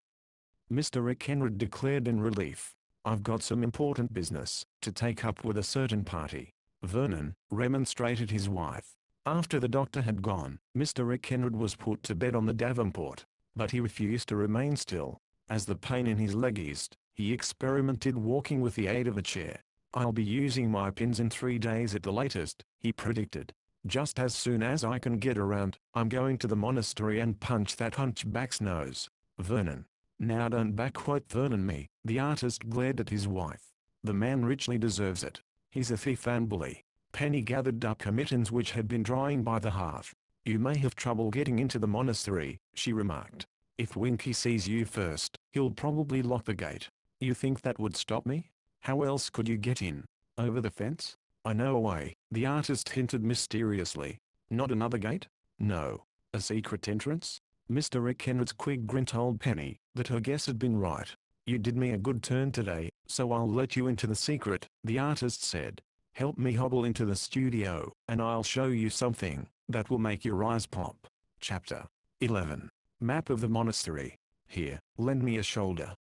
Mr. Ekenred declared in relief, "I've got some important business to take up with a certain party." "Vernon," remonstrated his wife. After the doctor had gone, Mr. Ekenred was put to bed on the Davenport, but he refused to remain still. As the pain in his leg eased, he experimented walking with the aid of a chair. "I'll be using my pins in 3 days at the latest," he predicted. "Just as soon as I can get around, I'm going to the monastery and punch that hunchback's nose." "Vernon." "Now don't backquote Vernon me," the artist glared at his wife. "The man richly deserves it. He's a thief and bully." Penny gathered up her mittens which had been drying by the hearth. "You may have trouble getting into the monastery," she remarked. "If Winky sees you first, he'll probably lock the gate." "You think that would stop me? How else could you get in? Over the fence?" "I know a way," the artist hinted mysteriously. "Not another gate?" "No. A secret entrance?" Mr. Ekenred's quick grin told Penny that her guess had been right. "You did me a good turn today, so I'll let you into the secret," the artist said. "Help me hobble into the studio, and I'll show you something that will make your eyes pop." Chapter 11. Map of the monastery. "Here, lend me a shoulder,"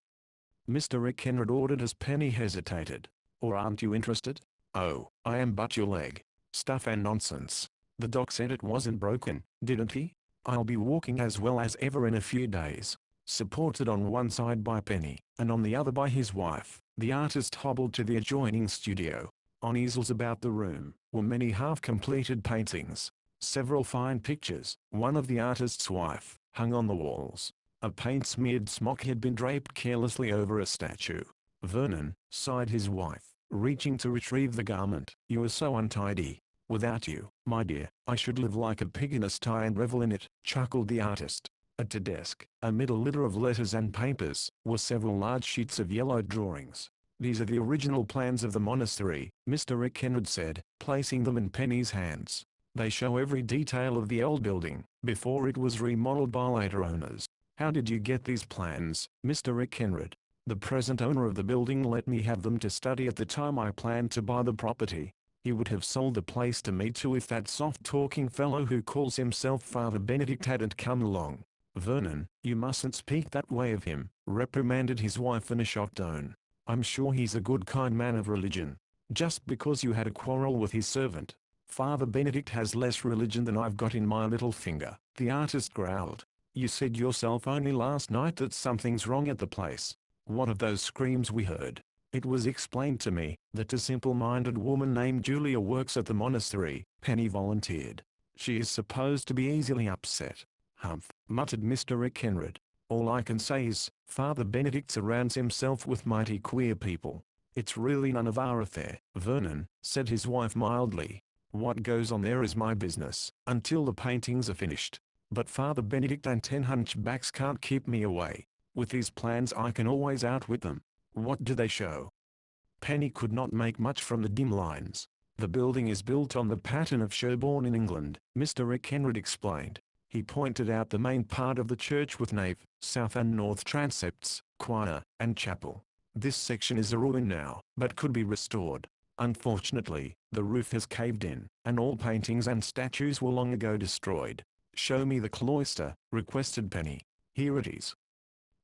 Mr. Ekenred ordered as Penny hesitated. "Or aren't you interested?" "Oh, I am but your leg." "Stuff and nonsense. The doc said it wasn't broken, didn't he?" "I'll be walking as well as ever in a few days." Supported on one side by Penny, and on the other by his wife, the artist hobbled to the adjoining studio. On easels about the room were many half-completed paintings. Several fine pictures, one of the artist's wife, hung on the walls. A paint-smeared smock had been draped carelessly over a statue. "Vernon," sighed his wife, reaching to retrieve the garment, "you are so untidy. Without you, my dear, I should live like a pig in a sty and revel in it," chuckled the artist. At the desk, amid a litter of letters and papers, were several large sheets of yellowed drawings. "These are the original plans of the monastery," Mr. Ekenred said, placing them in Penny's hands. "They show every detail of the old building, before it was remodeled by later owners." "How did you get these plans, Mr. Ekenred?" "The present owner of the building let me have them to study at the time I planned to buy the property. He would have sold the place to me too if that soft-talking fellow who calls himself Father Benedict hadn't come along." "Vernon, you mustn't speak that way of him," reprimanded his wife in a shocked tone. "I'm sure he's a good kind man of religion. Just because you had a quarrel with his servant, Father Benedict has less religion than I've got in my little finger," the artist growled. "You said yourself only last night that something's wrong at the place. What of those screams we heard?" "It was explained to me that a simple-minded woman named Julia works at the monastery," Penny volunteered. "She is supposed to be easily upset." "Humph," muttered Mr. Ekenred. "All I can say is, Father Benedict surrounds himself with mighty queer people." "It's really none of our affair, Vernon," said his wife mildly. "What goes on there is my business, until the paintings are finished. But Father Benedict and 10 hunchbacks can't keep me away. With these plans I can always outwit them." "What do they show?" Penny could not make much from the dim lines. "The building is built on the pattern of Sherborne in England," Mr. Ekenred explained. He pointed out the main part of the church with nave, south and north transepts, choir, and chapel. "This section is a ruin now, but could be restored. Unfortunately, the roof has caved in, and all paintings and statues were long ago destroyed." "Show me the cloister," requested Penny. "Here it is."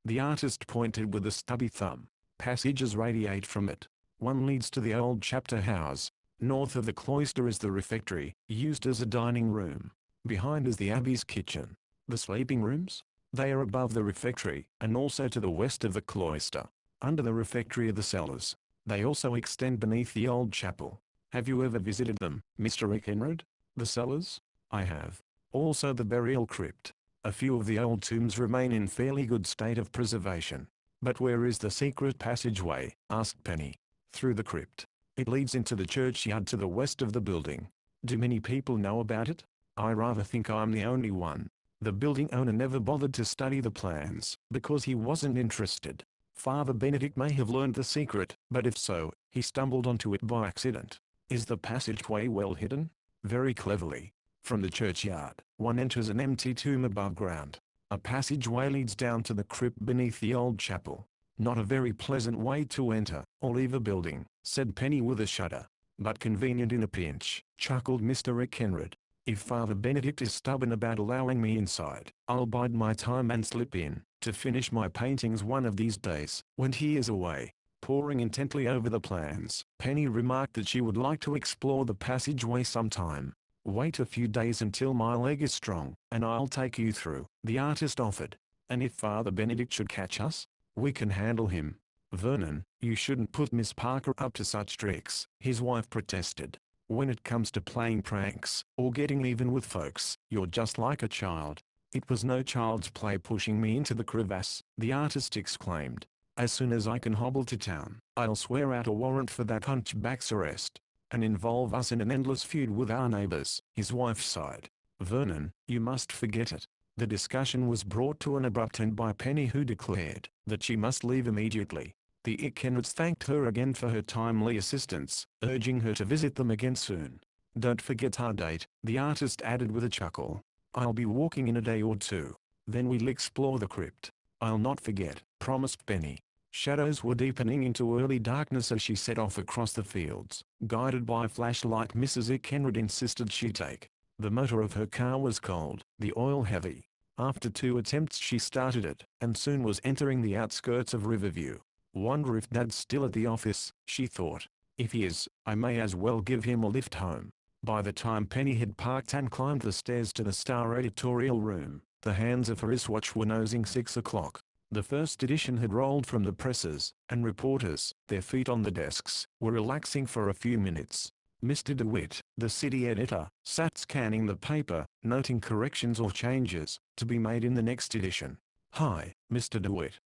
The artist pointed with a stubby thumb. "Passages radiate from it. One leads to the old chapter house. North of the cloister is the refectory, used as a dining room. Behind is the abbey's kitchen." "The sleeping rooms?" "They are above the refectory, and also to the west of the cloister. Under the refectory are the cellars. They also extend beneath the old chapel." Have you ever visited them, Mr. Ekenred? The cellars? I have. Also the burial crypt. A few of the old tombs remain in fairly good state of preservation. But where is the secret passageway? Asked Penny. Through the crypt. It leads into the churchyard to the west of the building. Do many people know about it? I rather think I'm the only one. The building owner never bothered to study the plans, because he wasn't interested. Father Benedict may have learned the secret, but if so, he stumbled onto it by accident. Is the passageway well hidden? Very cleverly. From the churchyard, one enters an empty tomb above ground. A passageway leads down to the crypt beneath the old chapel. Not a very pleasant way to enter, or leave a building, said Penny with a shudder. But convenient in a pinch, chuckled Mr. Ekenred. If Father Benedict is stubborn about allowing me inside, I'll bide my time and slip in, to finish my paintings one of these days, when he is away. Poring intently over the plans, Penny remarked that she would like to explore the passageway sometime. Wait a few days until my leg is strong, and I'll take you through, the artist offered. And if Father Benedict should catch us? We can handle him. Vernon, you shouldn't put Miss Parker up to such tricks, his wife protested. When it comes to playing pranks, or getting even with folks, you're just like a child. It was no child's play pushing me into the crevasse, the artist exclaimed. As soon as I can hobble to town, I'll swear out a warrant for that hunchback's arrest, and involve us in an endless feud with our neighbors, his wife sighed. Vernon, you must forget it. The discussion was brought to an abrupt end by Penny, who declared that she must leave immediately. The Ekenreds thanked her again for her timely assistance, urging her to visit them again soon. Don't forget our date, the artist added with a chuckle. I'll be walking in a day or two. Then we'll explore the crypt. I'll not forget, promised Penny. Shadows were deepening into early darkness as she set off across the fields. Guided by a flashlight, Mrs. Ekenred insisted she take. The motor of her car was cold, the oil heavy. After 2 attempts she started it, and soon was entering the outskirts of Riverview. Wonder if Dad's still at the office, she thought. If he is, I may as well give him a lift home. By the time Penny had parked and climbed the stairs to the Star editorial room, the hands of her wristwatch were nosing 6 o'clock. The first edition had rolled from the presses, and reporters, their feet on the desks, were relaxing for a few minutes. Mr. DeWitt, the city editor, sat scanning the paper, noting corrections or changes to be made in the next edition. Hi, Mr. DeWitt.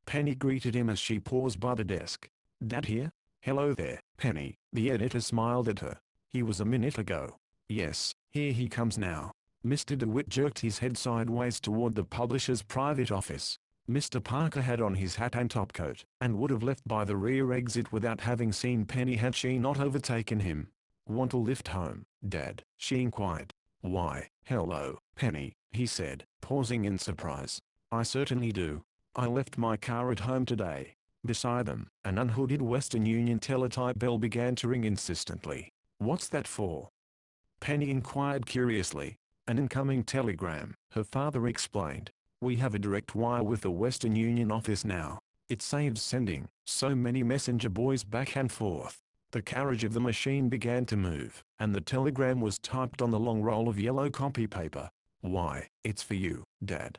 Penny greeted him as she paused by the desk. Dad here? Hello there, Penny, the editor smiled at her. He was a minute ago. Yes, here he comes now. Mr. DeWitt jerked his head sideways toward the publisher's private office. Mr. Parker had on his hat and topcoat, and would have left by the rear exit without having seen Penny had she not overtaken him. Want a lift home, Dad? She inquired. Why, hello, Penny, he said, pausing in surprise. I certainly do. I left my car at home today. Beside them, an unhooded Western Union teletype bell began to ring insistently. What's that for? Penny inquired curiously. An incoming telegram, her father explained. We have a direct wire with the Western Union office now. It saves sending so many messenger boys back and forth. The carriage of the machine began to move, and the telegram was typed on the long roll of yellow copy paper. Why, it's for you, Dad.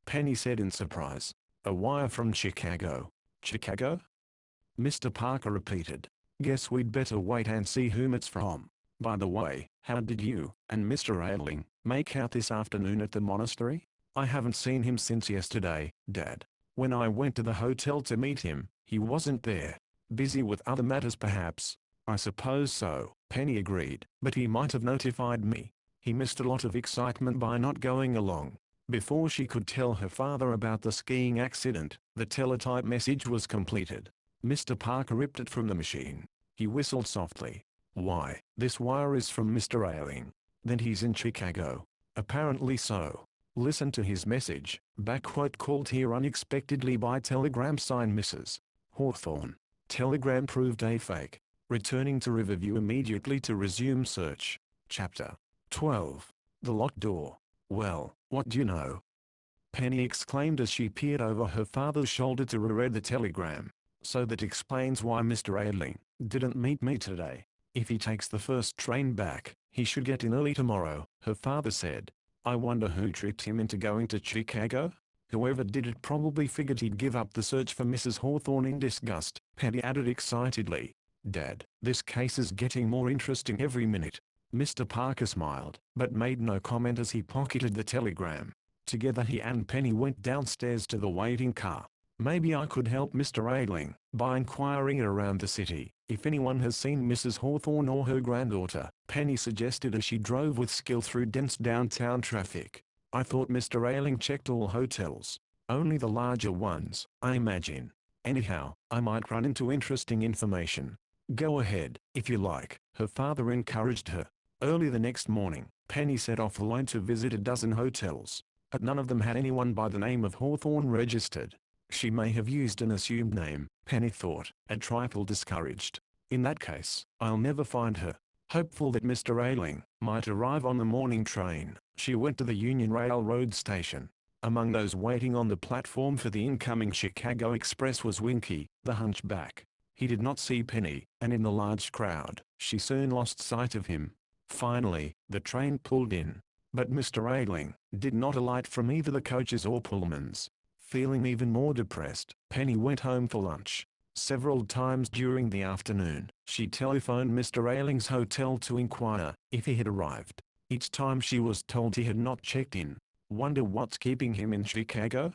Penny said in surprise. A wire from Chicago. Chicago? Mr. Parker repeated. Guess we'd better wait and see whom it's from. By the way, how did you and Mr. Aisling make out this afternoon at the monastery? I haven't seen him since yesterday, Dad. When I went to the hotel to meet him, he wasn't there. Busy with other matters perhaps. I suppose so, Penny agreed, but he might have notified me. He missed a lot of excitement by not going along. Before she could tell her father about the skiing accident, the teletype message was completed. Mr. Parker ripped it from the machine. He whistled softly. Why, this wire is from Mr. Aisling. Then he's in Chicago. Apparently so. Listen to his message. Backquote called here unexpectedly by telegram signed Mrs. Hawthorne. Telegram proved a fake. Returning to Riverview immediately to resume search. Chapter 12. The Locked Door. Well, what do you know? Penny exclaimed as she peered over her father's shoulder to reread the telegram. So that explains why Mr. Aisling didn't meet me today. If he takes the first train back, he should get in early tomorrow, her father said. I wonder who tricked him into going to Chicago? Whoever did it probably figured he'd give up the search for Mrs. Hawthorne in disgust, Penny added excitedly. Dad, this case is getting more interesting every minute. Mr. Parker smiled, but made no comment as he pocketed the telegram. Together he and Penny went downstairs to the waiting car. Maybe I could help Mr. Ailing by inquiring around the city, if anyone has seen Mrs. Hawthorne or her granddaughter, Penny suggested as she drove with skill through dense downtown traffic. I thought Mr. Ailing checked all hotels. Only the larger ones, I imagine. Anyhow, I might run into interesting information. Go ahead, if you like, her father encouraged her. Early the next morning, Penny set off alone to visit a dozen hotels. But none of them had anyone by the name of Hawthorne registered. She may have used an assumed name, Penny thought, a trifle discouraged. In that case, I'll never find her. Hopeful that Mr. Ailing might arrive on the morning train, she went to the Union Railroad station. Among those waiting on the platform for the incoming Chicago Express was Winky, the hunchback. He did not see Penny, and in the large crowd, she soon lost sight of him. Finally, the train pulled in. But Mr. Ailing did not alight from either the coaches or Pullmans. Feeling even more depressed, Penny went home for lunch. Several times during the afternoon, she telephoned Mr. Ailing's hotel to inquire if he had arrived. Each time she was told he had not checked in. Wonder what's keeping him in Chicago?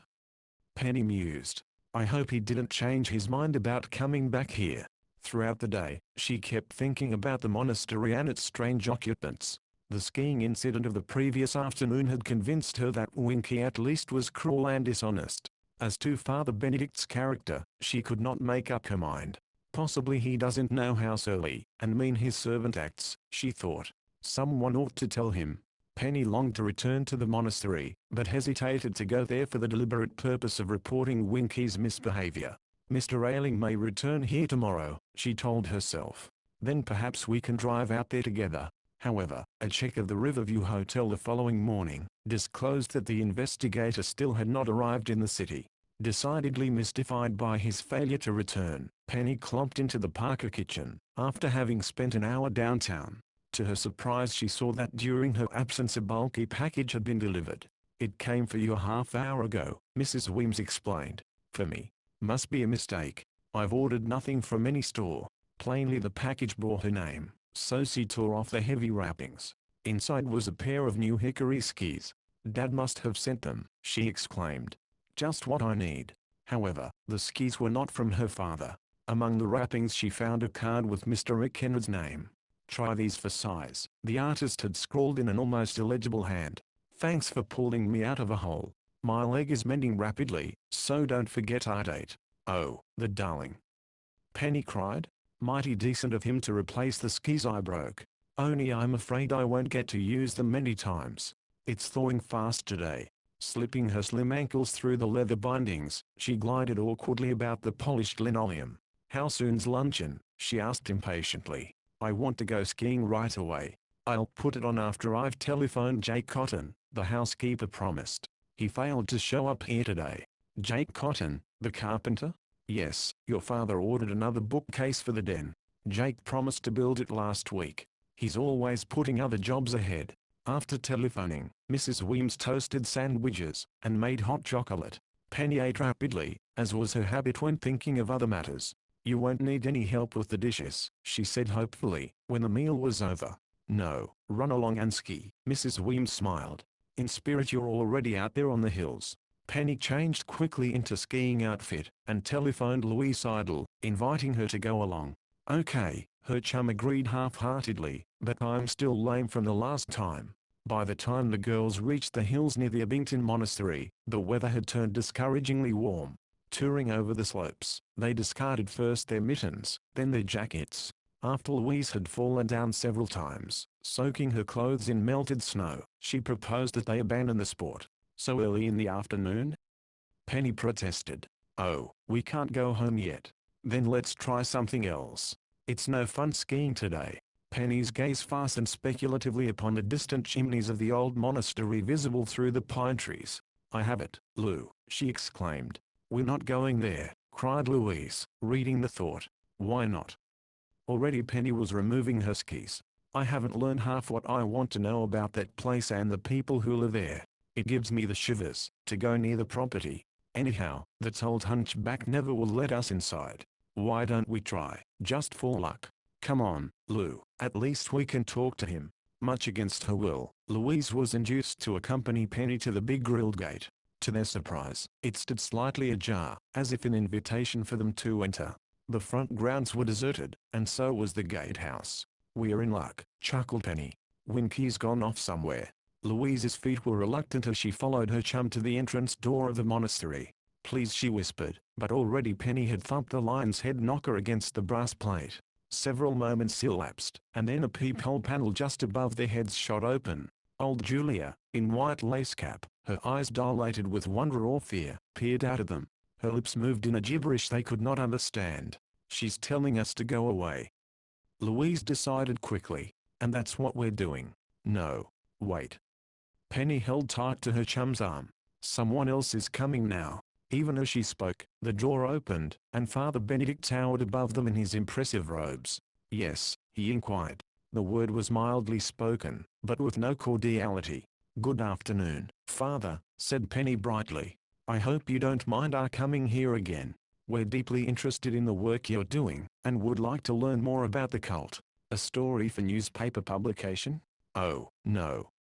Penny mused. I hope he didn't change his mind about coming back here. Throughout the day, she kept thinking about the monastery and its strange occupants. The skiing incident of the previous afternoon had convinced her that Winky at least was cruel and dishonest. As to Father Benedict's character, she could not make up her mind. Possibly he doesn't know how surly and mean his servant acts, she thought. Someone ought to tell him. Penny longed to return to the monastery, but hesitated to go there for the deliberate purpose of reporting Winky's misbehavior. Mr. Ailing may return here tomorrow, she told herself. Then perhaps we can drive out there together. However, a check of the Riverview Hotel the following morning disclosed that the investigator still had not arrived in the city. Decidedly mystified by his failure to return, Penny clomped into the Parker kitchen, after having spent an hour downtown. To her surprise she saw that during her absence a bulky package had been delivered. It came for you a half-hour ago, Mrs. Weems explained. For me. Must be a mistake. I've ordered nothing from any store. Plainly the package bore her name, so she tore off the heavy wrappings. Inside was a pair of new hickory skis. Dad must have sent them, she exclaimed. Just what I need. However, the skis were not from her father. Among the wrappings she found a card with Mr. McKenna's name. Try these for size, the artist had scrawled in an almost illegible hand. Thanks for pulling me out of a hole. My leg is mending rapidly, so don't forget our date. Oh, the darling. Penny cried. Mighty decent of him to replace the skis I broke. Only I'm afraid I won't get to use them many times. It's thawing fast today. Slipping her slim ankles through the leather bindings, she glided awkwardly about the polished linoleum. How soon's luncheon? She asked impatiently. I want to go skiing right away. I'll put it on after I've telephoned Jake Cotton, the housekeeper promised. He failed to show up here today. Jake Cotton, the carpenter? Yes, your father ordered another bookcase for the den. Jake promised to build it last week. He's always putting other jobs ahead. After telephoning, Mrs. Weems toasted sandwiches and made hot chocolate. Penny ate rapidly, as was her habit when thinking of other matters. You won't need any help with the dishes, she said hopefully, when the meal was over. No, run along and ski, Mrs. Weems smiled. In spirit you're already out there on the hills. Penny changed quickly into skiing outfit, and telephoned Louise Idle, inviting her to go along. Okay, her chum agreed half-heartedly, but I'm still lame from the last time. By the time the girls reached the hills near the Abington Monastery, the weather had turned discouragingly warm. Touring over the slopes, they discarded first their mittens, then their jackets. After Louise had fallen down several times, soaking her clothes in melted snow, she proposed that they abandon the sport. So early in the afternoon? Penny protested. Oh, we can't go home yet. Then let's try something else. It's no fun skiing today. Penny's gaze fastened speculatively upon the distant chimneys of the old monastery visible through the pine trees. I have it, Lou, she exclaimed. We're not going there, cried Louise, reading the thought. Why not? Already Penny was removing her skis. I haven't learned half what I want to know about that place and the people who live there. It gives me the shivers to go near the property. Anyhow, that old hunchback never will let us inside. Why don't we try, just for luck? Come on, Lou, at least we can talk to him. Much against her will, Louise was induced to accompany Penny to the big grilled gate. To their surprise, it stood slightly ajar, as if an invitation for them to enter. The front grounds were deserted, and so was the gatehouse. "We're in luck," chuckled Penny. "Winky's gone off somewhere." Louise's feet were reluctant as she followed her chum to the entrance door of the monastery. "Please," she whispered, but already Penny had thumped the lion's head knocker against the brass plate. Several moments elapsed, and then a peephole panel just above their heads shot open. Old Julia, in white lace cap, her eyes dilated with wonder or fear, peered out at them. Her lips moved in a gibberish they could not understand. "She's telling us to go away," Louise decided quickly. "And that's what we're doing." "No. Wait." Penny held tight to her chum's arm. "Someone else is coming now." Even as she spoke, the door opened, and Father Benedict towered above them in his impressive robes. "Yes?" he inquired. The word was mildly spoken, but with no cordiality. "Good afternoon, Father," said Penny brightly. "I hope you don't mind our coming here again. We're deeply interested in the work you're doing, and would like to learn more about the cult." "A story for newspaper publication?" "Oh, no,"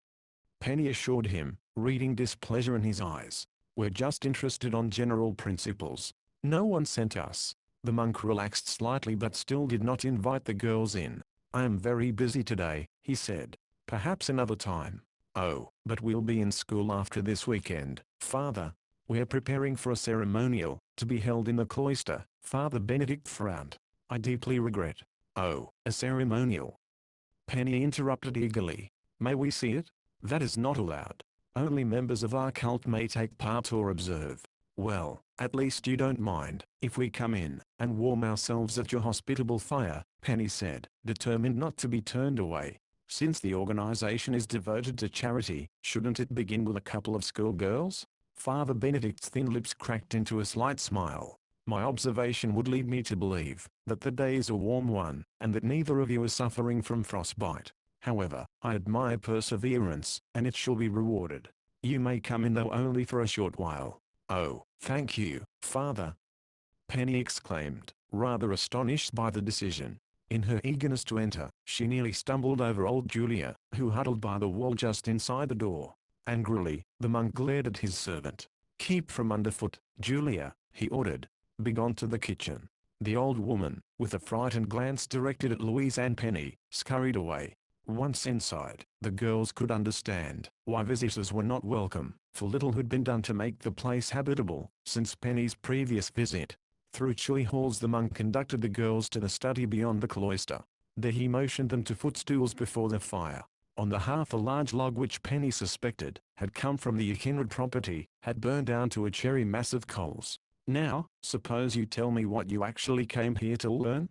Penny assured him, reading displeasure in his eyes. "We're just interested on general principles. No one sent us." The monk relaxed slightly but still did not invite the girls in. "I am very busy today," he said. "Perhaps another time." "Oh, but we'll be in school after this weekend, Father. We're preparing for a ceremonial, to be held in the cloister." Father Benedict frowned. "I deeply regret." "Oh, a ceremonial?" Penny interrupted eagerly. "May we see it?" "That is not allowed. Only members of our cult may take part or observe." "Well, at least you don't mind, if we come in, and warm ourselves at your hospitable fire," Penny said, determined not to be turned away. "Since the organization is devoted to charity, shouldn't it begin with a couple of schoolgirls?" Father Benedict's thin lips cracked into a slight smile. "My observation would lead me to believe that the day is a warm one, and that neither of you is suffering from frostbite. However, I admire perseverance, and it shall be rewarded. You may come in though only for a short while." "Oh, thank you, Father," Penny exclaimed, rather astonished by the decision. In her eagerness to enter, she nearly stumbled over old Julia, who huddled by the wall just inside the door. Angrily, the monk glared at his servant. "Keep from underfoot, Julia," he ordered. "Begone to the kitchen." The old woman, with a frightened glance directed at Louise and Penny, scurried away. Once inside, the girls could understand why visitors were not welcome, for little had been done to make the place habitable since Penny's previous visit. Through chilly halls the monk conducted the girls to the study beyond the cloister. There he motioned them to footstools before the fire. On the hearth a large log which Penny suspected had come from the Kinred property had burned down to a cherry mass of coals. "Now, suppose you tell me what you actually came here to learn?"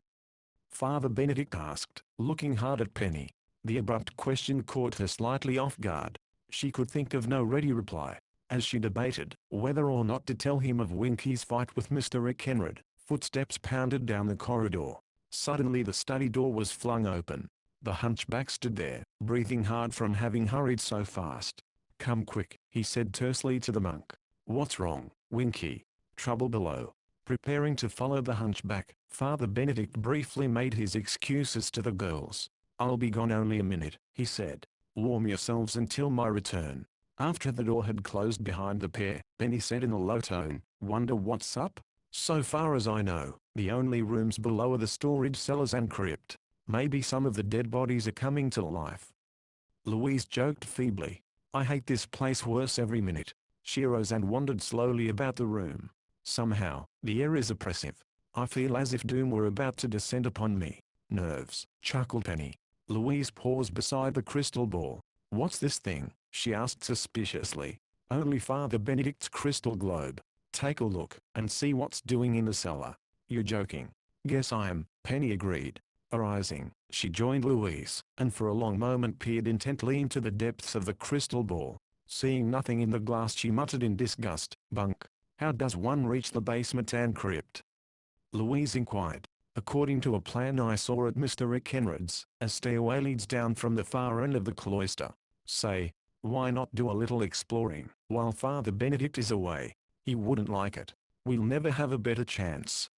Father Benedict asked, looking hard at Penny. The abrupt question caught her slightly off guard. She could think of no ready reply. As she debated whether or not to tell him of Winky's fight with Mr. Kenred, footsteps pounded down the corridor. Suddenly the study door was flung open. The hunchback stood there, breathing hard from having hurried so fast. "Come quick," he said tersely to the monk. "What's wrong, Winky?" "Trouble below." Preparing to follow the hunchback, Father Benedict briefly made his excuses to the girls. "I'll be gone only a minute," he said. "Warm yourselves until my return." After the door had closed behind the pair, Penny said in a low tone, "Wonder what's up?" "So far as I know, the only rooms below are the storage cellars and crypt. Maybe some of the dead bodies are coming to life." Louise joked feebly. "I hate this place worse every minute." She rose and wandered slowly about the room. "Somehow, the air is oppressive. I feel as if doom were about to descend upon me." "Nerves," chuckled Penny. Louise paused beside the crystal ball. "What's this thing?" she asked suspiciously. "Only Father Benedict's crystal globe. Take a look, and see what's doing in the cellar." "You're joking." "Guess I am," Penny agreed. Arising, she joined Louise, and for a long moment peered intently into the depths of the crystal ball. Seeing nothing in the glass she muttered in disgust, "Bunk. How does one reach the basement and crypt?" Louise inquired. "According to a plan I saw at Mr. Kenred's, a stairway leads down from the far end of the cloister. Say, why not do a little exploring, while Father Benedict is away? He wouldn't like it. We'll never have a better chance."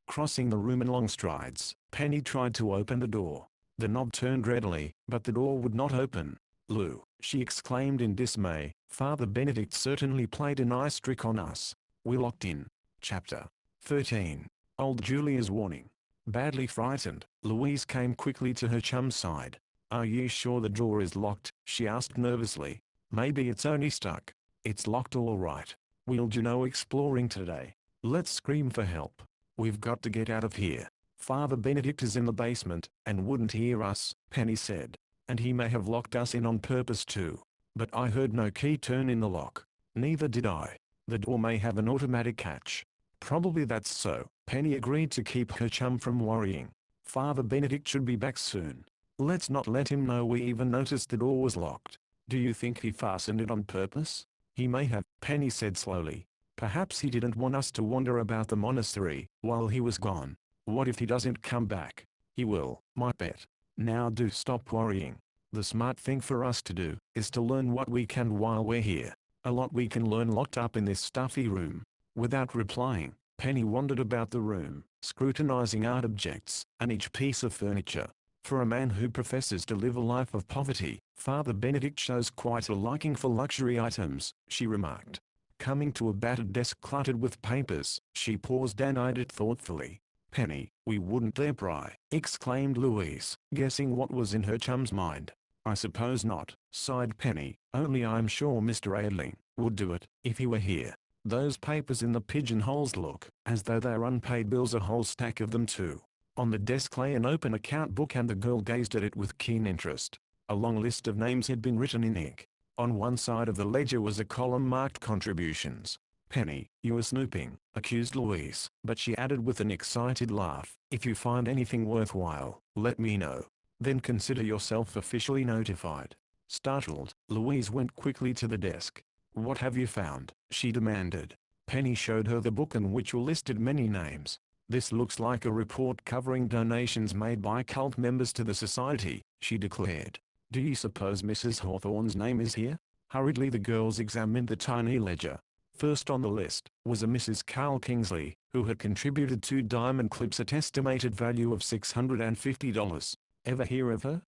Crossing the room in long strides, Penny tried to open the door. The knob turned readily, but the door would not open. "Lou," she exclaimed in dismay, "Father Benedict certainly played a nice trick on us. We're locked in." Chapter 13. Old Julia's Warning. Badly frightened, Louise came quickly to her chum's side. "Are you sure the door is locked?" she asked nervously. "Maybe it's only stuck." "It's locked all right. We'll do no exploring today. Let's scream for help. We've got to get out of here. Father Benedict is in the basement, and wouldn't hear us," Penny said. "And he may have locked us in on purpose too. But I heard no key turn in the lock." "Neither did I. The door may have an automatic catch." "Probably that's so," Penny agreed to keep her chum from worrying. "Father Benedict should be back soon. Let's not let him know we even noticed the door was locked." "Do you think he fastened it on purpose?" "He may have," Penny said slowly. "Perhaps he didn't want us to wander about the monastery while he was gone. What if he doesn't come back?" "He will, my pet. Now do stop worrying. The smart thing for us to do is to learn what we can while we're here. A lot we can learn locked up in this stuffy room." Without replying, Penny wandered about the room, scrutinizing art objects and each piece of furniture. For a man who professes to live a life of poverty, Father Benedict shows quite a liking for luxury items, she remarked. Coming to a battered desk cluttered with papers, she paused and eyed it thoughtfully. "Penny, we wouldn't dare pry," exclaimed Louise, guessing what was in her chum's mind. "I suppose not," sighed Penny, "only I'm sure Mr. Aidling would do it if he were here. Those papers in the pigeonholes look as though they're unpaid bills, a whole stack of them too." On the desk lay an open account book and the girl gazed at it with keen interest. A long list of names had been written in ink. On one side of the ledger was a column marked contributions. "Penny, you are snooping," accused Louise, but she added with an excited laugh, "If you find anything worthwhile, let me know. Then consider yourself officially notified." Startled, Louise went quickly to the desk. "What have you found?" she demanded. Penny showed her the book in which were listed many names. "This looks like a report covering donations made by cult members to the society," she declared. "Do you suppose Mrs. Hawthorne's name is here?" Hurriedly the girls examined the tiny ledger. First on the list was a Mrs. Carl Kingsley, who had contributed 2 diamond clips at estimated value of $650. "Ever hear of her?"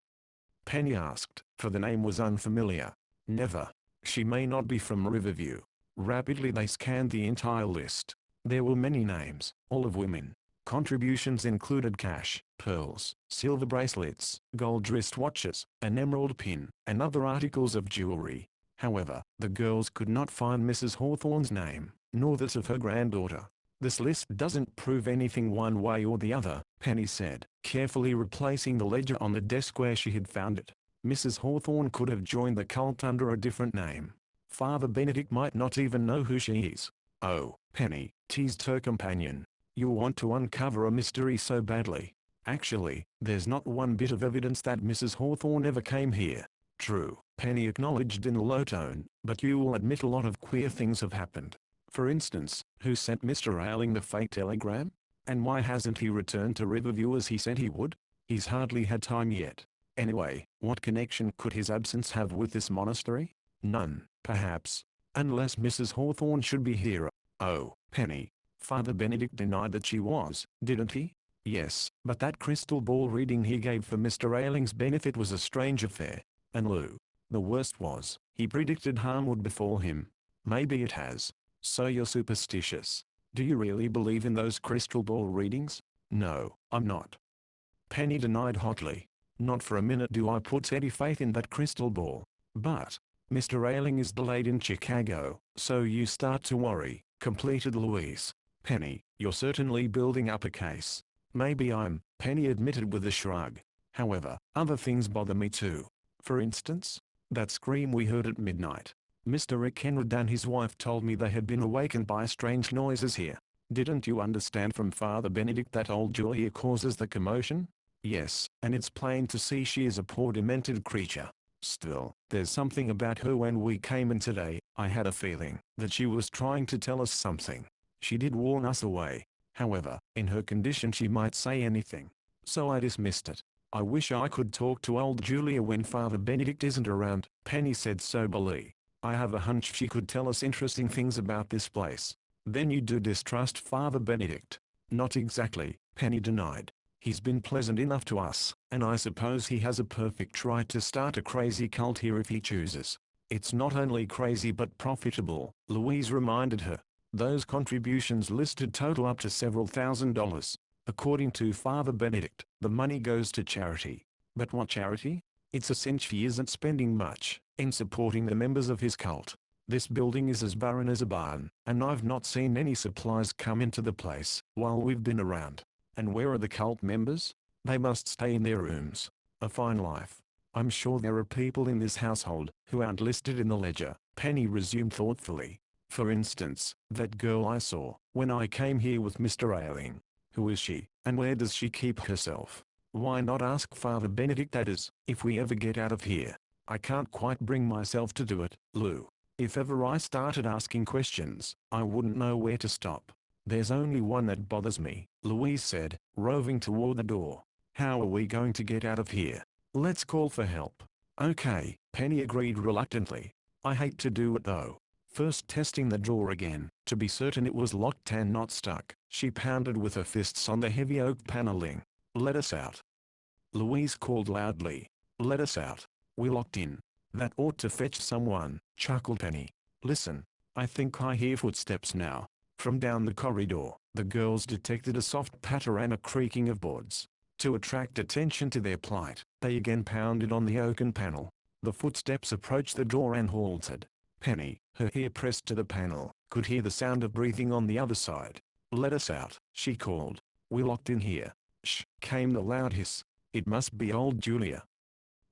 Penny asked, for the name was unfamiliar. "Never. She may not be from Riverview." Rapidly they scanned the entire list. There were many names, all of women. Contributions included cash, pearls, silver bracelets, gold wristwatches, an emerald pin, and other articles of jewelry. However, the girls could not find Mrs. Hawthorne's name, nor that of her granddaughter. "This list doesn't prove anything one way or the other," Penny said, carefully replacing the ledger on the desk where she had found it. "Mrs. Hawthorne could have joined the cult under a different name. Father Benedict might not even know who she is." "Oh, Penny," teased her companion. "You want to uncover a mystery so badly. Actually, there's not one bit of evidence that Mrs. Hawthorne ever came here." "True," Penny acknowledged in a low tone, "but you will admit a lot of queer things have happened. For instance, who sent Mr. Aidling the fake telegram? And why hasn't he returned to Riverview as he said he would? He's hardly had time yet. Anyway, what connection could his absence have with this monastery? None, perhaps. Unless Mrs. Hawthorne should be here." "Oh, Penny. Father Benedict denied that she was, didn't he?" "Yes, but that crystal ball reading he gave for Mr. Ailing's benefit was a strange affair. And Lou, the worst was, he predicted harm would befall him." "Maybe it has. So you're superstitious. Do you really believe in those crystal ball readings?" "No, I'm not." Penny denied hotly. "Not for a minute do I put any faith in that crystal ball. But Mr. Ailing is delayed in Chicago, so you start to worry," completed Louise. "Penny, you're certainly building up a case." "Maybe I'm," Penny admitted with a shrug. "However, other things bother me too. For instance, that scream we heard at midnight. Mr. Rick Henry and his wife told me they had been awakened by strange noises here. Didn't you understand from Father Benedict that old Julia causes the commotion?" "Yes, and it's plain to see she is a poor demented creature. Still, there's something about her. When we came in today, I had a feeling that she was trying to tell us something. She did warn us away. However, in her condition she might say anything. So I dismissed it. I wish I could talk to old Julia when Father Benedict isn't around," Penny said soberly. "I have a hunch she could tell us interesting things about this place." "Then you do distrust Father Benedict?" Not exactly, Penny denied. He's been pleasant enough to us, and I suppose he has a perfect right to start a crazy cult here if he chooses. It's not only crazy but profitable, Louise reminded her. Those contributions listed total up to several $1,000s. According to Father Benedict, the money goes to charity. But what charity? It's a cinch he isn't spending much in supporting the members of his cult. This building is as barren as a barn, and I've not seen any supplies come into the place while we've been around. And where are the cult members? They must stay in their rooms. A fine life. I'm sure there are people in this household who aren't listed in the ledger, Penny resumed thoughtfully. For instance, that girl I saw when I came here with Mr. Ailing. Who is she, and where does she keep herself? Why not ask Father Benedict that is, if we ever get out of here? I can't quite bring myself to do it, Lou. If ever I started asking questions, I wouldn't know where to stop. There's only one that bothers me, Louise said, roving toward the door. How are we going to get out of here? Let's call for help. Okay, Penny agreed reluctantly. I hate to do it though. First testing the door again, to be certain it was locked and not stuck, she pounded with her fists on the heavy oak paneling. Let us out. Louise called loudly. Let us out. We're locked in. That ought to fetch someone, chuckled Penny. Listen, I think I hear footsteps now. From down the corridor, the girls detected a soft patter and a creaking of boards. To attract attention to their plight, they again pounded on the oaken panel. The footsteps approached the door and halted. Penny, her ear pressed to the panel, could hear the sound of breathing on the other side. Let us out, she called. We're locked in here. Shh, came the loud hiss. It must be old Julia.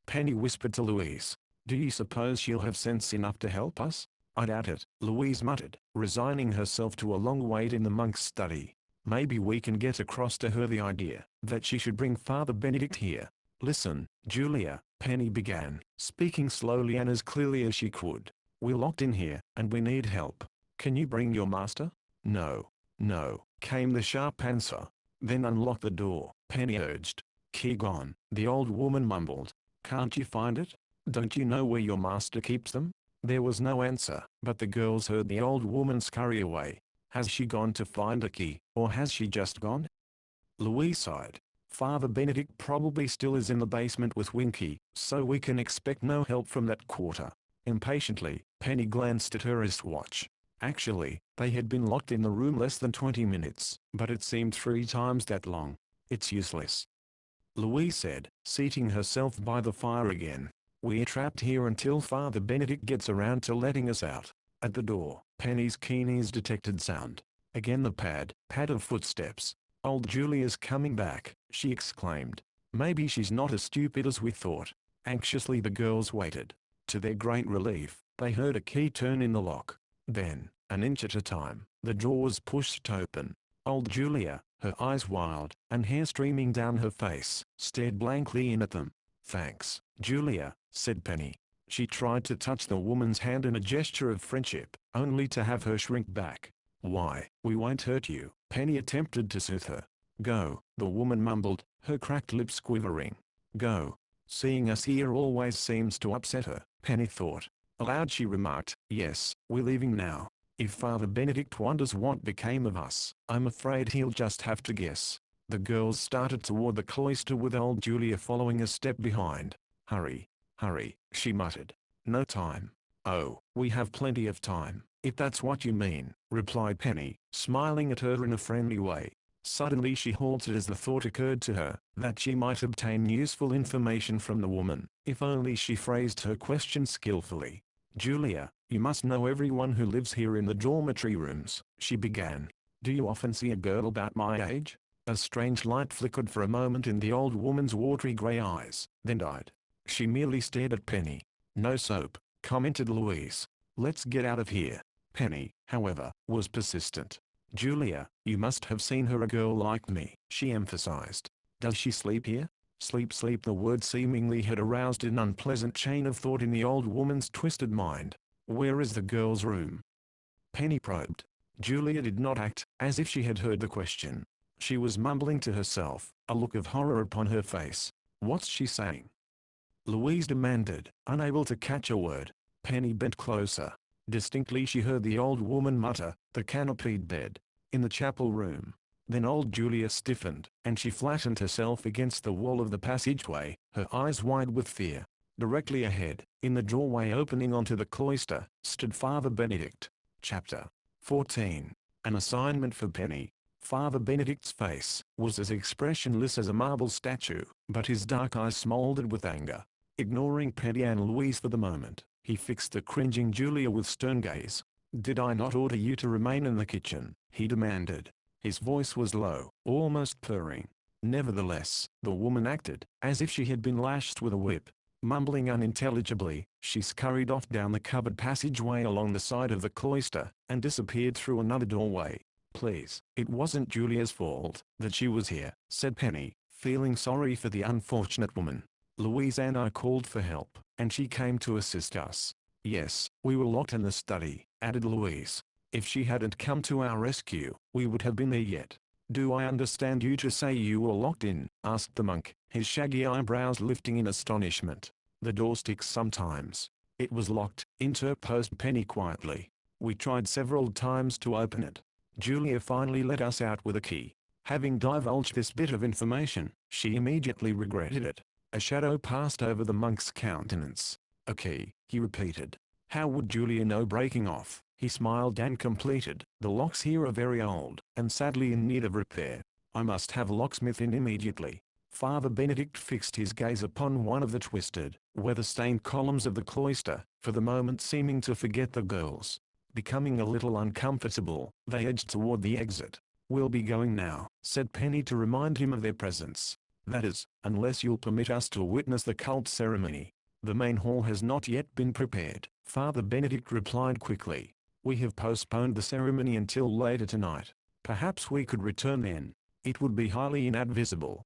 Penny whispered to Louise. Do you suppose she'll have sense enough to help us? I doubt it, Louise muttered, resigning herself to a long wait in the monk's study. Maybe we can get across to her the idea that she should bring Father Benedict here. Listen, Julia, Penny began, speaking slowly and as clearly as she could. We're locked in here, and we need help. Can you bring your master? No. No, came the sharp answer. Then unlock the door, Penny urged. Key gone, the old woman mumbled. Can't you find it? Don't you know where your master keeps them? There was no answer, but the girls heard the old woman scurry away. Has she gone to find a key, or has she just gone? Louise sighed. Father Benedict probably still is in the basement with Winky, so we can expect no help from that quarter. Impatiently, Penny glanced at her wristwatch. Actually, they had been locked in the room less than 20 minutes, but it seemed 3 times that long. It's useless, Louise said, seating herself by the fire again. We're trapped here until Father Benedict gets around to letting us out. At the door, Penny's keen ears detected sound. Again the pad of footsteps. Old Julia's coming back, she exclaimed. Maybe she's not as stupid as we thought. Anxiously the girls waited. To their great relief, they heard a key turn in the lock. Then, an inch at a time, the door was pushed open. Old Julia, her eyes wild, and hair streaming down her face, stared blankly in at them. Thanks, Julia, said Penny. She tried to touch the woman's hand in a gesture of friendship, only to have her shrink back. Why, we won't hurt you, Penny attempted to soothe her. Go, the woman mumbled, her cracked lips quivering. Go. Seeing us here always seems to upset her, Penny thought. Aloud she remarked, yes, we're leaving now. If Father Benedict wonders what became of us, I'm afraid he'll just have to guess. The girls started toward the cloister with old Julia following a step behind. Hurry, hurry, she muttered. No time. Oh, we have plenty of time, if that's what you mean, replied Penny, smiling at her in a friendly way. Suddenly she halted as the thought occurred to her that she might obtain useful information from the woman, if only she phrased her question skillfully. Julia, you must know everyone who lives here in the dormitory rooms, she began. Do you often see a girl about my age? A strange light flickered for a moment in the old woman's watery grey eyes, then died. She merely stared at Penny. No soap, commented Louise. Let's get out of here. Penny, however, was persistent. Julia, you must have seen her, a girl like me, she emphasized. Does she sleep here? Sleep. The word seemingly had aroused an unpleasant chain of thought in the old woman's twisted mind. Where is the girl's room? Penny probed. Julia did not act as if she had heard the question. She was mumbling to herself, a look of horror upon her face. What's she saying? Louise demanded, unable to catch a word. Penny bent closer. Distinctly she heard the old woman mutter, the canopied bed. In the chapel room. Then old Julia stiffened, and she flattened herself against the wall of the passageway, her eyes wide with fear. Directly ahead, in the doorway opening onto the cloister, stood Father Benedict. Chapter 14. An assignment for Penny. Father Benedict's face was as expressionless as a marble statue, but his dark eyes smoldered with anger. Ignoring Penny and Louise for the moment, he fixed the cringing Julia with stern gaze. "Did I not order you to remain in the kitchen?" he demanded. His voice was low, almost purring. Nevertheless, the woman acted as if she had been lashed with a whip. Mumbling unintelligibly, she scurried off down the covered passageway along the side of the cloister, and disappeared through another doorway. "Please, it wasn't Julia's fault that she was here," said Penny, feeling sorry for the unfortunate woman. "Louise and I called for help, and she came to assist us." "Yes, we were locked in the study," added Louise. "If she hadn't come to our rescue, we would have been there yet." "Do I understand you to say you were locked in?" asked the monk, his shaggy eyebrows lifting in astonishment. "The door sticks sometimes." "It was locked," interposed Penny quietly. "We tried several times to open it. Julia finally let us out with a key." Having divulged this bit of information, she immediately regretted it. A shadow passed over the monk's countenance. "A key," he repeated. "How would Julia know breaking off?" He smiled and completed. "The locks here are very old, and sadly in need of repair. I must have a locksmith in immediately." Father Benedict fixed his gaze upon one of the twisted, weather-stained columns of the cloister, for the moment seeming to forget the girls. Becoming a little uncomfortable, they edged toward the exit. "We'll be going now," said Penny to remind him of their presence. "That is, unless you'll permit us to witness the cult ceremony." "The main hall has not yet been prepared," Father Benedict replied quickly. "We have postponed the ceremony until later tonight. Perhaps we could return then. It would be highly inadvisable."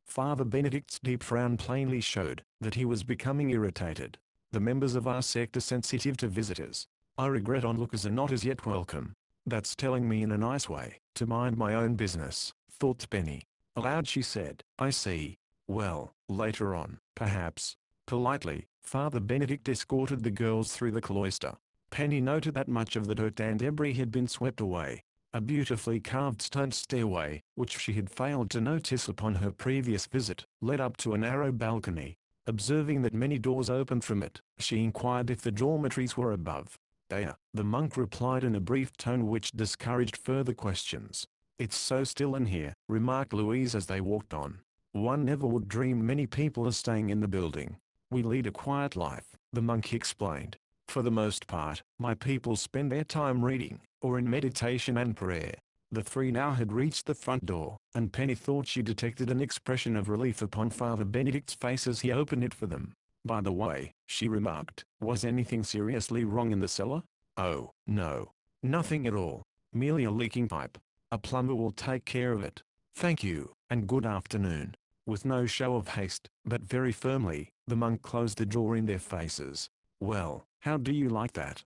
Father Benedict's deep frown plainly showed that he was becoming irritated. "The members of our sect are sensitive to visitors. I regret onlookers are not as yet welcome." "That's telling me in a nice way to mind my own business," thought Penny. Aloud she said, "I see. Well, later on, perhaps." Politely, Father Benedict escorted the girls through the cloister. Penny noted that much of the dirt and debris had been swept away. A beautifully carved stone stairway, which she had failed to notice upon her previous visit, led up to a narrow balcony. Observing that many doors opened from it, she inquired if the dormitories were above. "They are," the monk replied in a brief tone which discouraged further questions. "It's so still in here," remarked Louise as they walked on. "One never would dream many people are staying in the building." "We lead a quiet life," the monk explained. "For the most part, my people spend their time reading, or in meditation and prayer." The three now had reached the front door, and Penny thought she detected an expression of relief upon Father Benedict's face as he opened it for them. "By the way," she remarked, "was anything seriously wrong in the cellar?" "Oh, no. Nothing at all. Merely a leaking pipe. A plumber will take care of it. Thank you, and good afternoon." With no show of haste, but very firmly, the monk closed the door in their faces. "Well, how do you like that?"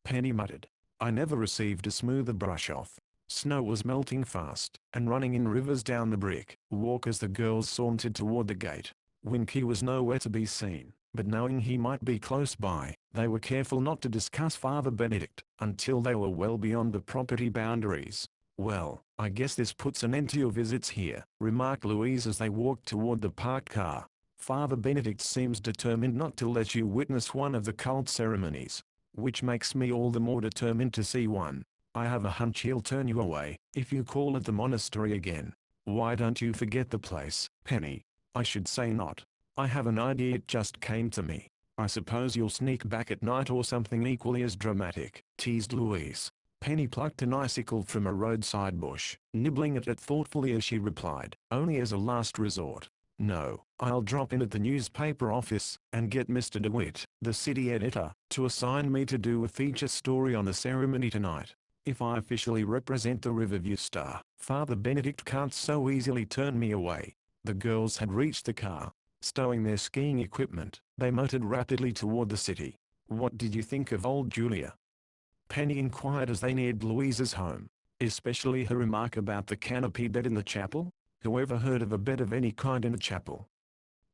Penny muttered. "I never received a smoother brush-off." Snow was melting fast, and running in rivers down the brick walk as the girls sauntered toward the gate. Winky was nowhere to be seen, but knowing he might be close by, they were careful not to discuss Father Benedict until they were well beyond the property boundaries. "Well, I guess this puts an end to your visits here," remarked Louise as they walked toward the parked car. "Father Benedict seems determined not to let you witness one of the cult ceremonies, which makes me all the more determined to see one. I have a hunch he'll turn you away if you call at the monastery again." "Why don't you forget the place, Penny?" "I should say not. I have an idea, it just came to me." "I suppose you'll sneak back at night or something equally as dramatic," teased Louise. Penny plucked an icicle from a roadside bush, nibbling at it thoughtfully as she replied, "Only as a last resort. No, I'll drop in at the newspaper office and get Mr. DeWitt, the city editor, to assign me to do a feature story on the ceremony tonight. If I officially represent the Riverview Star, Father Benedict can't so easily turn me away." The girls had reached the car. Stowing their skiing equipment, they motored rapidly toward the city. "What did you think of old Julia?" Penny inquired as they neared Louise's home. "Especially her remark about the canopy bed in the chapel? Who ever heard of a bed of any kind in a chapel?"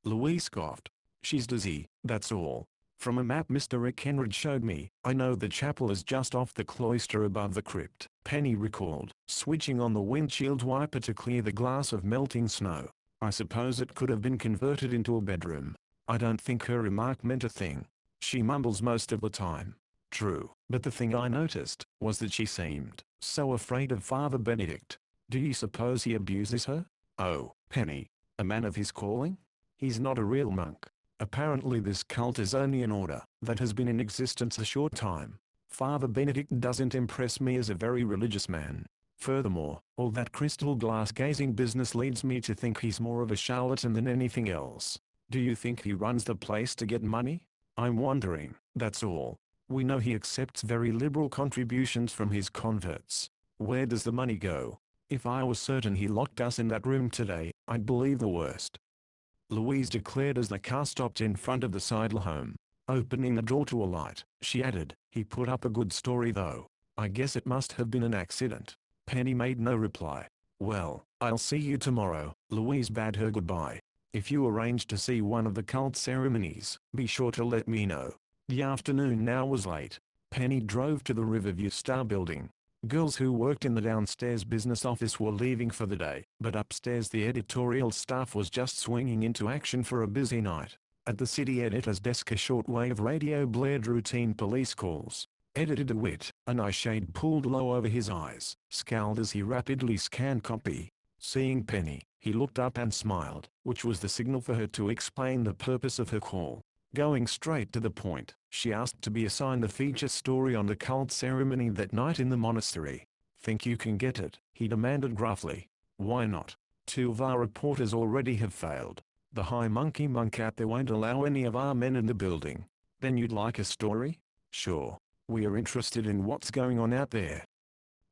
Louise scoffed. "She's dizzy, that's all. From a map Mr. Kenrid showed me, I know the chapel is just off the cloister above the crypt, Penny recalled, switching on the windshield wiper to clear the glass of melting snow. I suppose it could have been converted into a bedroom. I don't think her remark meant a thing. She mumbles most of the time. True, but the thing I noticed was that she seemed so afraid of Father Benedict. Do you suppose he abuses her? Oh, Penny, a man of his calling? He's not a real monk. Apparently this cult is only an order that has been in existence a short time. Father Benedict doesn't impress me as a very religious man. Furthermore, all that crystal glass gazing business leads me to think he's more of a charlatan than anything else. Do you think he runs the place to get money? I'm wondering, that's all. We know he accepts very liberal contributions from his converts. Where does the money go? If I was certain he locked us in that room today, I'd believe the worst, Louise declared as the car stopped in front of the Seidel home. Opening the door to a light, she added, he put up a good story though. I guess it must have been an accident. Penny made no reply. Well, I'll see you tomorrow, Louise bade her goodbye. If you arrange to see one of the cult ceremonies, be sure to let me know. The afternoon now was late. Penny drove to the Riverview Star building. Girls who worked in the downstairs business office were leaving for the day, but upstairs the editorial staff was just swinging into action for a busy night. At the city editor's desk a shortwave radio blared routine police calls. Editor Wirt, an eye shade pulled low over his eyes, scowled as he rapidly scanned copy. Seeing Penny, he looked up and smiled, which was the signal for her to explain the purpose of her call. Going straight to the point, she asked to be assigned the feature story on the cult ceremony that night in the monastery. Think you can get it? He demanded gruffly. Why not? 2 of our reporters already have failed. The high monkey monk out there won't allow any of our men in the building. Then you'd like a story? Sure. We are interested in what's going on out there.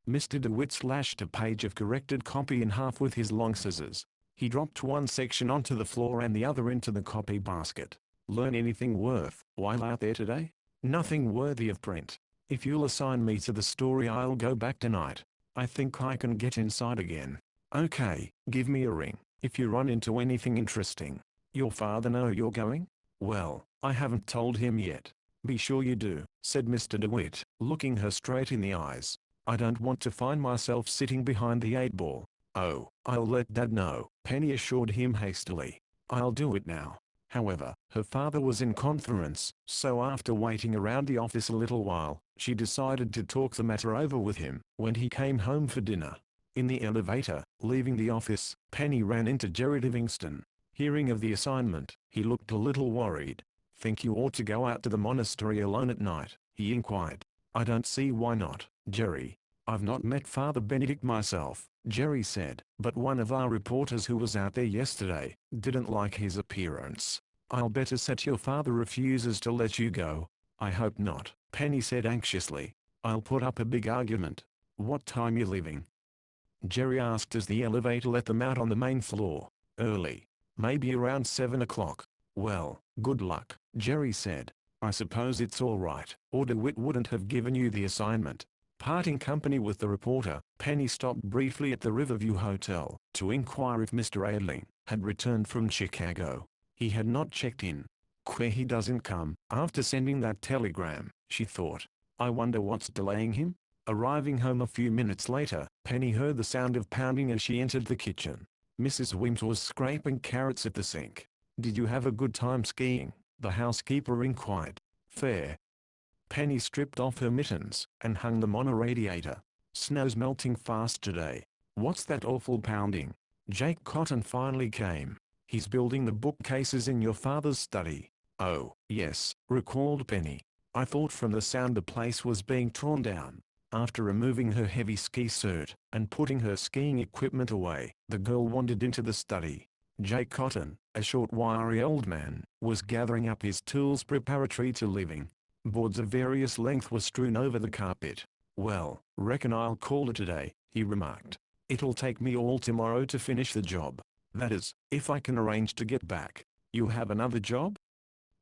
Mr. DeWitt slashed a page of corrected copy in half with his long scissors. He dropped one section onto the floor and the other into the copy basket. Learn anything worth while out there today? Nothing worthy of print. If you'll assign me to the story I'll go back tonight. I think I can get inside again. Okay, give me a ring if you run into anything interesting. Your father know you're going? Well, I haven't told him yet. Be sure you do, said Mr. DeWitt, looking her straight in the eyes. I don't want to find myself sitting behind the 8-ball. Oh, I'll let Dad know, Penny assured him hastily. I'll do it now. However, her father was in conference, so after waiting around the office a little while, she decided to talk the matter over with him when he came home for dinner. In the elevator, leaving the office, Penny ran into Jerry Livingston. Hearing of the assignment, he looked a little worried. Think you ought to go out to the monastery alone at night? He inquired. I don't see why not, Jerry. I've not met Father Benedict myself, Jerry said, but one of our reporters who was out there yesterday didn't like his appearance. I'll bet a set your father refuses to let you go. I hope not, Penny said anxiously. I'll put up a big argument. What time you leaving? Jerry asked as the elevator let them out on the main floor. Early. Maybe around 7 o'clock. Well, good luck, Jerry said. I suppose it's all right, or DeWitt wouldn't have given you the assignment. Parting company with the reporter, Penny stopped briefly at the Riverview Hotel to inquire if Mr. Adling had returned from Chicago. He had not checked in. Queer he doesn't come after sending that telegram, she thought. I wonder what's delaying him? Arriving home a few minutes later, Penny heard the sound of pounding as she entered the kitchen. Mrs. Wims was scraping carrots at the sink. Did you have a good time skiing? The housekeeper inquired. Fair. Penny stripped off her mittens and hung them on a radiator. Snow's melting fast today. What's that awful pounding? Jake Cotton finally came. He's building the bookcases in your father's study. Oh, yes, recalled Penny. I thought from the sound the place was being torn down. After removing her heavy ski suit and putting her skiing equipment away, the girl wandered into the study. Jake Cotton, a short wiry old man, was gathering up his tools preparatory to leaving. Boards of various length were strewn over the carpet. Well, reckon I'll call it a day, he remarked. It'll take me all tomorrow to finish the job. That is, if I can arrange to get back. You have another job?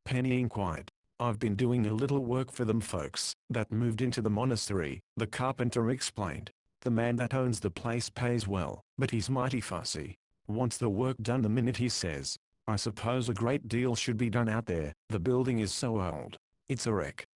Penny inquired. I've been doing a little work for them folks that moved into the monastery, the carpenter explained. The man that owns the place pays well, but he's mighty fussy. Wants the work done the minute he says. I suppose a great deal should be done out there. The building is so old. It's a wreck.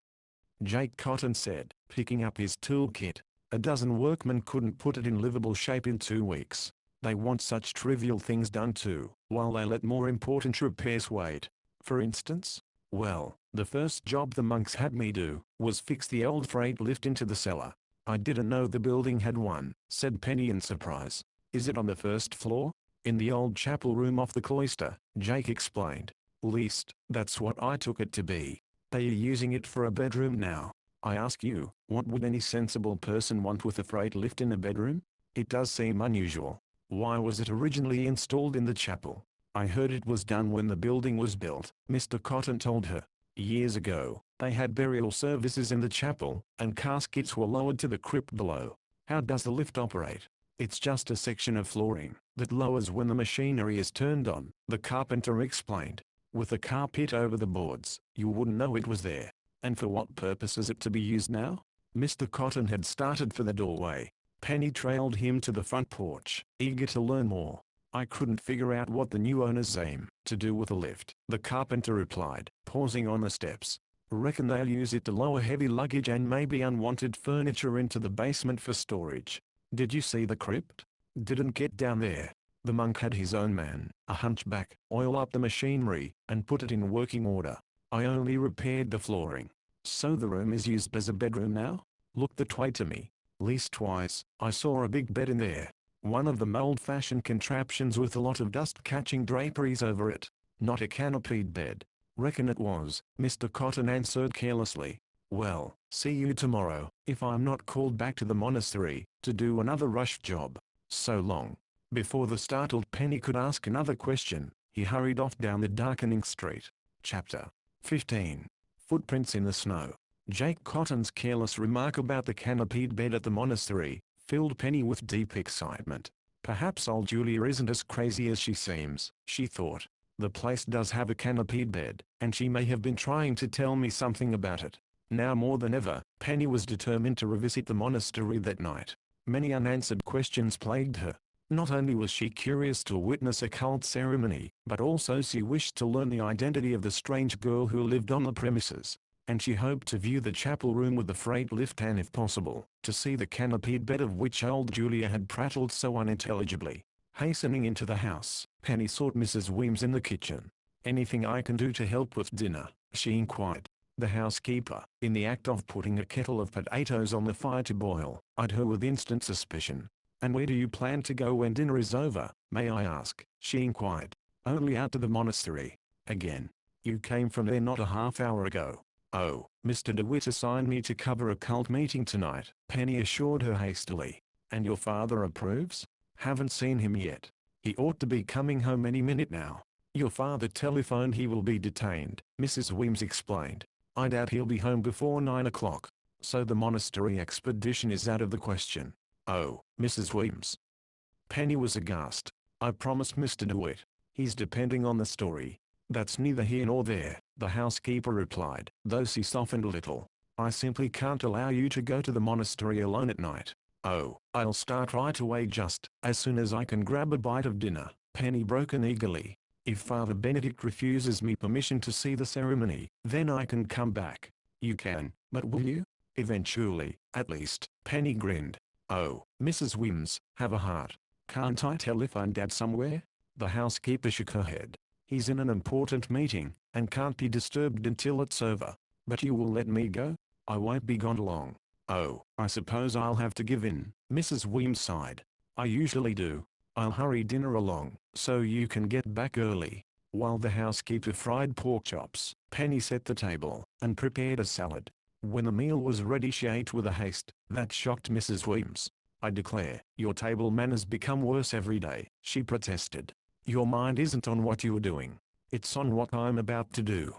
Jake Cotton said, picking up his toolkit. A dozen workmen couldn't put it in livable shape in 2 weeks. They want such trivial things done too, while they let more important repairs wait. For instance? Well, the first job the monks had me do was fix the old freight lift into the cellar. I didn't know the building had one, said Penny in surprise. Is it on the first floor? In the old chapel room off the cloister, Jake explained. Least, that's what I took it to be. They are using it for a bedroom now. I ask you, what would any sensible person want with a freight lift in a bedroom? It does seem unusual. Why was it originally installed in the chapel? I heard it was done when the building was built, Mr. Cotton told her. Years ago, they had burial services in the chapel, and caskets were lowered to the crypt below. How does the lift operate? It's just a section of flooring that lowers when the machinery is turned on, the carpenter explained. With a carpet over the boards, you wouldn't know it was there. And for what purpose is it to be used now? Mr. Cotton had started for the doorway. Penny trailed him to the front porch, eager to learn more. I couldn't figure out what the new owners aim to do with the lift, the carpenter replied, pausing on the steps. Reckon they'll use it to lower heavy luggage and maybe unwanted furniture into the basement for storage. Did you see the crypt? Didn't get down there. The monk had his own man, a hunchback, oil up the machinery, and put it in working order. I only repaired the flooring. So the room is used as a bedroom now? Look that way to me. Leastwise, I saw a big bed in there. One of them old-fashioned contraptions with a lot of dust-catching draperies over it. Not a canopied bed. Reckon it was, Mr. Cotton answered carelessly. Well, see you tomorrow, if I'm not called back to the monastery, to do another rush job. So long. Before the startled Penny could ask another question, he hurried off down the darkening street. Chapter 15. Footprints in the snow. Jake Cotton's careless remark about the canopied bed at the monastery filled Penny with deep excitement. Perhaps old Julia isn't as crazy as she seems, she thought. The place does have a canopied bed, and she may have been trying to tell me something about it. Now more than ever, Penny was determined to revisit the monastery that night. Many unanswered questions plagued her. Not only was she curious to witness a cult ceremony, but also she wished to learn the identity of the strange girl who lived on the premises. And she hoped to view the chapel room with the freight lift and, if possible, to see the canopied bed of which old Julia had prattled so unintelligibly. Hastening into the house, Penny sought Mrs. Weems in the kitchen. "Anything I can do to help with dinner?" she inquired. The housekeeper, in the act of putting a kettle of potatoes on the fire to boil, eyed her with instant suspicion. "And where do you plan to go when dinner is over, may I ask?" she inquired. "Only out to the monastery." "Again? You came from there not a half hour ago." "Oh, Mr. DeWitt assigned me to cover a cult meeting tonight," Penny assured her hastily. "And your father approves?" "Haven't seen him yet. He ought to be coming home any minute now." "Your father telephoned he will be detained," Mrs. Weems explained. "I doubt he'll be home before 9 o'clock. So the monastery expedition is out of the question." "Oh, Mrs. Weems." Penny was aghast. "I promised Mr. DeWitt. He's depending on the story." "That's neither here nor there," the housekeeper replied, though she softened a little. "I simply can't allow you to go to the monastery alone at night." "Oh, I'll start right away just as soon as I can grab a bite of dinner," Penny broke in eagerly. "If Father Benedict refuses me permission to see the ceremony, then I can come back." "You can, but will you?" "Eventually, at least," Penny grinned. "Oh, Mrs. Weems, have a heart. Can't I telephone Dad somewhere?" The housekeeper shook her head. "He's in an important meeting, and can't be disturbed until it's over." "But you will let me go?" "I won't be gone long." "Oh, I suppose I'll have to give in," Mrs. Weems sighed. "I usually do. I'll hurry dinner along, so you can get back early." While the housekeeper fried pork chops, Penny set the table, and prepared a salad. When the meal was ready she ate with a haste that shocked Mrs. Weems. "I declare, your table manners become worse every day," she protested. "Your mind isn't on what you are doing. It's on what I'm about to do."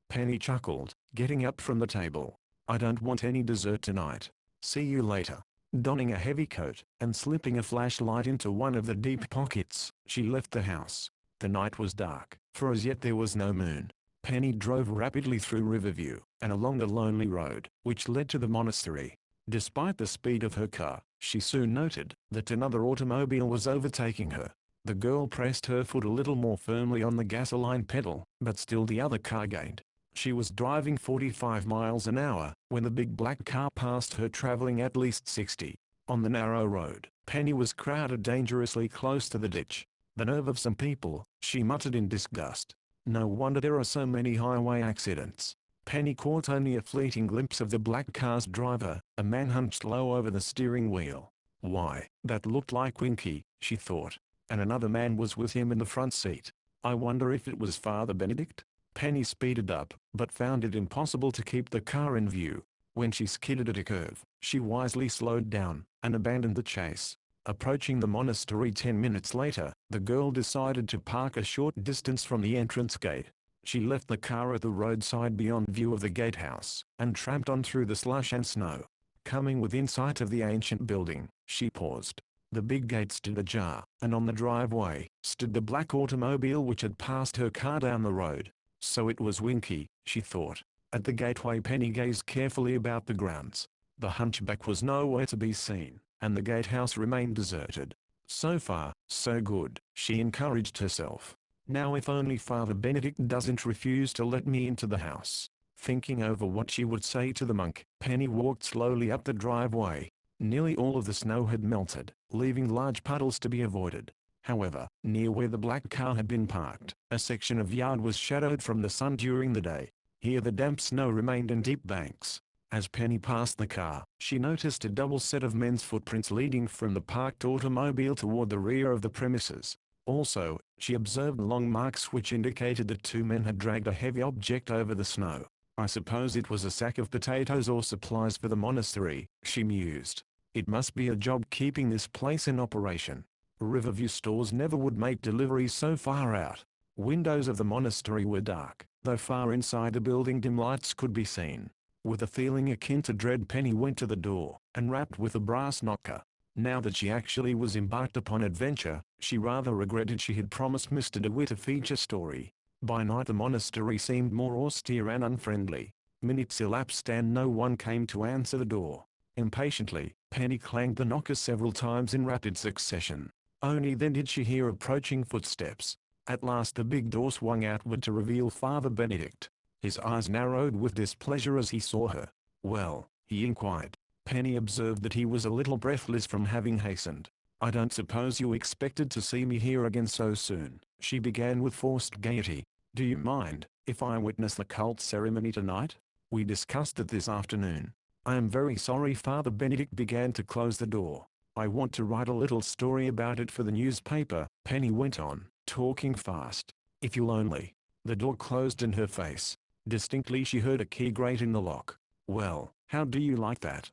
Penny chuckled, getting up from the table. "I don't want any dessert tonight. See you later." Donning a heavy coat, and slipping a flashlight into one of the deep pockets, she left the house. The night was dark, for as yet there was no moon. Penny drove rapidly through Riverview, and along the lonely road, which led to the monastery. Despite the speed of her car, she soon noted that another automobile was overtaking her. The girl pressed her foot a little more firmly on the gasoline pedal, but still the other car gained. She was driving 45 miles an hour when the big black car passed her, traveling at least 60. On the narrow road, Penny was crowded dangerously close to the ditch. "The nerve of some people," she muttered in disgust. "No wonder there are so many highway accidents." Penny caught only a fleeting glimpse of the black car's driver, a man hunched low over the steering wheel. "Why, that looked like Winky," she thought. "And another man was with him in the front seat. I wonder if it was Father Benedict?" Penny speeded up, but found it impossible to keep the car in view. When she skidded at a curve, she wisely slowed down and abandoned the chase. Approaching the monastery 10 minutes later, the girl decided to park a short distance from the entrance gate. She left the car at the roadside beyond view of the gatehouse, and tramped on through the slush and snow. Coming within sight of the ancient building, she paused. The big gate stood ajar, and on the driveway stood the black automobile which had passed her car down the road. So it was Winky, she thought. At the gateway, Penny gazed carefully about the grounds. The hunchback was nowhere to be seen, and the gatehouse remained deserted. So far, so good, she encouraged herself. Now if only Father Benedict doesn't refuse to let me into the house. Thinking over what she would say to the monk, Penny walked slowly up the driveway. Nearly all of the snow had melted, leaving large puddles to be avoided. However, near where the black car had been parked, a section of yard was shadowed from the sun during the day. Here the damp snow remained in deep banks. As Penny passed the car, she noticed a double set of men's footprints leading from the parked automobile toward the rear of the premises. Also, she observed long marks which indicated that two men had dragged a heavy object over the snow. "I suppose it was a sack of potatoes or supplies for the monastery," she mused. "It must be a job keeping this place in operation. Riverview stores never would make deliveries so far out." Windows of the monastery were dark, though far inside the building dim lights could be seen. With a feeling akin to dread, Penny went to the door, and rapped with a brass knocker. Now that she actually was embarked upon adventure, she rather regretted she had promised Mr. DeWitt a feature story. By night the monastery seemed more austere and unfriendly. Minutes elapsed and no one came to answer the door. Impatiently, Penny clanged the knocker several times in rapid succession. Only then did she hear approaching footsteps. At last the big door swung outward to reveal Father Benedict. His eyes narrowed with displeasure as he saw her. "Well?" he inquired. Penny observed that he was a little breathless from having hastened. "I don't suppose you expected to see me here again so soon," she began with forced gaiety. "Do you mind if I witness the cult ceremony tonight? We discussed it this afternoon." "I am very sorry." Father Benedict began to close the door. "I want to write a little story about it for the newspaper," Penny went on, talking fast. "If you'll only—" The door closed in her face. Distinctly she heard a key grate in the lock. "Well, how do you like that?"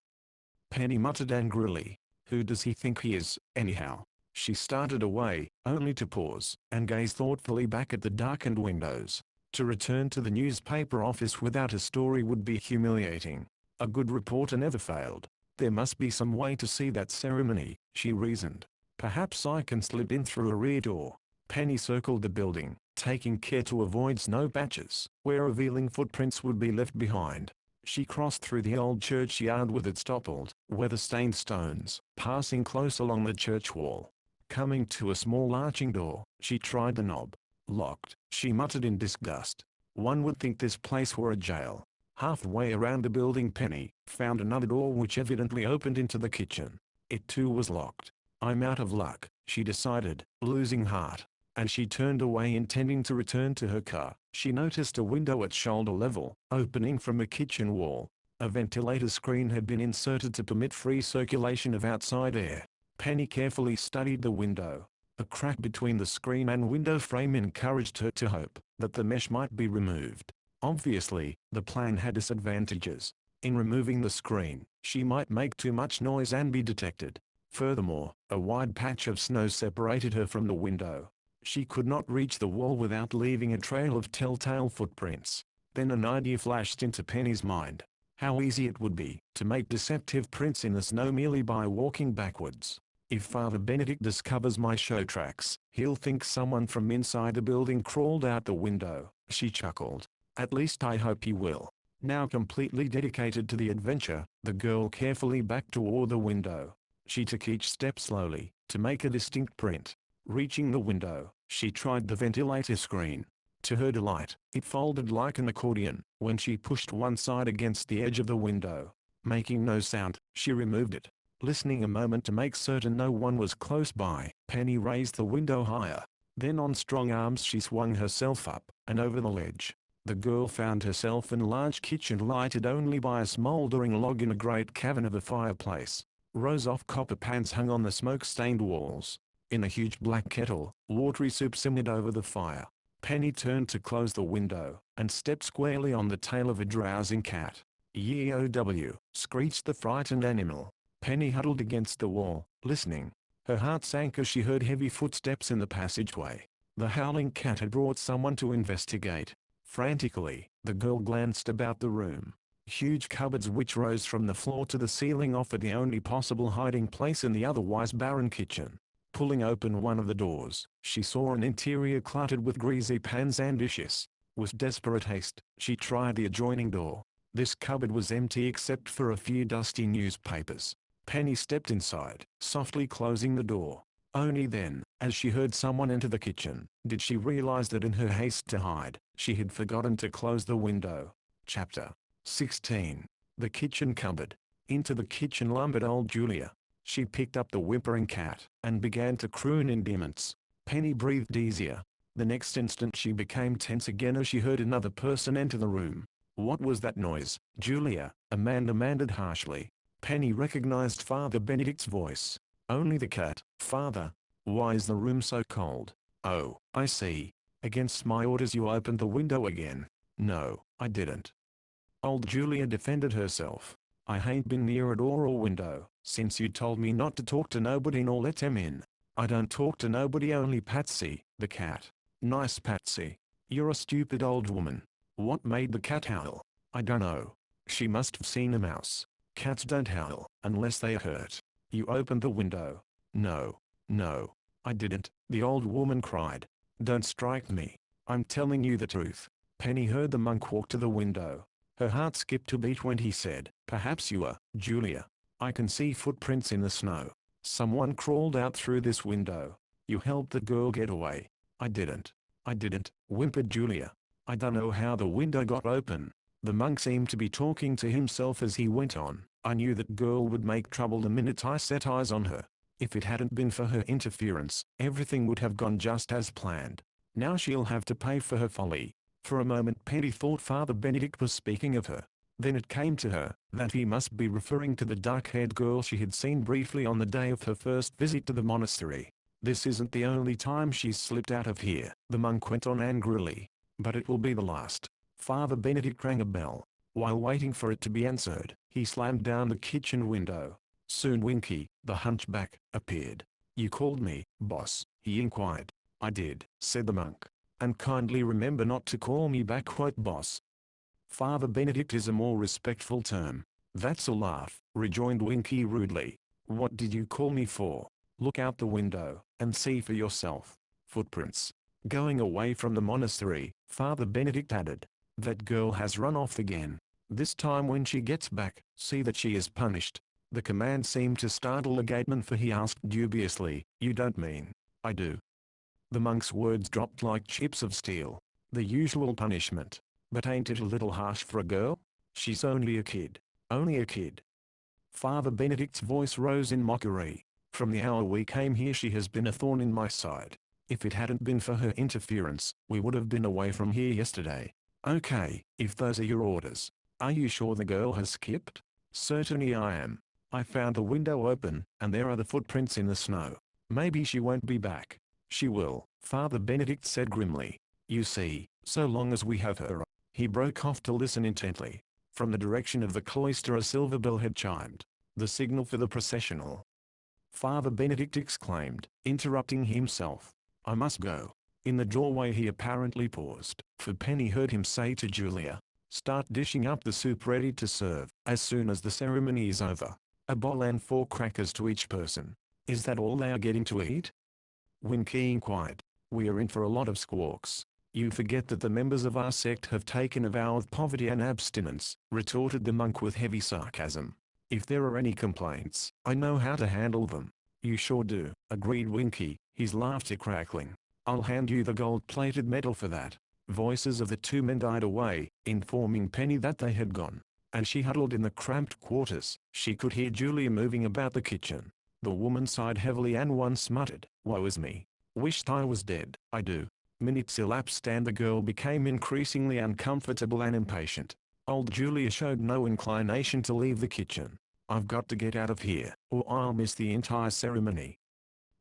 Penny muttered angrily. "Who does he think he is, anyhow?" She started away, only to pause, and gaze thoughtfully back at the darkened windows. To return to the newspaper office without a story would be humiliating. A good reporter never failed. There must be some way to see that ceremony, she reasoned. Perhaps I can slip in through a rear door. Penny circled the building, taking care to avoid snow patches, where revealing footprints would be left behind. She crossed through the old churchyard with its toppled, weather-stained stones, passing close along the church wall. Coming to a small arching door, she tried the knob. "Locked," she muttered in disgust. "One would think this place were a jail." Halfway around the building Penny found another door which evidently opened into the kitchen. It too was locked. "I'm out of luck," she decided, losing heart. And she turned away, intending to return to her car. She noticed a window at shoulder level, opening from a kitchen wall. A ventilator screen had been inserted to permit free circulation of outside air. Penny carefully studied the window. A crack between the screen and window frame encouraged her to hope that the mesh might be removed. Obviously, the plan had disadvantages. In removing the screen, she might make too much noise and be detected. Furthermore, a wide patch of snow separated her from the window. She could not reach the wall without leaving a trail of telltale footprints. Then an idea flashed into Penny's mind. How easy it would be to make deceptive prints in the snow merely by walking backwards. If Father Benedict discovers my show tracks, he'll think someone from inside the building crawled out the window, she chuckled. At least I hope he will. Now completely dedicated to the adventure, the girl carefully backed toward the window. She took each step slowly, to make a distinct print. Reaching the window, she tried the ventilator screen. To her delight, it folded like an accordion when she pushed one side against the edge of the window. Making no sound, she removed it. Listening a moment to make certain no one was close by, Penny raised the window higher. Then on strong arms she swung herself up and over the ledge. The girl found herself in a large kitchen lighted only by a smoldering log in a great cavern of a fireplace. Rows of copper pans hung on the smoke-stained walls. In a huge black kettle, watery soup simmered over the fire. Penny turned to close the window, and stepped squarely on the tail of a drowsing cat. "Yeow!" screeched the frightened animal. Penny huddled against the wall, listening. Her heart sank as she heard heavy footsteps in the passageway. The howling cat had brought someone to investigate. Frantically, the girl glanced about the room. Huge cupboards which rose from the floor to the ceiling offered the only possible hiding place in the otherwise barren kitchen. Pulling open one of the doors, she saw an interior cluttered with greasy pans and dishes. With desperate haste, she tried the adjoining door. This cupboard was empty except for a few dusty newspapers. Penny stepped inside, softly closing the door. Only then, as she heard someone enter the kitchen, did she realize that in her haste to hide, she had forgotten to close the window. Chapter 16. The kitchen cupboard. Into the kitchen lumbered old Julia. She picked up the whimpering cat, and began to croon endearments. Penny breathed easier. The next instant she became tense again as she heard another person enter the room. "What was that noise, Julia?" a man demanded harshly. Penny recognized Father Benedict's voice. "Only the cat, Father. Why is the room so cold?" "Oh, I see. Against my orders you opened the window again." "No, I didn't." Old Julia defended herself. "I hain't been near a door or window since you told me not to talk to nobody nor let him in. I don't talk to nobody, only Patsy, the cat." "Nice Patsy. You're a stupid old woman. What made the cat howl?" "I dunno. She must have seen a mouse. Cats don't howl unless they are hurt." "You opened the window." "No, I didn't," the old woman cried. "Don't strike me. I'm telling you the truth." Penny heard the monk walk to the window. Her heart skipped a beat when he said, "Perhaps you are, Julia. I can see footprints in the snow. Someone crawled out through this window. You helped the girl get away." I didn't, whimpered Julia. "I don't know how the window got open." The monk seemed to be talking to himself as he went on. "I knew that girl would make trouble the minute I set eyes on her. If it hadn't been for her interference, everything would have gone just as planned. Now she'll have to pay for her folly." For a moment Penny thought Father Benedict was speaking of her. Then it came to her that he must be referring to the dark-haired girl she had seen briefly on the day of her first visit to the monastery. "This isn't the only time she's slipped out of here," the monk went on angrily. "But it will be the last." Father Benedict rang a bell. While waiting for it to be answered, he slammed down the kitchen window. Soon Winky, the hunchback, appeared. "You called me, boss?" he inquired. "I did," said the monk. "And kindly remember not to call me back, quote boss. Father Benedict is a more respectful term." "That's a laugh," rejoined Winky rudely. "What did you call me for? Look out the window, and see for yourself. Footprints." Going away from the monastery, Father Benedict added, "That girl has run off again. This time when she gets back, see that she is punished." The command seemed to startle the gateman, for he asked dubiously, "You don't mean?" "I do." The monk's words dropped like chips of steel. "The usual punishment. But ain't it a little harsh for a girl? She's only a kid." "Only a kid?" Father Benedict's voice rose in mockery. "From the hour we came here she has been a thorn in my side. If it hadn't been for her interference, we would have been away from here yesterday." "Okay, if those are your orders. Are you sure the girl has skipped?" "Certainly I am. I found the window open, and there are the footprints in the snow. Maybe she won't be back." "She will," Father Benedict said grimly. "You see, so long as we have her." He broke off to listen intently. From the direction of the cloister a silver bell had chimed. The signal for the processional. Father Benedict exclaimed, interrupting himself. "I must go." In the doorway he apparently paused, for Penny heard him say to Julia, "Start dishing up the soup ready to serve, as soon as the ceremony is over. A bowl and 4 crackers to each person." "Is that all they are getting to eat?" Winky inquired. "We are in for a lot of squawks." "You forget that the members of our sect have taken a vow of poverty and abstinence," retorted the monk with heavy sarcasm. "If there are any complaints, I know how to handle them." "You sure do," agreed Winky, his laughter crackling. "I'll hand you the gold-plated medal for that." Voices of the two men died away, informing Penny that they had gone, and she huddled in the cramped quarters. She could hear Julia moving about the kitchen. The woman sighed heavily and once muttered, "Woe is me. Wished I was dead, I do." Minutes elapsed and the girl became increasingly uncomfortable and impatient. Old Julia showed no inclination to leave the kitchen. "I've got to get out of here, or I'll miss the entire ceremony,"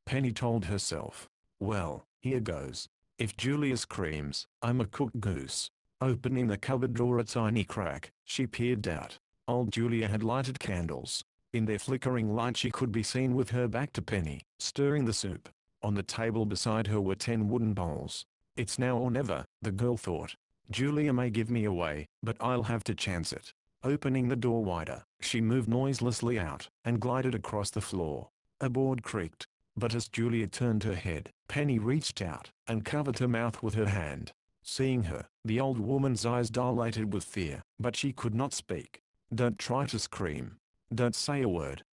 Penny told herself. "Well, here goes. If Julia screams, I'm a cooked goose." Opening the cupboard door a tiny crack, she peered out. Old Julia had lighted candles. In their flickering light she could be seen with her back to Penny, stirring the soup. On the table beside her were 10 wooden bowls. "It's now or never," the girl thought. "Julia may give me away, but I'll have to chance it." Opening the door wider, she moved noiselessly out, and glided across the floor. A board creaked. But as Julia turned her head, Penny reached out, and covered her mouth with her hand. Seeing her, the old woman's eyes dilated with fear, but she could not speak. "Don't try to scream. Don't say a word,"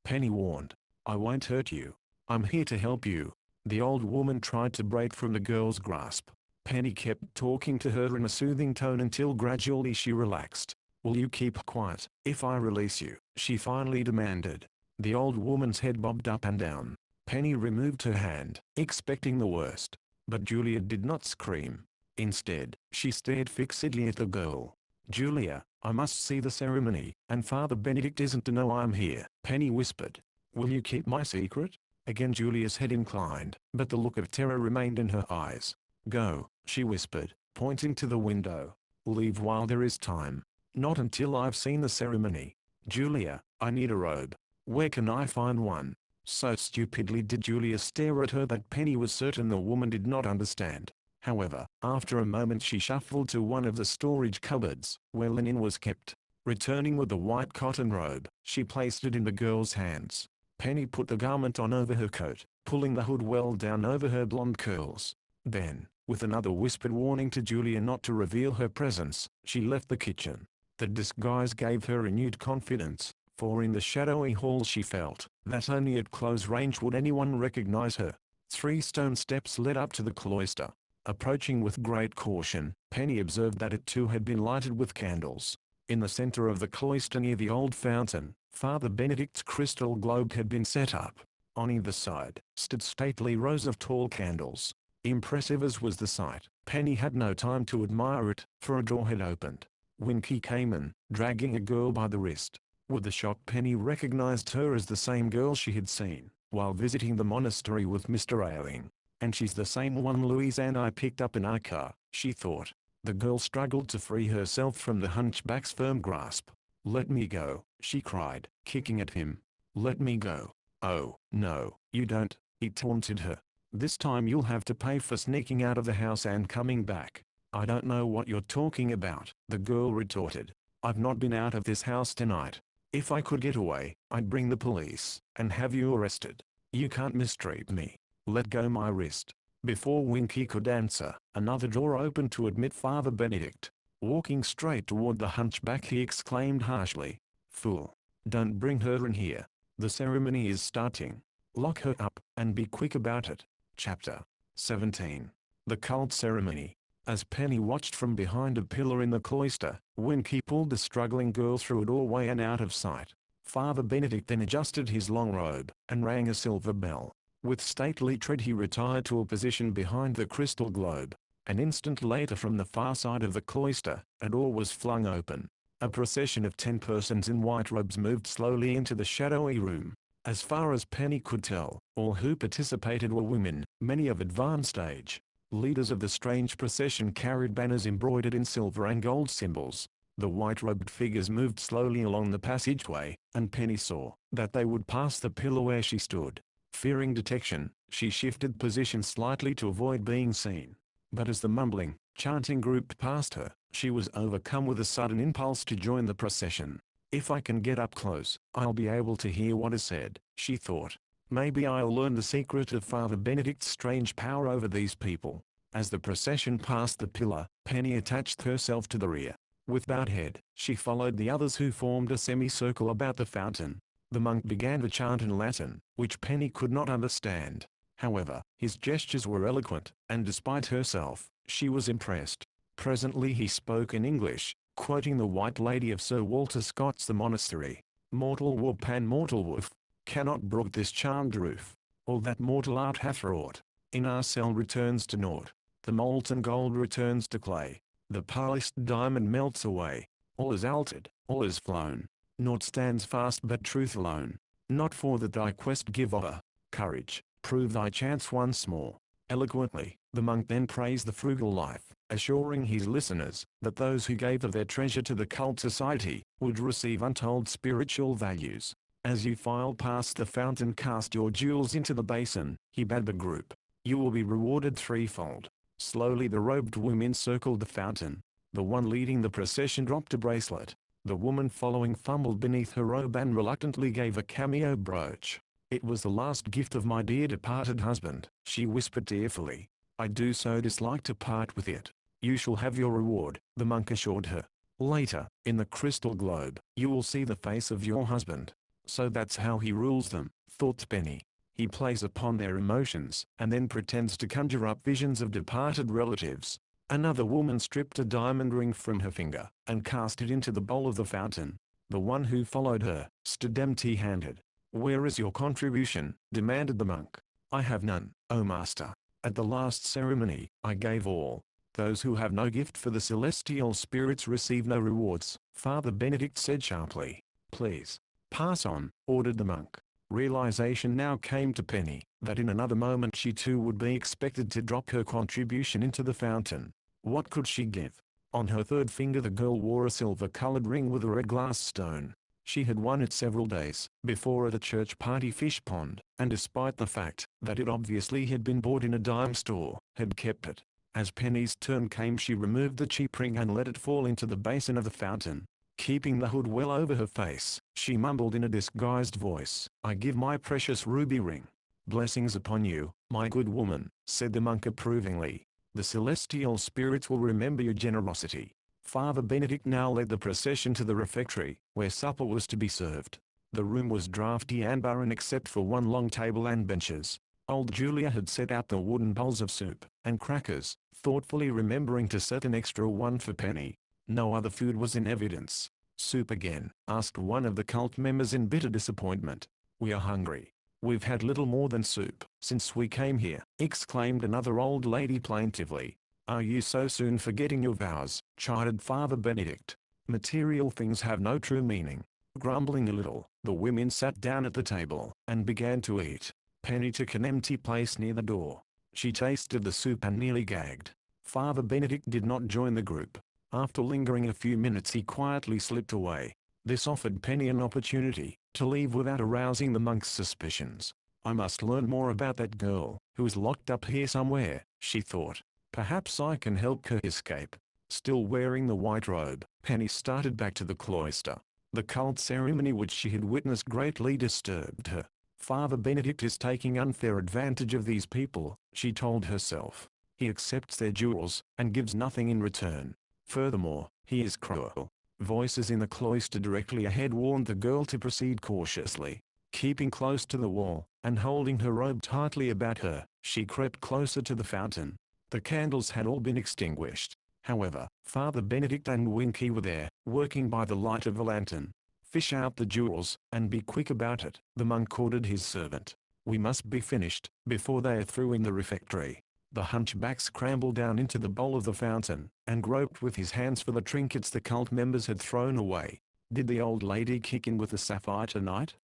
Penny warned. "I won't hurt you. I'm here to help you." The old woman tried to break from the girl's grasp. Penny kept talking to her in a soothing tone until gradually she relaxed. "Will you keep quiet if I release you?" she finally demanded. The old woman's head bobbed up and down. Penny removed her hand, expecting the worst. But Julia did not scream. Instead, she stared fixedly at the girl. "Julia, I must see the ceremony, and Father Benedict isn't to know I'm here," Penny whispered. "Will you keep my secret?" Again Julia's head inclined, but the look of terror remained in her eyes. "Go," she whispered, pointing to the window. "Leave while there is time. Not until I've seen the ceremony. Julia, I need a robe. Where can I find one?" So stupidly did Julia stare at her that Penny was certain the woman did not understand. However, after a moment she shuffled to one of the storage cupboards, where linen was kept. Returning with the white cotton robe, she placed it in the girl's hands. Penny put the garment on over her coat, pulling the hood well down over her blonde curls. Then, with another whispered warning to Julia not to reveal her presence, she left the kitchen. The disguise gave her renewed confidence, for in the shadowy hall she felt that only at close range would anyone recognize her. 3 stone steps led up to the cloister. Approaching with great caution, Penny observed that it too had been lighted with candles. In the center of the cloister near the old fountain, Father Benedict's crystal globe had been set up. On either side, stood stately rows of tall candles. Impressive as was the sight, Penny had no time to admire it, for a door had opened. Winky came in, dragging a girl by the wrist. With a shock Penny recognized her as the same girl she had seen while visiting the monastery with Mr. Ailing. "And she's the same one Louise and I picked up in our car," she thought. The girl struggled to free herself from the hunchback's firm grasp. "Let me go," she cried, kicking at him. "Let me go." "Oh, no, you don't," he taunted her. "This time you'll have to pay for sneaking out of the house and coming back." "I don't know what you're talking about," the girl retorted. "I've not been out of this house tonight. If I could get away, I'd bring the police and have you arrested. You can't mistreat me. Let go my wrist." Before Winky could answer, another door opened to admit Father Benedict. Walking straight toward the hunchback he exclaimed harshly, "Fool! Don't bring her in here. The ceremony is starting. Lock her up, and be quick about it." Chapter 17. The Cult Ceremony. As Penny watched from behind a pillar in the cloister, Winky pulled the struggling girl through a doorway and out of sight. Father Benedict then adjusted his long robe, and rang a silver bell. With stately tread he retired to a position behind the crystal globe. An instant later from the far side of the cloister, a door was flung open. A procession of 10 persons in white robes moved slowly into the shadowy room. As far as Penny could tell, all who participated were women, many of advanced age. Leaders of the strange procession carried banners embroidered in silver and gold symbols. The white-robed figures moved slowly along the passageway, and Penny saw that they would pass the pillar where she stood. Fearing detection, she shifted position slightly to avoid being seen. But as the mumbling, chanting group passed her, she was overcome with a sudden impulse to join the procession. "If I can get up close, I'll be able to hear what is said," she thought. "Maybe I'll learn the secret of Father Benedict's strange power over these people." As the procession passed the pillar, Penny attached herself to the rear. With bowed head, she followed the others who formed a semicircle about the fountain. The monk began to chant in Latin, which Penny could not understand. However, his gestures were eloquent, and despite herself, she was impressed. Presently he spoke in English, quoting the White Lady of Sir Walter Scott's The Monastery. Mortal warp and mortal woof cannot brook this charmed roof. All that mortal art hath wrought in our cell returns to naught. The molten gold returns to clay. The polished diamond melts away. All is altered, all is flown. Naught stands fast but truth alone. Not for that thy quest give over courage, prove thy chance once more. Eloquently, the monk then praised the frugal life, assuring his listeners that those who gave of their treasure to the cult society would receive untold spiritual values. As you file past the fountain, cast your jewels into the basin, he bade the group. You will be rewarded threefold. Slowly the robed women circled the fountain. The one leading the procession dropped a bracelet. The woman following fumbled beneath her robe and reluctantly gave a cameo brooch. It was the last gift of my dear departed husband, she whispered tearfully. I do so dislike to part with it. You shall have your reward, the monk assured her. Later, in the crystal globe, you will see the face of your husband. So that's how he rules them, thought Penny. He plays upon their emotions, and then pretends to conjure up visions of departed relatives. Another woman stripped a diamond ring from her finger, and cast it into the bowl of the fountain. The one who followed her, stood empty-handed. Where is your contribution? Demanded the monk. I have none, O master. At the last ceremony, I gave all. Those who have no gift for the celestial spirits receive no rewards, Father Benedict said sharply. Please, pass on, ordered the monk. Realization now came to Penny, that in another moment she too would be expected to drop her contribution into the fountain. What could she give? On her third finger the girl wore a silver-colored ring with a red glass stone. She had won it several days before at a church party fish pond, and despite the fact that it obviously had been bought in a dime store, had kept it. As Penny's turn came she removed the cheap ring and let it fall into the basin of the fountain. Keeping the hood well over her face, she mumbled in a disguised voice, I give my precious ruby ring. Blessings upon you, my good woman, said the monk approvingly. The celestial spirits will remember your generosity. Father Benedict now led the procession to the refectory, where supper was to be served. The room was draughty and barren except for one long table and benches. Old Julia had set out the wooden bowls of soup and crackers, thoughtfully remembering to set an extra one for Penny. No other food was in evidence. Soup again? Asked one of the cult members in bitter disappointment. We are hungry. We've had little more than soup since we came here, exclaimed another old lady plaintively. Are you so soon forgetting your vows? Chided Father Benedict. Material things have no true meaning. Grumbling a little, the women sat down at the table and began to eat. Penny took an empty place near the door. She tasted the soup and nearly gagged. Father Benedict did not join the group. After lingering a few minutes he quietly slipped away. This offered Penny an opportunity to leave without arousing the monk's suspicions. I must learn more about that girl, who is locked up here somewhere, she thought. Perhaps I can help her escape. Still wearing the white robe, Penny started back to the cloister. The cult ceremony which she had witnessed greatly disturbed her. Father Benedict is taking unfair advantage of these people, she told herself. He accepts their jewels, and gives nothing in return. Furthermore, he is cruel. Voices in the cloister directly ahead warned the girl to proceed cautiously. Keeping close to the wall, and holding her robe tightly about her, she crept closer to the fountain. The candles had all been extinguished. However, Father Benedict and Winky were there, working by the light of a lantern. Fish out the jewels, and be quick about it, the monk ordered his servant. We must be finished, before they are through in the refectory. The hunchback scrambled down into the bowl of the fountain, and groped with his hands for the trinkets the cult members had thrown away. Did the old lady kick in with the sapphire tonight?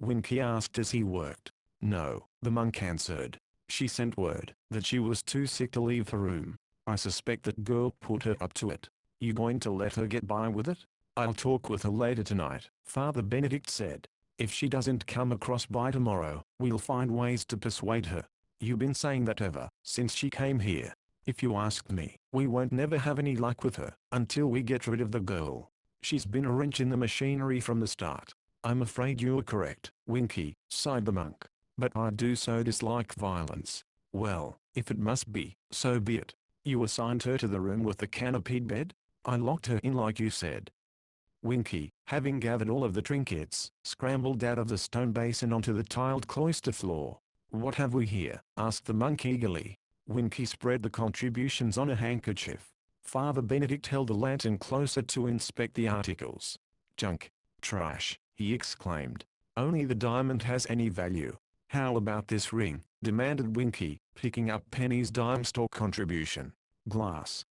Winky asked as he worked. No, the monk answered. She sent word that she was too sick to leave her room. I suspect that girl put her up to it. You going to let her get by with it? I'll talk with her later tonight, Father Benedict said. If she doesn't come across by tomorrow, we'll find ways to persuade her. You've been saying that ever since she came here. If you ask me, we won't never have any luck with her, until we get rid of the girl. She's been a wrench in the machinery from the start. I'm afraid you're correct, Winky, sighed the monk. But I do so dislike violence. Well, if it must be, so be it. You assigned her to the room with the canopied bed? I locked her in like you said. Winky, having gathered all of the trinkets, scrambled out of the stone basin onto the tiled cloister floor. "What have we here?" asked the monk eagerly. Winky spread the contributions on a handkerchief. Father Benedict held the lantern closer to inspect the articles. "Junk. Trash," he exclaimed. "Only the diamond has any value." "How about this ring?" demanded Winky, picking up Penny's dime store contribution. "Glass."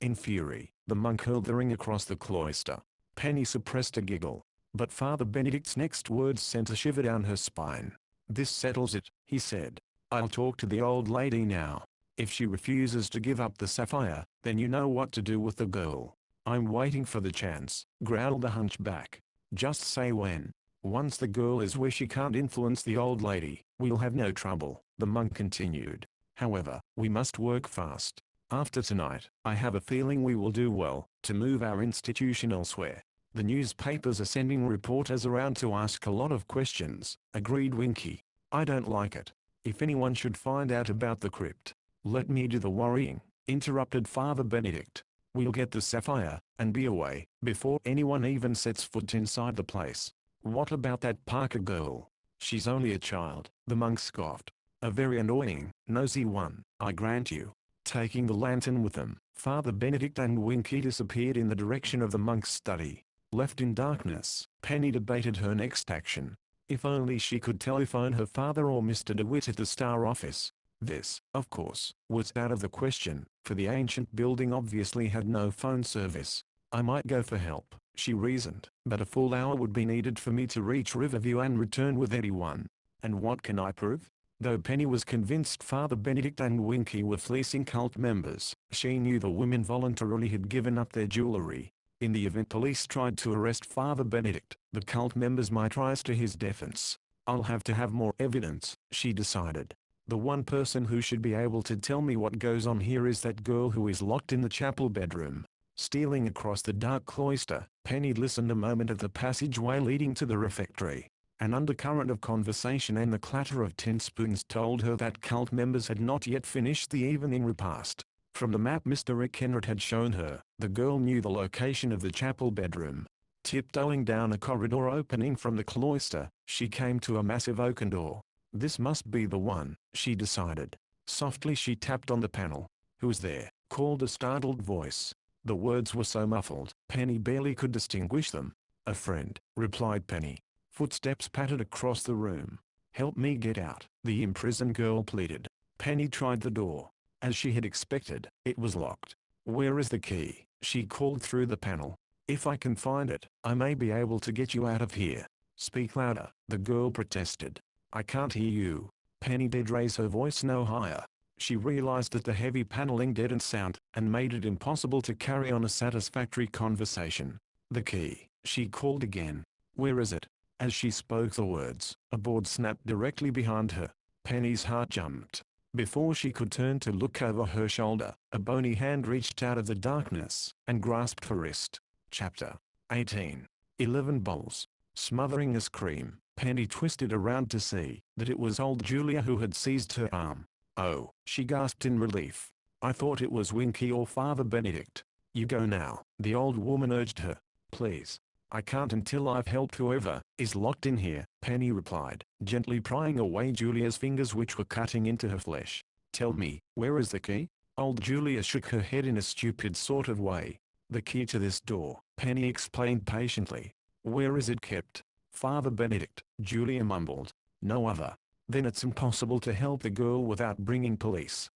In fury, the monk hurled the ring across the cloister. Penny suppressed a giggle, but Father Benedict's next words sent a shiver down her spine. "This settles it," he said. "I'll talk to the old lady now. If she refuses to give up the sapphire, then you know what to do with the girl." "I'm waiting for the chance," growled the hunchback. "Just say when." "Once the girl is where she can't influence the old lady, we'll have no trouble," the monk continued. "However, we must work fast. After tonight, I have a feeling we will do well to move our institution elsewhere. The newspapers are sending reporters around to ask a lot of questions," agreed Winky. "I don't like it. If anyone should find out about the crypt." "Let me do the worrying," interrupted Father Benedict. "We'll get the sapphire, and be away, before anyone even sets foot inside the place." "What about that Parker girl?" "She's only a child," the monk scoffed. "A very annoying, nosy one, I grant you." Taking the lantern with them, Father Benedict and Winky disappeared in the direction of the monk's study. Left in darkness, Penny debated her next action. If only she could telephone her father or Mr. DeWitt at the Star office. This, of course, was out of the question, for the ancient building obviously had no phone service. "I might go for help," she reasoned, "but a full hour would be needed for me to reach Riverview and return with anyone. And what can I prove?" Though Penny was convinced Father Benedict and Winky were fleecing cult members, she knew the women voluntarily had given up their jewelry. In the event police tried to arrest Father Benedict, the cult members might rise to his defense. "I'll have to have more evidence," she decided. "The one person who should be able to tell me what goes on here is that girl who is locked in the chapel bedroom." Stealing across the dark cloister, Penny listened a moment at the passageway leading to the refectory. An undercurrent of conversation and the clatter of tin spoons told her that cult members had not yet finished the evening repast. From the map Mr. Rick Kenrick had shown her, the girl knew the location of the chapel bedroom. Tiptoeing down a corridor opening from the cloister, she came to a massive oaken door. "This must be the one," she decided. Softly she tapped on the panel. "Who's there?" called a startled voice. The words were so muffled, Penny barely could distinguish them. "A friend," replied Penny. Footsteps pattered across the room. "Help me get out," the imprisoned girl pleaded. Penny tried the door. As she had expected, it was locked. "Where is the key?" she called through the panel. "If I can find it, I may be able to get you out of here." "Speak louder," the girl protested. "I can't hear you." Penny did raise her voice no higher. She realized that the heavy paneling deadened sound, and made it impossible to carry on a satisfactory conversation. "The key," she called again. "Where is it?" As she spoke the words, a board snapped directly behind her. Penny's heart jumped. Before she could turn to look over her shoulder, a bony hand reached out of the darkness and grasped her wrist. Chapter 18. 11 bowls. Smothering a scream, Penny twisted around to see that it was old Julia who had seized her arm. "Oh," she gasped in relief. "I thought it was Winky or Father Benedict." "You go now," the old woman urged her. "Please." "I can't until I've helped whoever is locked in here," Penny replied, gently prying away Julia's fingers which were cutting into her flesh. "Tell me, where is the key?" Old Julia shook her head in a stupid sort of way. "The key to this door," Penny explained patiently. "Where is it kept?" "Father Benedict," Julia mumbled. "No other." "Then it's impossible to help the girl without bringing police,"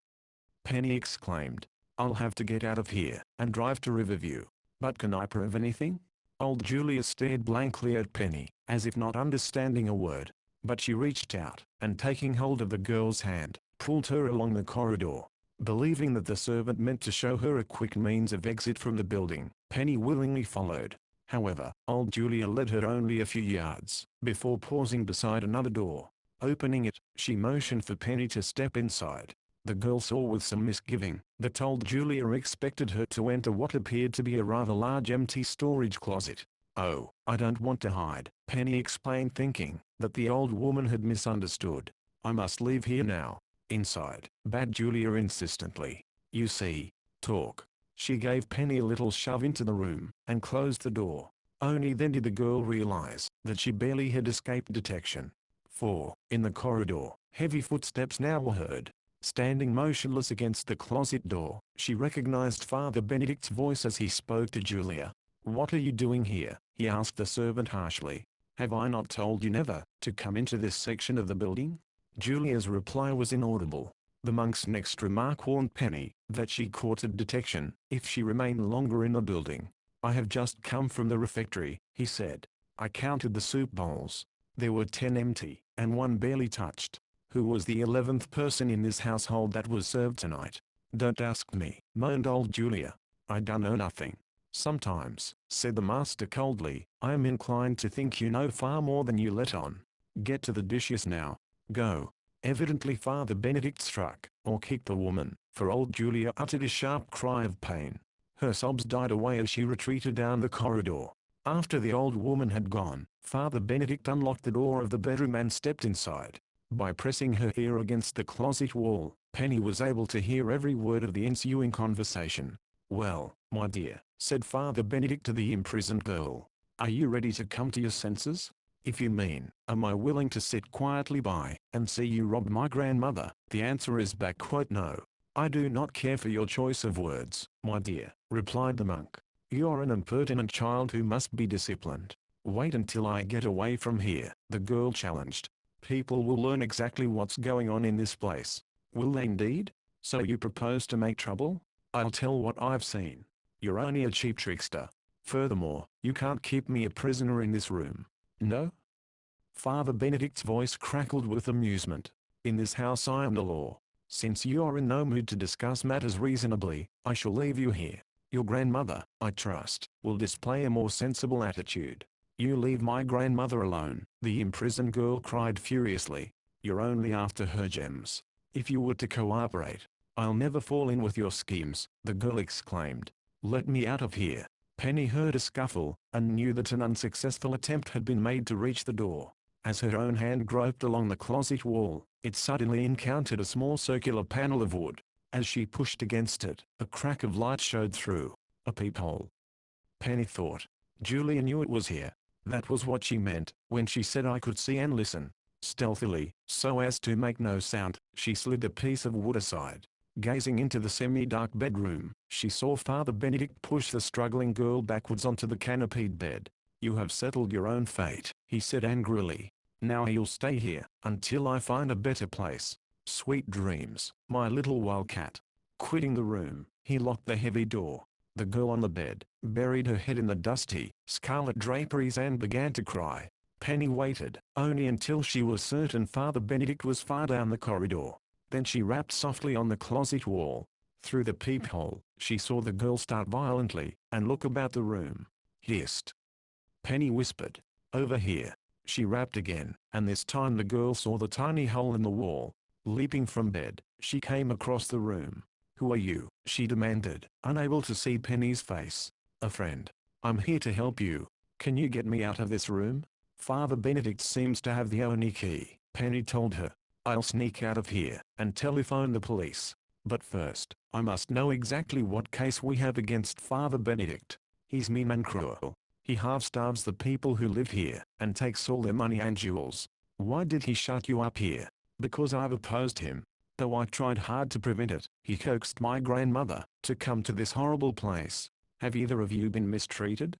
Penny exclaimed. "I'll have to get out of here and drive to Riverview." "But can I prove anything?" Old Julia stared blankly at Penny, as if not understanding a word. But she reached out, and taking hold of the girl's hand, pulled her along the corridor. Believing that the servant meant to show her a quick means of exit from the building, Penny willingly followed. However, old Julia led her only a few yards, before pausing beside another door. Opening it, she motioned for Penny to step inside. The girl saw with some misgiving that old Julia expected her to enter what appeared to be a rather large empty storage closet. "Oh, I don't want to hide," Penny explained, thinking that the old woman had misunderstood. "I must leave here now." "Inside," bade Julia insistently. "You see, talk." She gave Penny a little shove into the room, and closed the door. Only then did the girl realize that she barely had escaped detection. 4. In the corridor, heavy footsteps now were heard. Standing motionless against the closet door, she recognized Father Benedict's voice as he spoke to Julia. "What are you doing here?" he asked the servant harshly. "Have I not told you never to come into this section of the building?" Julia's reply was inaudible. The monk's next remark warned Penny that she courted detection if she remained longer in the building. "I have just come from the refectory," he said. "I counted the soup bowls. There were 10 empty, and one barely touched. Who was the 11th person in this household that was served tonight?" "Don't ask me," moaned old Julia. "I don't know nothing." "Sometimes," said the master coldly, "I am inclined to think you know far more than you let on. Get to the dishes now. Go." Evidently Father Benedict struck, or kicked the woman, for old Julia uttered a sharp cry of pain. Her sobs died away as she retreated down the corridor. After the old woman had gone, Father Benedict unlocked the door of the bedroom and stepped inside. By pressing her ear against the closet wall, Penny was able to hear every word of the ensuing conversation. "Well, my dear," said Father Benedict to the imprisoned girl, "are you ready to come to your senses? If you mean, am I willing to sit quietly by and see you rob my grandmother, the answer is no. I do not care for your choice of words, my dear," replied the monk. "You're an impertinent child who must be disciplined." "Wait until I get away from here," the girl challenged. "People will learn exactly what's going on in this place." "Will they indeed? So you propose to make trouble?" "I'll tell what I've seen. You're only a cheap trickster. Furthermore, you can't keep me a prisoner in this room." "No?" Father Benedict's voice crackled with amusement. "In this house I am the law. Since you are in no mood to discuss matters reasonably, I shall leave you here. Your grandmother, I trust, will display a more sensible attitude." "You leave my grandmother alone," the imprisoned girl cried furiously. "You're only after her gems. If you were to cooperate, I'll never fall in with your schemes," the girl exclaimed. "Let me out of here." Penny heard a scuffle, and knew that an unsuccessful attempt had been made to reach the door. As her own hand groped along the closet wall, it suddenly encountered a small circular panel of wood. As she pushed against it, a crack of light showed through. A peephole. Penny thought. Julia knew it was here. That was what she meant when she said I could see and listen. Stealthily, so as to make no sound, she slid a piece of wood aside. Gazing into the semi-dark bedroom, she saw Father Benedict push the struggling girl backwards onto the canopied bed. "You have settled your own fate," he said angrily. "Now you'll stay here until I find a better place. Sweet dreams, my little wildcat." Quitting the room, he locked the heavy door. The girl on the bed buried her head in the dusty, scarlet draperies and began to cry. Penny waited, only until she was certain Father Benedict was far down the corridor. Then she rapped softly on the closet wall. Through the peephole, she saw the girl start violently and look about the room. "Hist!" Penny whispered. "Over here." She rapped again, and this time the girl saw the tiny hole in the wall. Leaping from bed, she came across the room. "Who are you?" she demanded, unable to see Penny's face. "A friend. I'm here to help you. Can you get me out of this room?" "Father Benedict seems to have the only key," Penny told her. "I'll sneak out of here and telephone the police. But first, I must know exactly what case we have against Father Benedict. He's mean and cruel. He half-starves the people who live here and takes all their money and jewels." "Why did he shut you up here?" "Because I've opposed him. Though I tried hard to prevent it, he coaxed my grandmother to come to this horrible place." "Have either of you been mistreated?"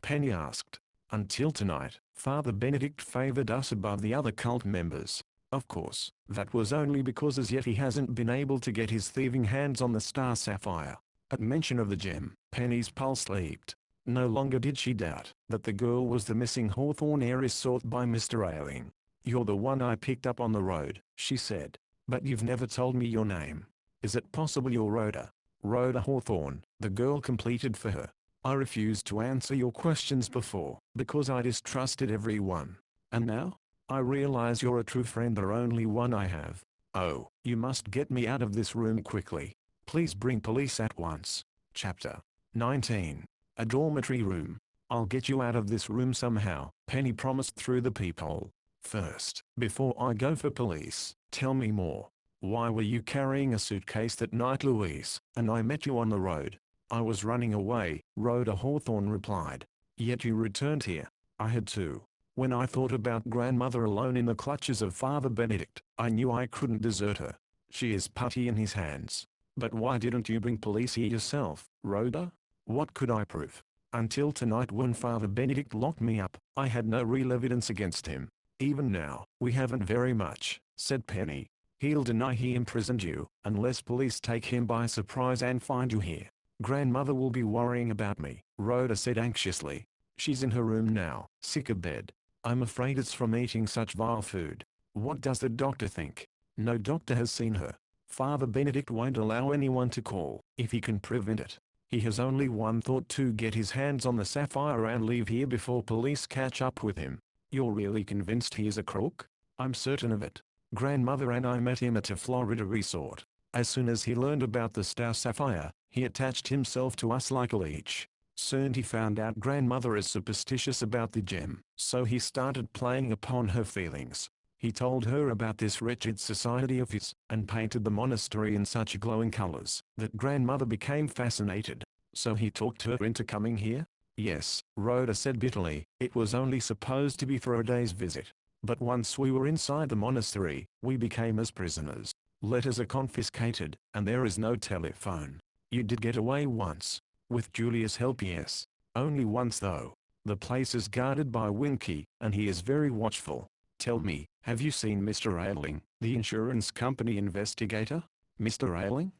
Penny asked. "Until tonight, Father Benedict favored us above the other cult members. Of course, that was only because as yet he hasn't been able to get his thieving hands on the star sapphire." At mention of the gem, Penny's pulse leaped. No longer did she doubt that the girl was the missing Hawthorne heiress sought by Mr. Ailing. "You're the one I picked up on the road," she said. "But you've never told me your name. Is it possible you're Rhoda?" "Rhoda Hawthorne," the girl completed for her. "I refused to answer your questions before, because I distrusted everyone. And now? I realize you're a true friend, the only one I have. Oh, you must get me out of this room quickly. Please bring police at once." Chapter 19. A dormitory room. "I'll get you out of this room somehow," Penny promised through the peephole. "First, before I go for police, tell me more. Why were you carrying a suitcase that night, Louise, and I met you on the road?" "I was running away," Rhoda Hawthorne replied. "Yet you returned here." "I had to. When I thought about grandmother alone in the clutches of Father Benedict, I knew I couldn't desert her. She is putty in his hands. But why didn't you bring police here yourself, Rhoda? What could I prove? Until tonight when Father Benedict locked me up, I had no real evidence against him. Even now, we haven't very much, said Penny. He'll deny he imprisoned you, unless police take him by surprise and find you here. Grandmother will be worrying about me, Rhoda said anxiously. She's in her room now, sick abed. I'm afraid it's from eating such vile food. What does the doctor think? No doctor has seen her. Father Benedict won't allow anyone to call, if he can prevent it. He has only one thought: to get his hands on the sapphire and leave here before police catch up with him. You're really convinced he is a crook? I'm certain of it. Grandmother and I met him at a Florida resort. As soon as he learned about the star sapphire, he attached himself to us like a leech. Soon he found out grandmother is superstitious about the gem, so he started playing upon her feelings. He told her about this wretched society of his, and painted the monastery in such glowing colors, that grandmother became fascinated. So he talked her into coming here? Yes, Rhoda said bitterly. It was only supposed to be for a day's visit. But once we were inside the monastery, we became as prisoners. Letters are confiscated, and there is no telephone. You did get away once. With Julia's help, yes. Only once though. The place is guarded by Winky, and he is very watchful. Tell me, have you seen Mr. Ailing, the insurance company investigator? Mr. Ailing?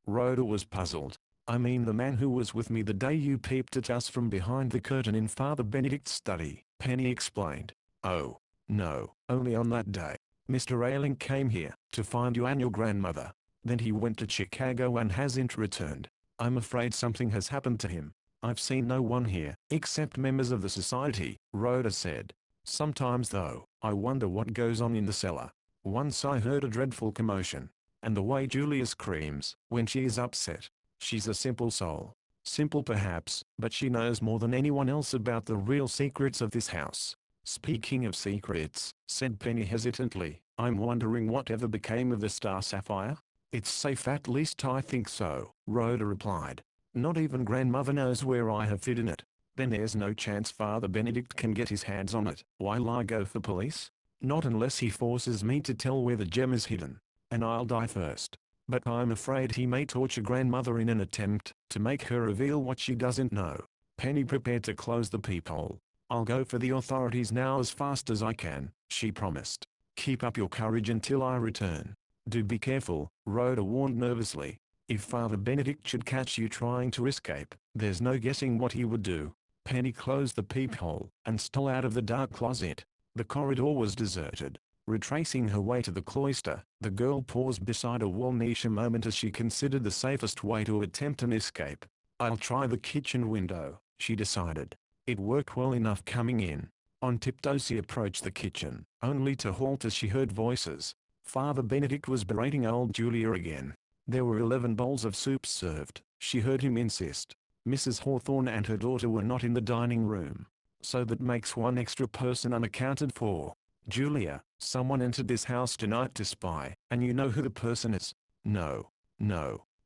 Rhoda was puzzled. I mean the man who was with me the day you peeped at us from behind the curtain in Father Benedict's study, Penny explained. Oh, no, only on that day. Mr. Ailing came here, to find you and your grandmother. Then he went to Chicago and hasn't returned. I'm afraid something has happened to him. I've seen no one here, except members of the society, Rhoda said. Sometimes though, I wonder what goes on in the cellar. Once I heard a dreadful commotion. And the way Julia screams, when she is upset. She's a simple soul. Simple perhaps, but she knows more than anyone else about the real secrets of this house. Speaking of secrets, said Penny hesitantly, I'm wondering whatever became of the star sapphire? It's safe, at least I think so, Rhoda replied. Not even grandmother knows where I have hidden it. Then there's no chance Father Benedict can get his hands on it, while I go for police? Not unless he forces me to tell where the gem is hidden. And I'll die first. But I'm afraid he may torture grandmother in an attempt to make her reveal what she doesn't know. Penny prepared to close the peephole. I'll go for the authorities now as fast as I can, she promised. Keep up your courage until I return. Do be careful, Rhoda warned nervously. If Father Benedict should catch you trying to escape, there's no guessing what he would do. Penny closed the peephole and stole out of the dark closet. The corridor was deserted. Retracing her way to the cloister, the girl paused beside a wall niche a moment as she considered the safest way to attempt an escape. I'll try the kitchen window, she decided. It worked well enough coming in. On tiptoe she approached the kitchen, only to halt as she heard voices. Father Benedict was berating old Julia again. There were 11 bowls of soup served, she heard him insist. Mrs. Hawthorne and her daughter were not in the dining room. So that makes one extra person unaccounted for. Julia, someone entered this house tonight to spy, and you know who the person is? No,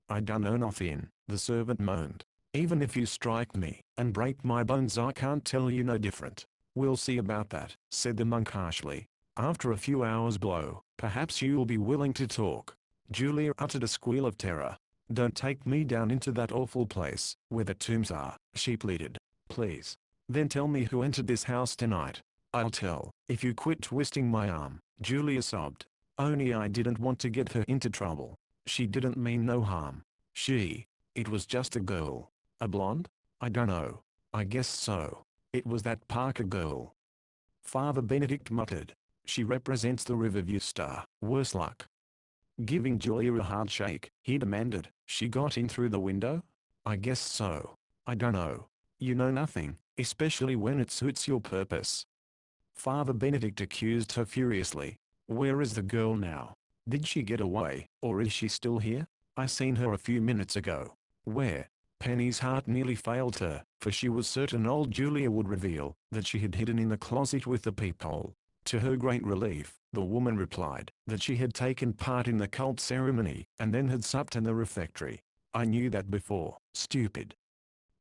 I don't know nothing, the servant moaned. Even if you strike me and break my bones, I can't tell you no different. We'll see about that, said the monk harshly. After a few hours blow, perhaps you'll be willing to talk. Julia uttered a squeal of terror. Don't take me down into that awful place, where the tombs are, she pleaded. Please. Then tell me who entered this house tonight. I'll tell, if you quit twisting my arm, Julia sobbed. Only I didn't want to get her into trouble. She didn't mean no harm. It was just a girl. A blonde? I don't know. I guess so. It was that Parker girl. Father Benedict muttered. She represents the Riverview Star. Worse luck. Giving Julia a hard shake, he demanded, she got in through the window? I guess so. I don't know. You know nothing, especially when it suits your purpose. Father Benedict accused her furiously. Where is the girl now? Did she get away, or is she still here? I seen her a few minutes ago. Where? Penny's heart nearly failed her, for she was certain old Julia would reveal that she had hidden in the closet with the peephole. To her great relief, the woman replied that she had taken part in the cult ceremony, and then had supped in the refectory. I knew that before, stupid.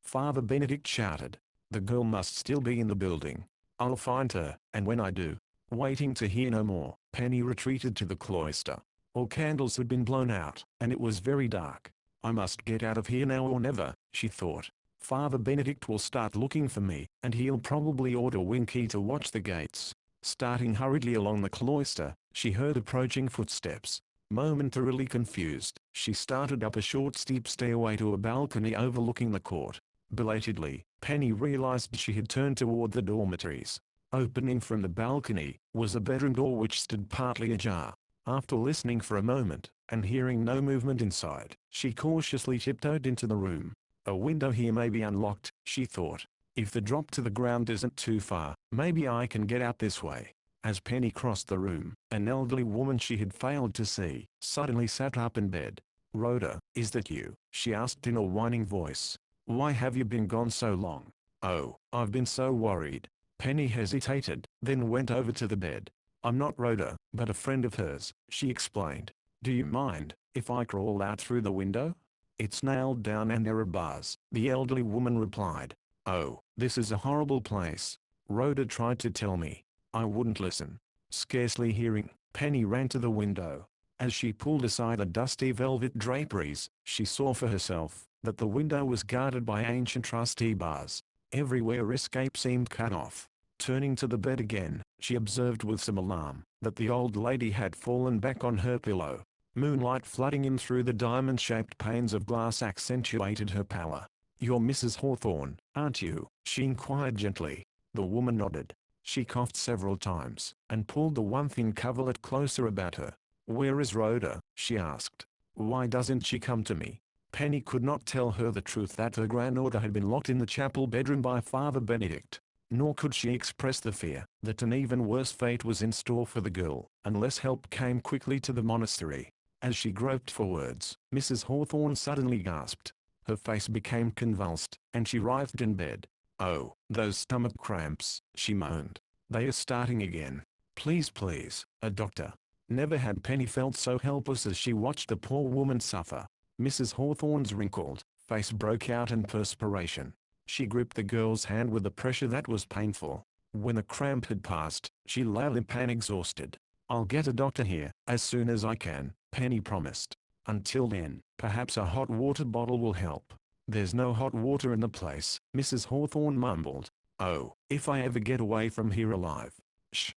Father Benedict shouted. The girl must still be in the building. I'll find her, and when I do. Waiting to hear no more, Penny retreated to the cloister. All candles had been blown out, and it was very dark. I must get out of here now or never, she thought. Father Benedict will start looking for me, and he'll probably order Winky to watch the gates. Starting hurriedly along the cloister, she heard approaching footsteps. Momentarily confused, she started up a short steep stairway to a balcony overlooking the court. Belatedly, Penny realized she had turned toward the dormitories. Opening from the balcony, was a bedroom door which stood partly ajar. After listening for a moment, and hearing no movement inside, she cautiously tiptoed into the room. A window here may be unlocked, she thought. If the drop to the ground isn't too far, maybe I can get out this way. As Penny crossed the room, an elderly woman she had failed to see, suddenly sat up in bed. "Rhoda, is that you?" she asked in a whining voice. "Why have you been gone so long?" "Oh, I've been so worried." Penny hesitated, then went over to the bed. "I'm not Rhoda, but a friend of hers," she explained. "Do you mind if I crawl out through the window?" "It's nailed down and there are bars," the elderly woman replied. "Oh, this is a horrible place. Rhoda tried to tell me. I wouldn't listen." Scarcely hearing, Penny ran to the window. As she pulled aside the dusty velvet draperies, she saw for herself that the window was guarded by ancient rusty bars. Everywhere escape seemed cut off. Turning to the bed again, she observed with some alarm that the old lady had fallen back on her pillow. Moonlight flooding in through the diamond-shaped panes of glass accentuated her pallor. "You're Mrs. Hawthorne, aren't you?" she inquired gently. The woman nodded. She coughed several times, and pulled the one thin coverlet closer about her. "Where is Rhoda?" she asked. "Why doesn't she come to me?" Penny could not tell her the truth that her granddaughter had been locked in the chapel bedroom by Father Benedict. Nor could she express the fear that an even worse fate was in store for the girl, unless help came quickly to the monastery. As she groped for words, Mrs. Hawthorne suddenly gasped. Her face became convulsed, and she writhed in bed. "Oh, those stomach cramps," she moaned. "They are starting again. Please, please, a doctor." Never had Penny felt so helpless as she watched the poor woman suffer. Mrs. Hawthorne's wrinkled face broke out in perspiration. She gripped the girl's hand with a pressure that was painful. When the cramp had passed, she lay limp and exhausted. "I'll get a doctor here, as soon as I can," Penny promised. "Until then, perhaps a hot water bottle will help." "There's no hot water in the place," Mrs. Hawthorne mumbled. "Oh, if I ever get away from here alive." "Shh!"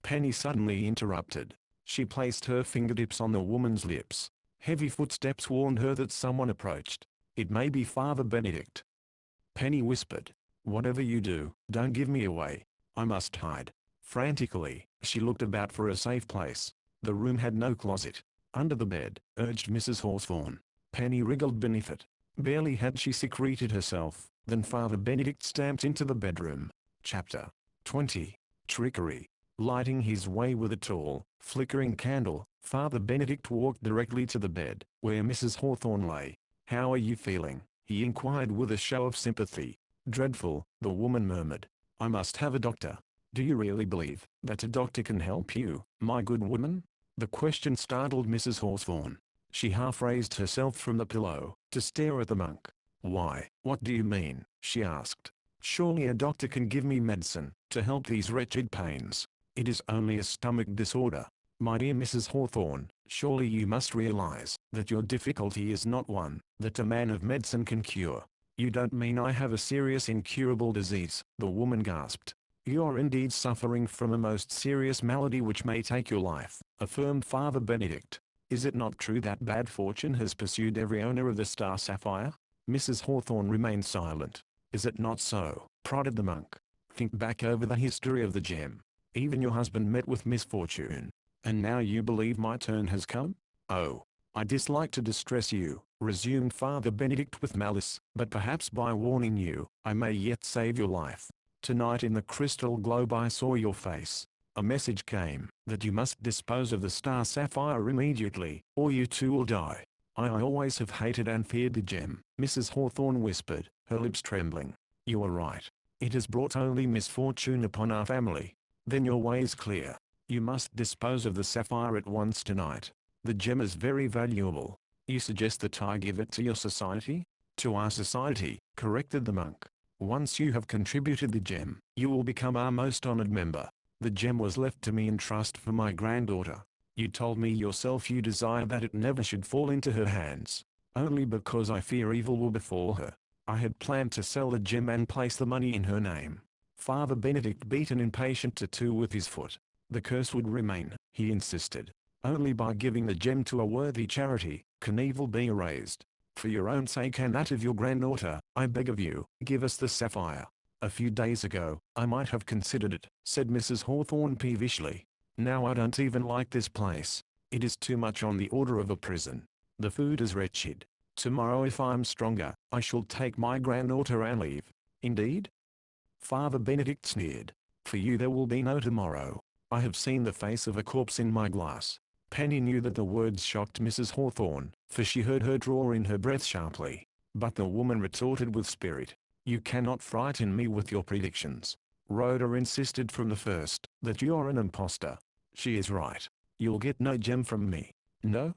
Penny suddenly interrupted. She placed her fingertips on the woman's lips. Heavy footsteps warned her that someone approached. "It may be Father Benedict." Penny whispered. "Whatever you do, don't give me away. I must hide." Frantically, she looked about for a safe place. The room had no closet. "Under the bed," urged Mrs. Hawthorne. Penny wriggled beneath it. Barely had she secreted herself, than Father Benedict stamped into the bedroom. Chapter 20. Trickery. Lighting his way with a tall, flickering candle, Father Benedict walked directly to the bed, where Mrs. Hawthorne lay. "How are you feeling?" he inquired with a show of sympathy. "Dreadful," the woman murmured. "I must have a doctor." "Do you really believe that a doctor can help you, my good woman?" The question startled Mrs. Hawthorne. She half raised herself from the pillow, to stare at the monk. "Why, what do you mean?" she asked. "Surely a doctor can give me medicine, to help these wretched pains. It is only a stomach disorder." "My dear Mrs. Hawthorne, surely you must realize that your difficulty is not one that a man of medicine can cure." "You don't mean I have a serious incurable disease?" the woman gasped. "You are indeed suffering from a most serious malady which may take your life," affirmed Father Benedict. "Is it not true that bad fortune has pursued every owner of the star sapphire?" Mrs. Hawthorne remained silent. "Is it not so?" prodded the monk. "Think back over the history of the gem. Even your husband met with misfortune. And now you believe my turn has come?" "Oh, I dislike to distress you," resumed Father Benedict with malice, "but perhaps by warning you, I may yet save your life. Tonight in the crystal globe I saw your face. A message came that you must dispose of the star sapphire immediately, or you too will die." I always have hated and feared the gem," Mrs. Hawthorne whispered, her lips trembling. "You are right. It has brought only misfortune upon our family." "Then your way is clear. You must dispose of the sapphire at once tonight. The gem is very valuable." "You suggest that I give it to your society?" "To our society," corrected the monk. Once you have contributed the gem, you will become our most honored member. The gem was left to me in trust for my granddaughter. You told me yourself you desire that it never should fall into her hands. Only because I fear evil will befall her. I had planned to sell the gem and place the money in her name. Father Benedict beat an impatient tattoo with his foot. The curse would remain, he insisted. Only by giving the gem to a worthy charity can evil be erased. For your own sake and that of your granddaughter, I beg of you, give us the sapphire. A few days ago, I might have considered it, said Mrs. Hawthorne peevishly. Now I don't even like this place. It is too much on the order of a prison. The food is wretched. Tomorrow if I'm stronger, I shall take my granddaughter and leave. Indeed? Father Benedict sneered. For you there will be no tomorrow. I have seen the face of a corpse in my glass. Penny knew that the words shocked Mrs. Hawthorne, for she heard her draw in her breath sharply. But the woman retorted with spirit. You cannot frighten me with your predictions. Rhoda insisted from the first that you are an imposter. She is right. You'll get no gem from me. No?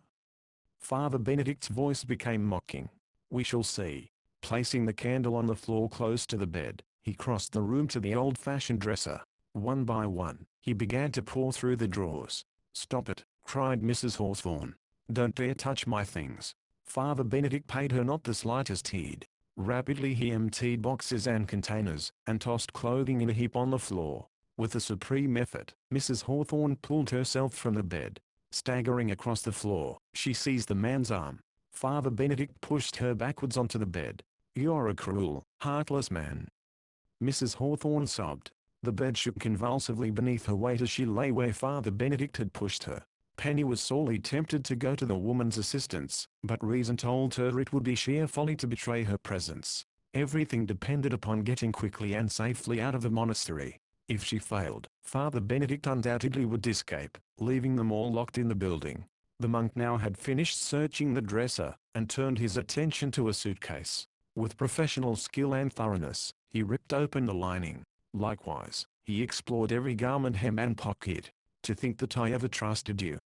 Father Benedict's voice became mocking. We shall see. Placing the candle on the floor close to the bed, he crossed the room to the old-fashioned dresser. One by one, he began to pour through the drawers. Stop it, cried Mrs. Hawthorne. Don't dare touch my things. Father Benedict paid her not the slightest heed. Rapidly he emptied boxes and containers, and tossed clothing in a heap on the floor. With a supreme effort, Mrs. Hawthorne pulled herself from the bed. Staggering across the floor, she seized the man's arm. Father Benedict pushed her backwards onto the bed. You're a cruel, heartless man. Mrs. Hawthorne sobbed. The bed shook convulsively beneath her weight as she lay where Father Benedict had pushed her. Penny was sorely tempted to go to the woman's assistance, but reason told her it would be sheer folly to betray her presence. Everything depended upon getting quickly and safely out of the monastery. If she failed, Father Benedict undoubtedly would escape, leaving them all locked in the building. The monk now had finished searching the dresser, and turned his attention to a suitcase. With professional skill and thoroughness, he ripped open the lining. Likewise, he explored every garment hem and pocket. To think that I ever trusted you.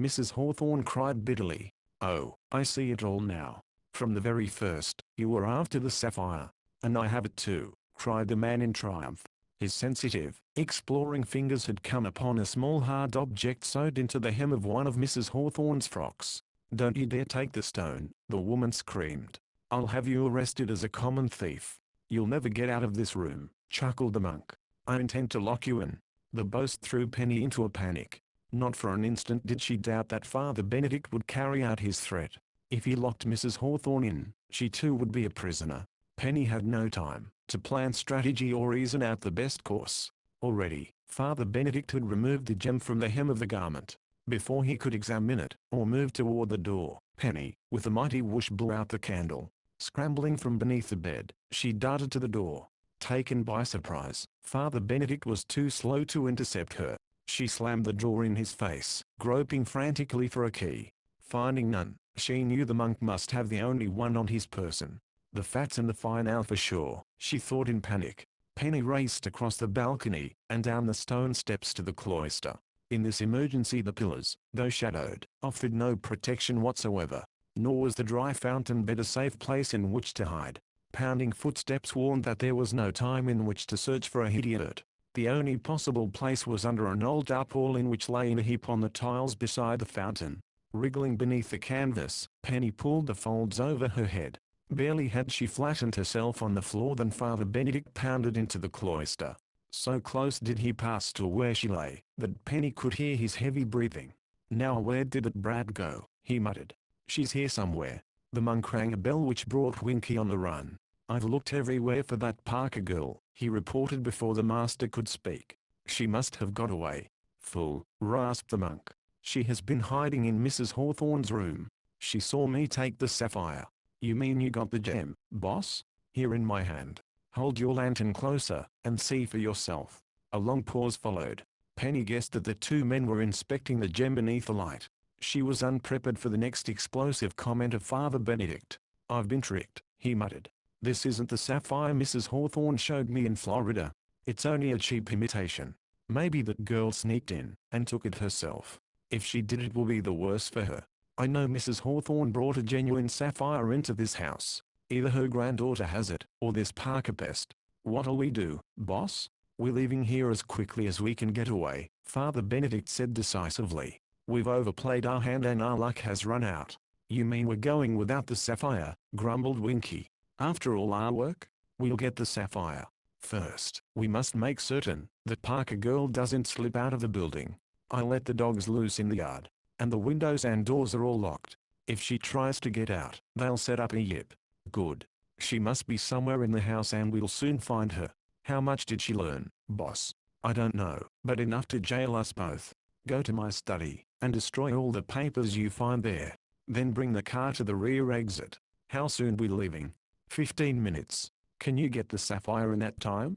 Mrs. Hawthorne cried bitterly. Oh, I see it all now. From the very first, you were after the sapphire. And I have it too, cried the man in triumph. His sensitive, exploring fingers had come upon a small hard object sewed into the hem of one of Mrs. Hawthorne's frocks. Don't you dare take the stone, the woman screamed. I'll have you arrested as a common thief. You'll never get out of this room, chuckled the monk. I intend to lock you in. The boast threw Penny into a panic. Not for an instant did she doubt that Father Benedict would carry out his threat. If he locked Mrs. Hawthorne in, she too would be a prisoner. Penny had no time to plan strategy or reason out the best course. Already, Father Benedict had removed the gem from the hem of the garment. Before he could examine it, or move toward the door, Penny, with a mighty whoosh blew out the candle. Scrambling from beneath the bed, she darted to the door. Taken by surprise, Father Benedict was too slow to intercept her. She slammed the door in his face, groping frantically for a key. Finding none, she knew the monk must have the only one on his person. The fats and the fine ale for sure, she thought in panic. Penny raced across the balcony, and down the stone steps to the cloister. In this emergency the pillars, though shadowed, offered no protection whatsoever. Nor was the dry fountain bed a safe place in which to hide. Pounding footsteps warned that there was no time in which to search for a idiot. The only possible place was under an old tarpaulin which lay in a heap on the tiles beside the fountain. Wriggling beneath the canvas, Penny pulled the folds over her head. Barely had she flattened herself on the floor than Father Benedict pounded into the cloister. So close did he pass to where she lay, that Penny could hear his heavy breathing. Now where did that brat go, he muttered. She's here somewhere. The monk rang a bell which brought Winky on the run. I've looked everywhere for that Parker girl, he reported before the master could speak. She must have got away. Fool, rasped the monk. She has been hiding in Mrs. Hawthorne's room. She saw me take the sapphire. You mean you got the gem, boss? Here in my hand. Hold your lantern closer, and see for yourself. A long pause followed. Penny guessed that the two men were inspecting the gem beneath the light. She was unprepared for the next explosive comment of Father Benedict. I've been tricked, he muttered. This isn't the sapphire Mrs. Hawthorne showed me in Florida. It's only a cheap imitation. Maybe that girl sneaked in, and took it herself. If she did it will be the worse for her. I know Mrs. Hawthorne brought a genuine sapphire into this house. Either her granddaughter has it, or this Parker pest. What'll we do, boss? We're leaving here as quickly as we can get away, Father Benedict said decisively. We've overplayed our hand and our luck has run out. You mean we're going without the sapphire, grumbled Winky. After all our work? We'll get the sapphire. First, we must make certain that Parker girl doesn't slip out of the building. I'll let the dogs loose in the yard. And the windows and doors are all locked. If she tries to get out, they'll set up a yip. Good. She must be somewhere in the house and we'll soon find her. How much did she learn, boss? I don't know, but enough to jail us both. Go to my study, and destroy all the papers you find there. Then bring the car to the rear exit. How soon we leaving? 15 minutes. Can you get the sapphire in that time?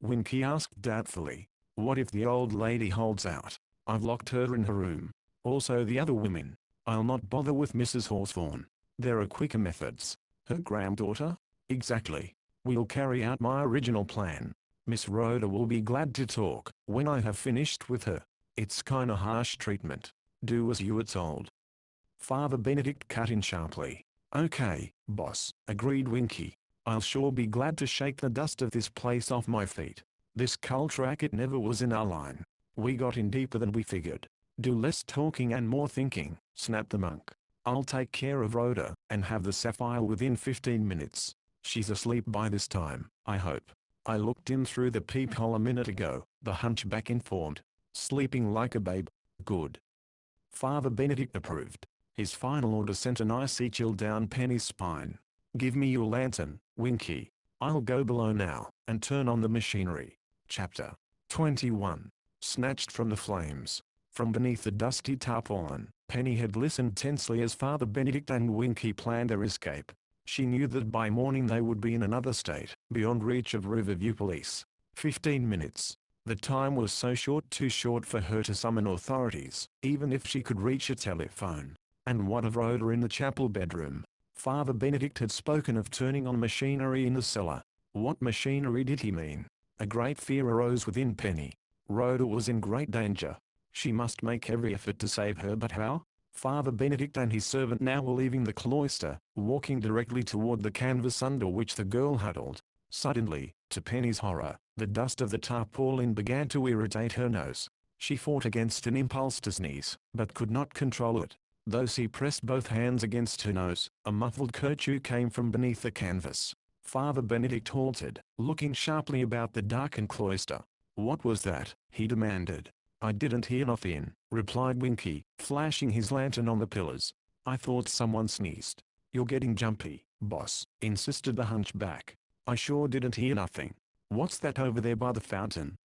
Winky asked doubtfully. What if the old lady holds out? I've locked her in her room. Also the other women. I'll not bother with Mrs. Hawthorne. There are quicker methods. Her granddaughter? Exactly. We'll carry out my original plan. Miss Rhoda will be glad to talk when I have finished with her. It's kinda harsh treatment. Do as you were told. Father Benedict cut in sharply. Okay, boss, agreed Winky. I'll sure be glad to shake the dust of this place off my feet. This cult racket never was in our line. We got in deeper than we figured. Do less talking and more thinking, snapped the monk. I'll take care of Rhoda, and have the sapphire within 15 minutes. She's asleep by this time, I hope. I looked in through the peephole a minute ago, the hunchback informed. Sleeping like a babe. Good. Father Benedict approved. His final order sent an icy chill down Penny's spine. Give me your lantern, Winky. I'll go below now, and turn on the machinery. Chapter 21. Snatched from the flames. From beneath the dusty tarpaulin, Penny had listened tensely as Father Benedict and Winky planned their escape. She knew that by morning they would be in another state, beyond reach of Riverview police. 15 minutes. The time was so short, too short for her to summon authorities, even if she could reach a telephone. And what of Rhoda in the chapel bedroom? Father Benedict had spoken of turning on machinery in the cellar. What machinery did he mean? A great fear arose within Penny. Rhoda was in great danger. She must make every effort to save her, but how? Father Benedict and his servant now were leaving the cloister, walking directly toward the canvas under which the girl huddled. Suddenly, to Penny's horror, the dust of the tarpaulin began to irritate her nose. She fought against an impulse to sneeze, but could not control it. Though she pressed both hands against her nose, a muffled kerchew came from beneath the canvas. Father Benedict halted, looking sharply about the darkened cloister. What was that? He demanded. I didn't hear nothing, replied Winky, flashing his lantern on the pillars. I thought someone sneezed. You're getting jumpy, boss, insisted the hunchback. I sure didn't hear nothing. What's that over there by the fountain?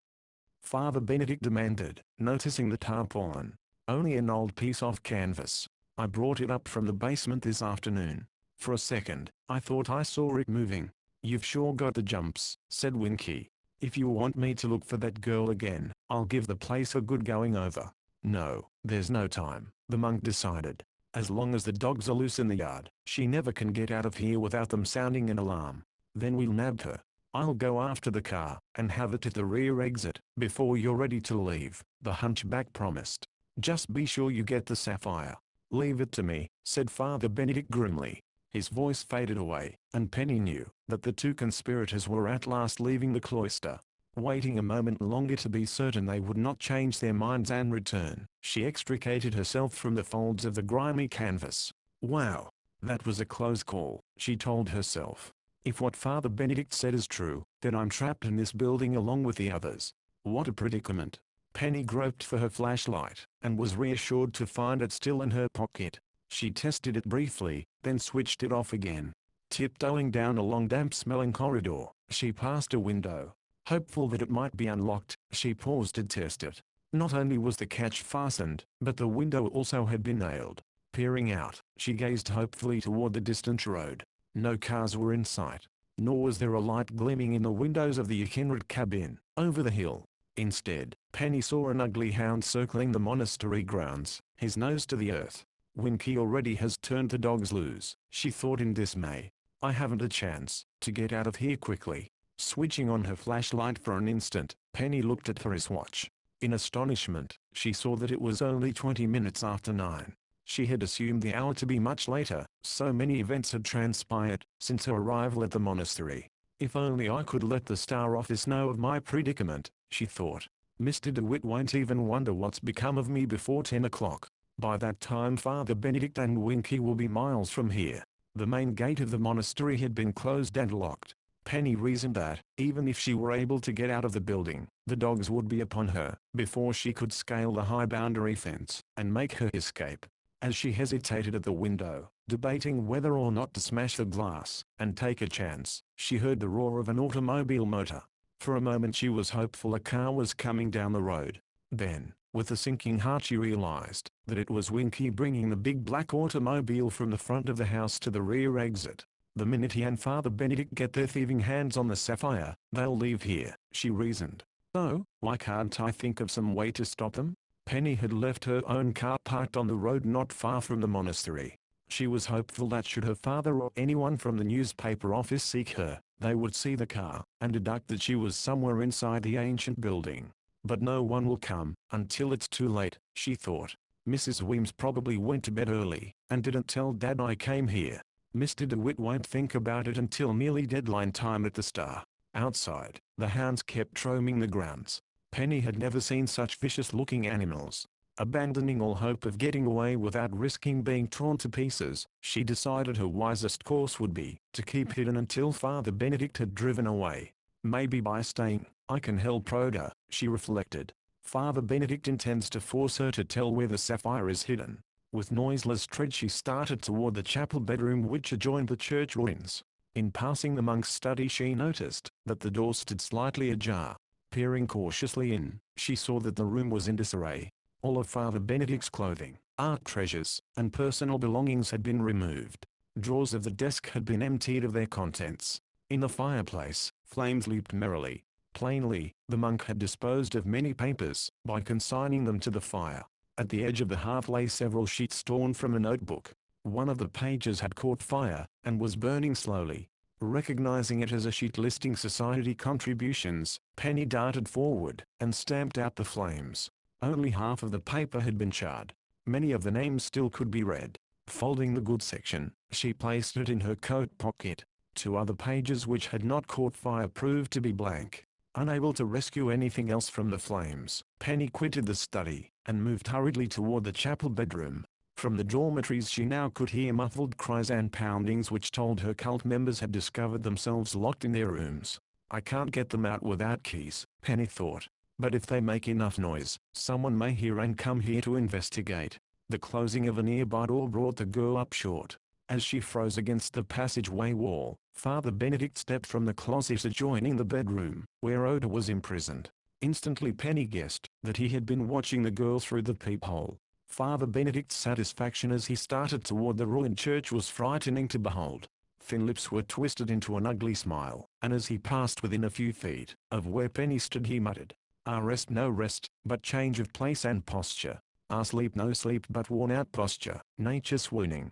Father Benedict demanded, noticing the tarpaulin. Only an old piece of canvas. I brought it up from the basement this afternoon. For a second, I thought I saw it moving. You've sure got the jumps, said Winky. If you want me to look for that girl again, I'll give the place a good going over. No, there's no time, the monk decided. As long as the dogs are loose in the yard, she never can get out of here without them sounding an alarm. Then we'll nab her. I'll go after the car, and have it at the rear exit, before you're ready to leave, the hunchback promised. Just be sure you get the sapphire. Leave it to me, said Father Benedict grimly. His voice faded away, and Penny knew that the two conspirators were at last leaving the cloister. Waiting a moment longer to be certain they would not change their minds and return, she extricated herself from the folds of the grimy canvas. Wow, that was a close call, she told herself. If what Father Benedict said is true, then I'm trapped in this building along with the others. What a predicament. Penny groped for her flashlight, and was reassured to find it still in her pocket. She tested it briefly, then switched it off again. Tiptoeing down a long damp-smelling corridor, she passed a window. Hopeful that it might be unlocked, she paused to test it. Not only was the catch fastened, but the window also had been nailed. Peering out, she gazed hopefully toward the distant road. No cars were in sight, nor was there a light gleaming in the windows of the Kinrid cabin, over the hill. Instead, Penny saw an ugly hound circling the monastery grounds, his nose to the earth. Winky already has turned the dogs loose, she thought in dismay. I haven't a chance to get out of here quickly. Switching on her flashlight for an instant, Penny looked at her wristwatch. In astonishment, she saw that it was only 20 minutes after 9. She had assumed the hour to be much later, so many events had transpired since her arrival at the monastery. If only I could let the Star Office know of my predicament, she thought. Mr. DeWitt won't even wonder what's become of me before 10 o'clock. By that time Father Benedict and Winky will be miles from here. The main gate of the monastery had been closed and locked. Penny reasoned that, even if she were able to get out of the building, the dogs would be upon her before she could scale the high boundary fence and make her escape. As she hesitated at the window, debating whether or not to smash the glass and take a chance, she heard the roar of an automobile motor. For a moment she was hopeful a car was coming down the road. Then, with a sinking heart she realized that it was Winky bringing the big black automobile from the front of the house to the rear exit. The minute he and Father Benedict get their thieving hands on the sapphire, they'll leave here, she reasoned. So, why can't I think of some way to stop them? Penny had left her own car parked on the road not far from the monastery. She was hopeful that should her father or anyone from the newspaper office seek her, they would see the car and deduct that she was somewhere inside the ancient building. But no one will come until it's too late, she thought. Mrs. Weems probably went to bed early and didn't tell Dad I came here. Mr. DeWitt won't think about it until nearly deadline time at the Star. Outside, the hounds kept roaming the grounds. Penny had never seen such vicious-looking animals. Abandoning all hope of getting away without risking being torn to pieces, she decided her wisest course would be to keep hidden until Father Benedict had driven away. Maybe by staying, I can help Rhoda, she reflected. Father Benedict intends to force her to tell where the sapphire is hidden. With noiseless tread she started toward the chapel bedroom which adjoined the church ruins. In passing the monk's study she noticed that the door stood slightly ajar. Peering cautiously in, she saw that the room was in disarray. All of Father Benedict's clothing, art treasures, and personal belongings had been removed. Drawers of the desk had been emptied of their contents. In the fireplace, flames leaped merrily. Plainly, the monk had disposed of many papers by consigning them to the fire. At the edge of the hearth lay several sheets torn from a notebook. One of the pages had caught fire and was burning slowly. Recognizing it as a sheet listing society contributions, Penny darted forward and stamped out the flames. Only half of the paper had been charred. Many of the names still could be read. Folding the good section, she placed it in her coat pocket. Two other pages which had not caught fire proved to be blank. Unable to rescue anything else from the flames, Penny quitted the study and moved hurriedly toward the chapel bedroom. From the dormitories she now could hear muffled cries and poundings which told her cult members had discovered themselves locked in their rooms. I can't get them out without keys, Penny thought. But if they make enough noise, someone may hear and come here to investigate. The closing of a nearby door brought the girl up short. As she froze against the passageway wall, Father Benedict stepped from the closet adjoining the bedroom, where Oda was imprisoned. Instantly Penny guessed that he had been watching the girl through the peephole. Father Benedict's satisfaction as he started toward the ruined church was frightening to behold. Thin lips were twisted into an ugly smile, and as he passed within a few feet of where Penny stood he muttered, rest no rest, but change of place and posture. Sleep no sleep but worn out posture, nature swooning.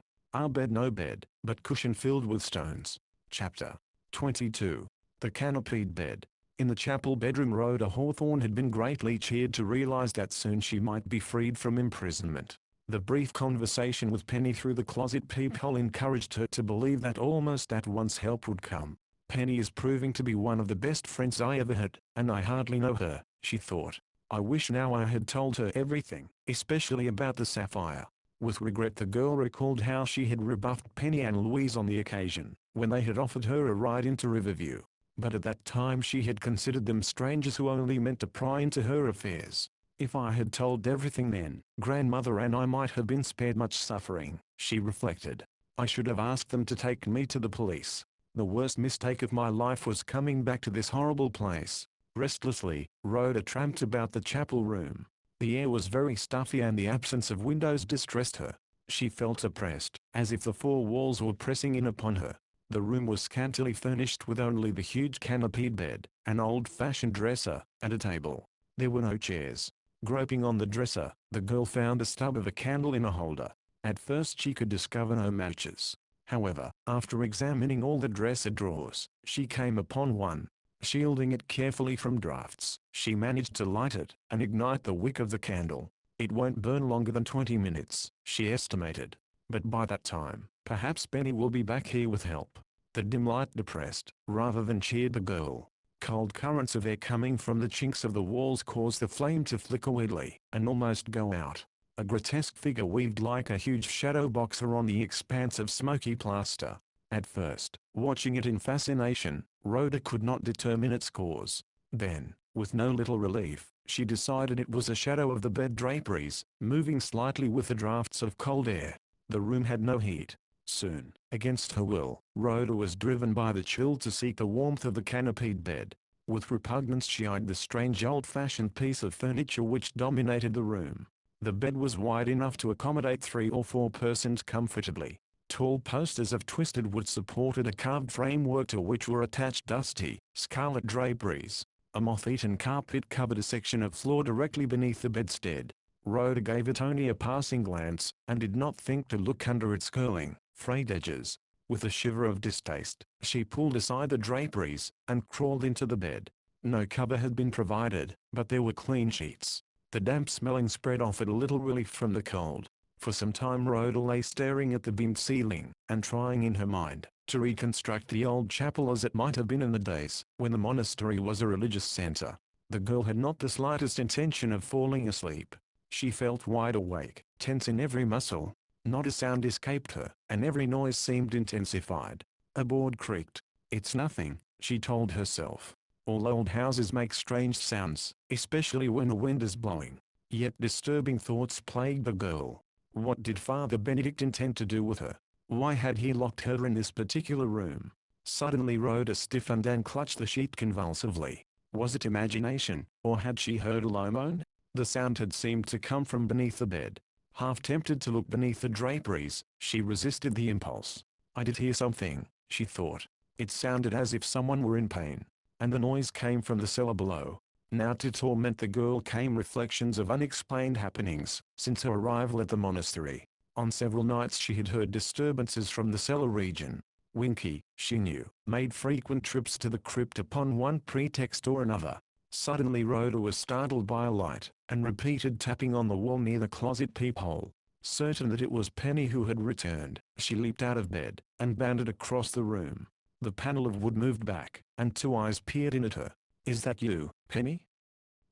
Bed no bed, but cushion filled with stones. Chapter 22. The Canopied Bed. In the chapel bedroom Rhoda Hawthorne had been greatly cheered to realize that soon she might be freed from imprisonment. The brief conversation with Penny through the closet peephole encouraged her to believe that almost at once help would come. Penny is proving to be one of the best friends I ever had, and I hardly know her, she thought. I wish now I had told her everything, especially about the sapphire. With regret the girl recalled how she had rebuffed Penny and Louise on the occasion, when they had offered her a ride into Riverview. But at that time she had considered them strangers who only meant to pry into her affairs. If I had told everything then, grandmother and I might have been spared much suffering, she reflected. I should have asked them to take me to the police. The worst mistake of my life was coming back to this horrible place. Restlessly, Rhoda tramped about the chapel room. The air was very stuffy and the absence of windows distressed her. She felt oppressed, as if the four walls were pressing in upon her. The room was scantily furnished with only the huge canopied bed, an old-fashioned dresser, and a table. There were no chairs. Groping on the dresser, the girl found a stub of a candle in a holder. At first she could discover no matches. However, after examining all the dresser drawers, she came upon one. Shielding it carefully from drafts, she managed to light it and ignite the wick of the candle. It won't burn longer than 20 minutes, she estimated. But by that time, perhaps Penny will be back here with help. The dim light depressed, rather than cheered the girl. Cold currents of air coming from the chinks of the walls caused the flame to flicker weirdly, and almost go out. A grotesque figure weaved like a huge shadow boxer on the expanse of smoky plaster. At first, watching it in fascination, Rhoda could not determine its cause. Then, with no little relief, she decided it was a shadow of the bed draperies, moving slightly with the drafts of cold air. The room had no heat. Soon, against her will, Rhoda was driven by the chill to seek the warmth of the canopied bed. With repugnance she eyed the strange old-fashioned piece of furniture which dominated the room. The bed was wide enough to accommodate 3 or 4 persons comfortably. Tall posters of twisted wood supported a carved framework to which were attached dusty, scarlet draperies. A moth-eaten carpet covered a section of floor directly beneath the bedstead. Rhoda gave it only a passing glance, and did not think to look under its curling, frayed edges. With a shiver of distaste, she pulled aside the draperies, and crawled into the bed. No cover had been provided, but there were clean sheets. The damp smelling spread offered a little relief from the cold. For some time Rhoda lay staring at the beamed ceiling, and trying in her mind to reconstruct the old chapel as it might have been in the days when the monastery was a religious center. The girl had not the slightest intention of falling asleep. She felt wide awake, tense in every muscle. Not a sound escaped her, and every noise seemed intensified. A board creaked. "It's nothing," she told herself. "All old houses make strange sounds, especially when the wind is blowing." Yet disturbing thoughts plagued the girl. What did Father Benedict intend to do with her? Why had he locked her in this particular room? Suddenly Rhoda stiffened and clutched the sheet convulsively. Was it imagination, or had she heard a low moan? The sound had seemed to come from beneath the bed. Half tempted to look beneath the draperies, she resisted the impulse. "I did hear something," she thought. It sounded as if someone were in pain. And the noise came from the cellar below. Now to torment the girl came reflections of unexplained happenings since her arrival at the monastery. On several nights she had heard disturbances from the cellar region. Winky, she knew, made frequent trips to the crypt upon one pretext or another. Suddenly Rhoda was startled by a light, and repeated tapping on the wall near the closet peephole. Certain that it was Penny who had returned, she leaped out of bed, and bounded across the room. The panel of wood moved back, and 2 eyes peered in at her. "Is that you, Penny?"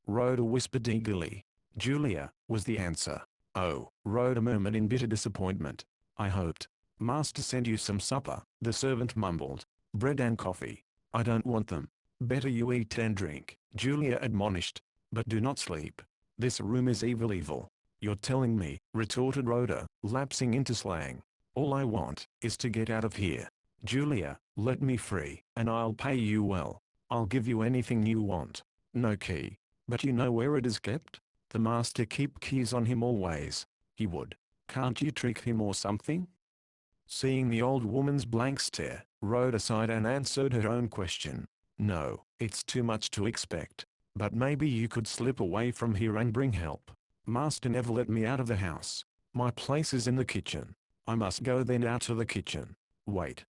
Rhoda whispered eagerly. "Julia," was the answer. "Oh," Rhoda murmured in bitter disappointment. "I hoped. Master sent you some supper," the servant mumbled. "Bread and coffee." "I don't want them." "Better you eat and drink," Julia admonished. "But do not sleep. This room is evil." "You're telling me," retorted Rhoda, lapsing into slang. "All I want is to get out of here. Julia, let me free, and I'll pay you well. I'll give you anything you want." "No key." "But you know where it is kept? The master keep keys on him always." "He would. Can't you trick him or something?" Seeing the old woman's blank stare, Rhoda sighed and answered her own question. "No, it's too much to expect. But maybe you could slip away from here and bring help. Master never let me out of the house. My place is in the kitchen. I must go then out to the kitchen." "Wait."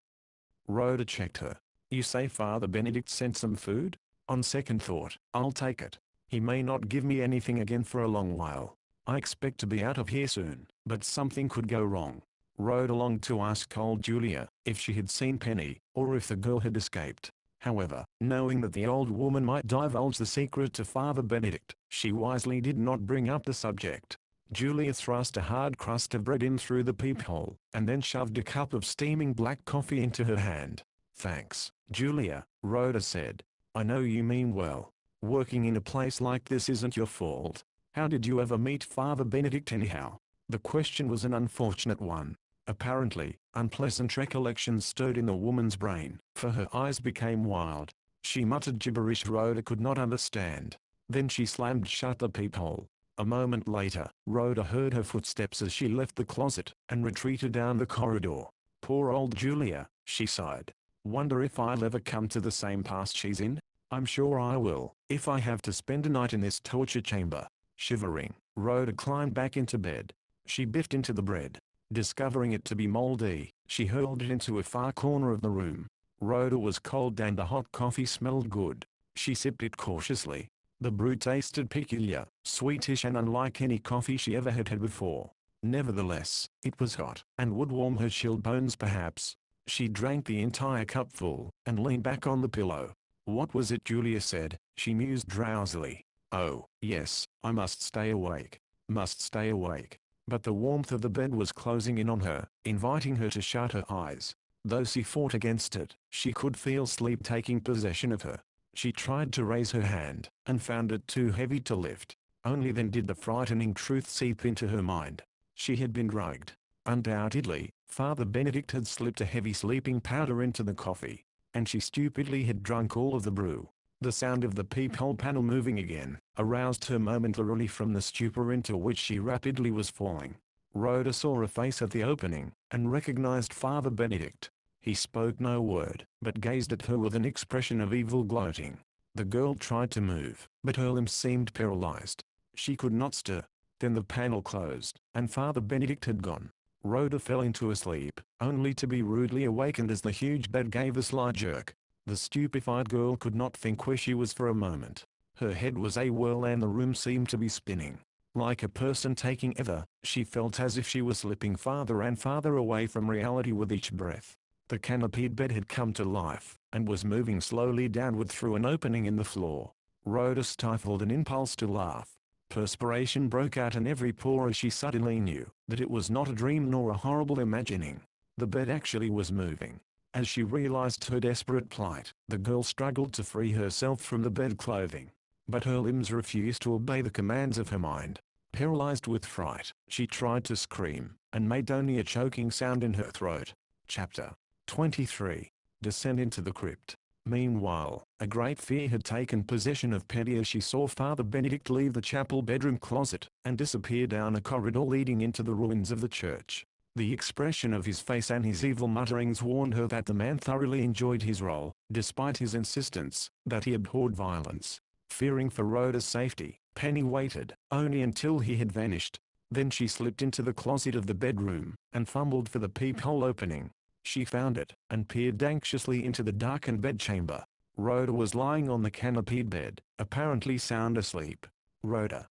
Rhoda checked her. "You say Father Benedict sent some food? On second thought, I'll take it. He may not give me anything again for a long while. I expect to be out of here soon, but something could go wrong." Rhoda longed to ask old Julia if she had seen Penny, or if the girl had escaped. However, knowing that the old woman might divulge the secret to Father Benedict, she wisely did not bring up the subject. Julia thrust a hard crust of bread in through the peephole, and then shoved a cup of steaming black coffee into her hand. "Thanks, Julia," Rhoda said. "I know you mean well. Working in a place like this isn't your fault. How did you ever meet Father Benedict anyhow?" The question was an unfortunate one. Apparently, unpleasant recollections stirred in the woman's brain, for her eyes became wild. She muttered gibberish Rhoda could not understand. Then she slammed shut the peephole. A moment later, Rhoda heard her footsteps as she left the closet, and retreated down the corridor. "Poor old Julia," she sighed. "Wonder if I'll ever come to the same pass she's in? I'm sure I will, if I have to spend a night in this torture chamber." Shivering, Rhoda climbed back into bed. She biffed into the bread. Discovering it to be moldy, she hurled it into a far corner of the room. Rhoda was cold and the hot coffee smelled good. She sipped it cautiously. The brew tasted peculiar, sweetish and unlike any coffee she ever had before. Nevertheless, it was hot, and would warm her chilled bones perhaps. She drank the entire cupful, and leaned back on the pillow. What was it Julia said? She mused drowsily. Oh, yes, I must stay awake. Must stay awake. But the warmth of the bed was closing in on her, inviting her to shut her eyes. Though she fought against it, she could feel sleep taking possession of her. She tried to raise her hand, and found it too heavy to lift. Only then did the frightening truth seep into her mind. She had been drugged. Undoubtedly, Father Benedict had slipped a heavy sleeping powder into the coffee, and she stupidly had drunk all of the brew. The sound of the peephole panel moving again aroused her momentarily from the stupor into which she rapidly was falling. Rhoda saw a face at the opening, and recognized Father Benedict. He spoke no word, but gazed at her with an expression of evil gloating. The girl tried to move, but her limbs seemed paralyzed. She could not stir. Then the panel closed, and Father Benedict had gone. Rhoda fell into a sleep, only to be rudely awakened as the huge bed gave a slight jerk. The stupefied girl could not think where she was for a moment. Her head was a whirl and the room seemed to be spinning. Like a person taking ether, she felt as if she was slipping farther and farther away from reality with each breath. The canopied bed had come to life, and was moving slowly downward through an opening in the floor. Rhoda stifled an impulse to laugh. Perspiration broke out in every pore as she suddenly knew that it was not a dream nor a horrible imagining. The bed actually was moving. As she realized her desperate plight, the girl struggled to free herself from the bed clothing. But her limbs refused to obey the commands of her mind. Paralyzed with fright, she tried to scream, and made only a choking sound in her throat. Chapter 23. Descent into the Crypt. Meanwhile, a great fear had taken possession of Penny as she saw Father Benedict leave the chapel bedroom closet, and disappear down a corridor leading into the ruins of the church. The expression of his face and his evil mutterings warned her that the man thoroughly enjoyed his role, despite his insistence that he abhorred violence. Fearing for Rhoda's safety, Penny waited, only until he had vanished. Then she slipped into the closet of the bedroom, and fumbled for the peephole opening. She found it, and peered anxiously into the darkened bedchamber. Rhoda was lying on the canopied bed, apparently sound asleep. "Rhoda!"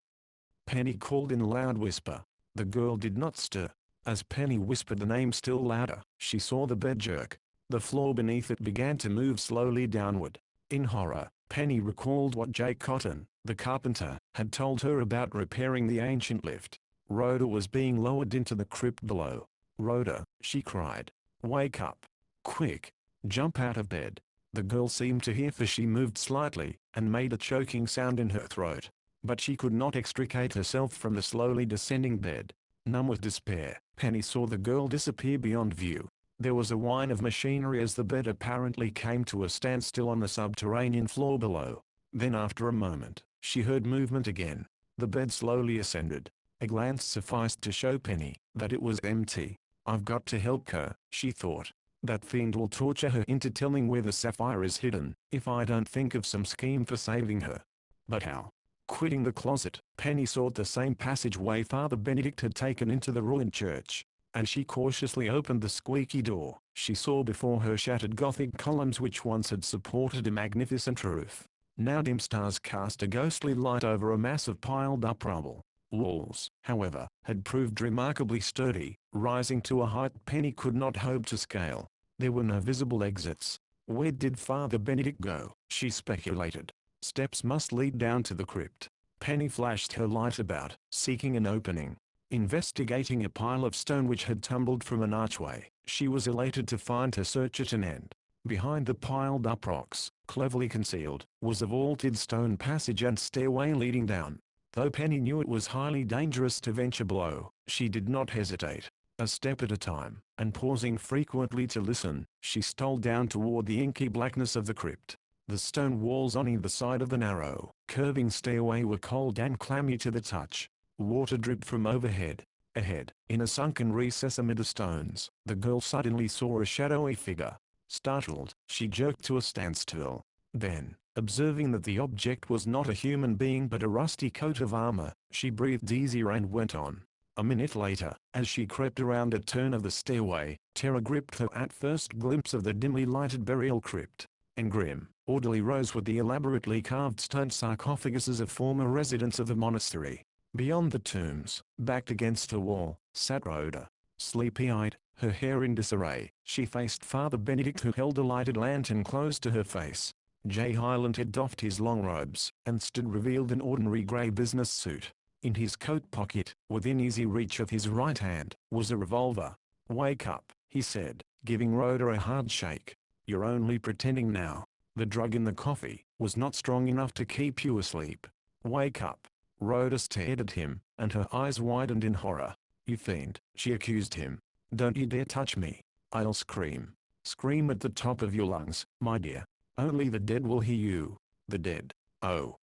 Penny called in a loud whisper. The girl did not stir. As Penny whispered the name still louder, she saw the bed jerk. The floor beneath it began to move slowly downward. In horror, Penny recalled what Jake Cotton, the carpenter, had told her about repairing the ancient lift. Rhoda was being lowered into the crypt below. "Rhoda," she cried. "Wake up. Quick. Jump out of bed." The girl seemed to hear, for she moved slightly, and made a choking sound in her throat. But she could not extricate herself from the slowly descending bed. Numb with despair, Penny saw the girl disappear beyond view. There was a whine of machinery as the bed apparently came to a standstill on the subterranean floor below. Then after a moment, she heard movement again. The bed slowly ascended. A glance sufficed to show Penny that it was empty. "I've got to help her," she thought. "That fiend will torture her into telling where the sapphire is hidden, if I don't think of some scheme for saving her. But how?" Quitting the closet, Penny sought the same passageway Father Benedict had taken into the ruined church. As she cautiously opened the squeaky door, she saw before her shattered Gothic columns which once had supported a magnificent roof. Now dim stars cast a ghostly light over a mass of piled-up rubble. Walls, however, had proved remarkably sturdy, rising to a height Penny could not hope to scale. There were no visible exits. Where did Father Benedict go? She speculated. Steps must lead down to the crypt. Penny flashed her light about, seeking an opening. Investigating a pile of stone which had tumbled from an archway, she was elated to find her search at an end. Behind the piled-up rocks, cleverly concealed, was a vaulted stone passage and stairway leading down. Though Penny knew it was highly dangerous to venture below, she did not hesitate. A step at a time, and pausing frequently to listen, she stole down toward the inky blackness of the crypt. The stone walls on either side of the narrow, curving stairway were cold and clammy to the touch. Water dripped from overhead. Ahead, in a sunken recess amid the stones, the girl suddenly saw a shadowy figure. Startled, she jerked to a standstill. Then, observing that the object was not a human being but a rusty coat of armor, she breathed easier and went on. A minute later, as she crept around a turn of the stairway, terror gripped her at first glimpse of the dimly lighted burial crypt. And grim, orderly rows with the elaborately carved stone sarcophaguses of former residents of the monastery. Beyond the tombs, backed against a wall, sat Rhoda. Sleepy-eyed, her hair in disarray, she faced Father Benedict, who held a lighted lantern close to her face. J. Hyland had doffed his long robes, and stood revealed in ordinary grey business suit. In his coat pocket, within easy reach of his right hand, was a revolver. "Wake up," he said, giving Rhoda a hard shake. "You're only pretending now. The drug in the coffee was not strong enough to keep you asleep. Wake up." Rhoda stared at him, and her eyes widened in horror. "You fiend," she accused him. "Don't you dare touch me. I'll scream. Scream at the top of your lungs, my dear. Only the dead will hear you." The dead. Oh.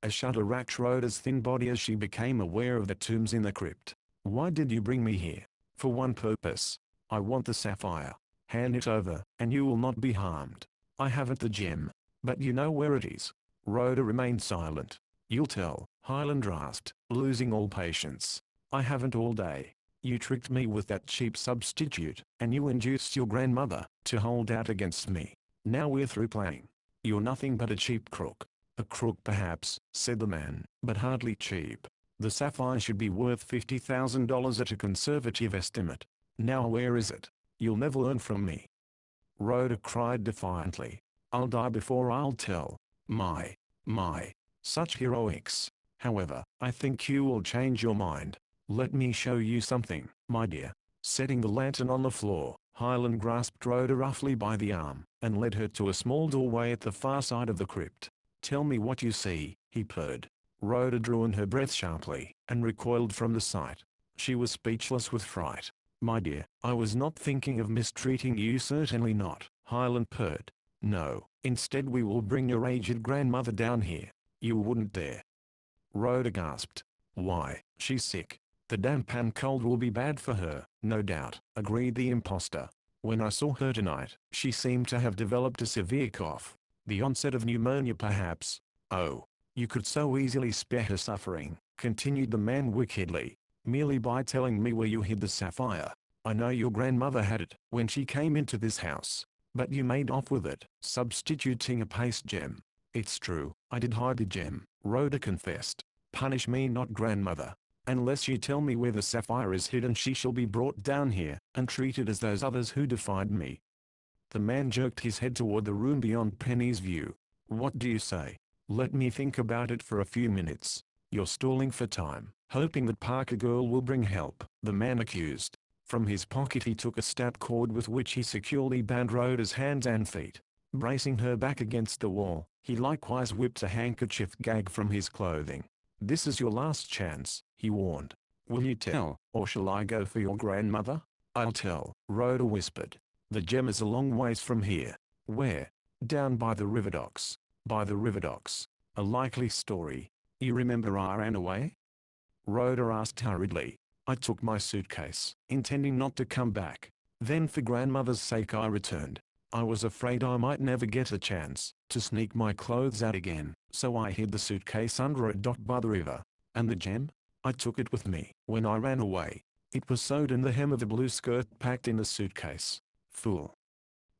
A shudder racked Rhoda's thin body as she became aware of the tombs in the crypt. "Why did you bring me here?" "For one purpose. I want the sapphire. Hand it over, and you will not be harmed." "I haven't the gem." "But you know where it is." Rhoda remained silent. "You'll tell," Hyland rasped, losing all patience. "I haven't all day. You tricked me with that cheap substitute, and you induced your grandmother to hold out against me. Now we're through playing. You're nothing but a cheap crook." "A crook perhaps," said the man, "but hardly cheap. The sapphire should be worth $50,000 at a conservative estimate. Now where is it? You'll never learn from me." Rhoda cried defiantly. "I'll die before I'll tell. My. Such heroics. However, I think you will change your mind. Let me show you something, my dear." Setting the lantern on the floor, Hyland grasped Rhoda roughly by the arm, and led her to a small doorway at the far side of the crypt. "Tell me what you see," he purred. Rhoda drew in her breath sharply, and recoiled from the sight. She was speechless with fright. "My dear, I was not thinking of mistreating you, certainly not," Hyland purred. "No, instead we will bring your aged grandmother down here." "You wouldn't dare." Rhoda gasped. "Why, she's sick. The damp and cold will be bad for her." "No doubt," agreed the imposter. "When I saw her tonight, she seemed to have developed a severe cough. The onset of pneumonia perhaps." "Oh, you could so easily spare her suffering," continued the man wickedly, "merely by telling me where you hid the sapphire. I know your grandmother had it when she came into this house. But you made off with it, substituting a paste gem." "It's true, I did hide the gem," Rhoda confessed. "Punish me not, grandmother. Unless you tell me where the sapphire is hidden, she shall be brought down here, and treated as those others who defied me." The man jerked his head toward the room beyond Penny's view. "What do you say? Let me think about it for a few minutes." "You're stalling for time, hoping that Parker girl will bring help," the man accused. From his pocket he took a stout cord with which he securely bound Rhoda's hands and feet. Bracing her back against the wall, he likewise whipped a handkerchief gag from his clothing. "This is your last chance," he warned. "Will you tell, or shall I go for your grandmother?" "I'll tell," Rhoda whispered. "The gem is a long ways from here." "Where?" "Down by the river docks." "By the river docks? A likely story. You remember I ran away?" Rhoda asked hurriedly. "I took my suitcase, intending not to come back. Then for grandmother's sake I returned. I was afraid I might never get a chance to sneak my clothes out again, so I hid the suitcase under a dock by the river." "And the gem?" "I took it with me when I ran away. It was sewed in the hem of a blue skirt packed in the suitcase." "Fool!"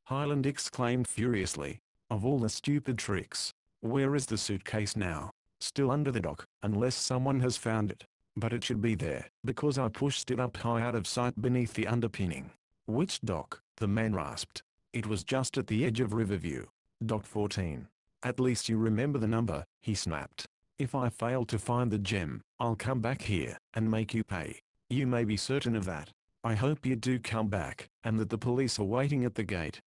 Hyland exclaimed furiously. "Of all the stupid tricks! Where is the suitcase now?" "Still under the dock, unless someone has found it. But it should be there, because I pushed it up high out of sight beneath the underpinning." "Which dock?" the man rasped. "It was just at the edge of Riverview. Dock 14. "At least you remember the number," he snapped. "If I fail to find the gem, I'll come back here, and make you pay." "You may be certain of that. I hope you do come back, and that the police are waiting at the gate."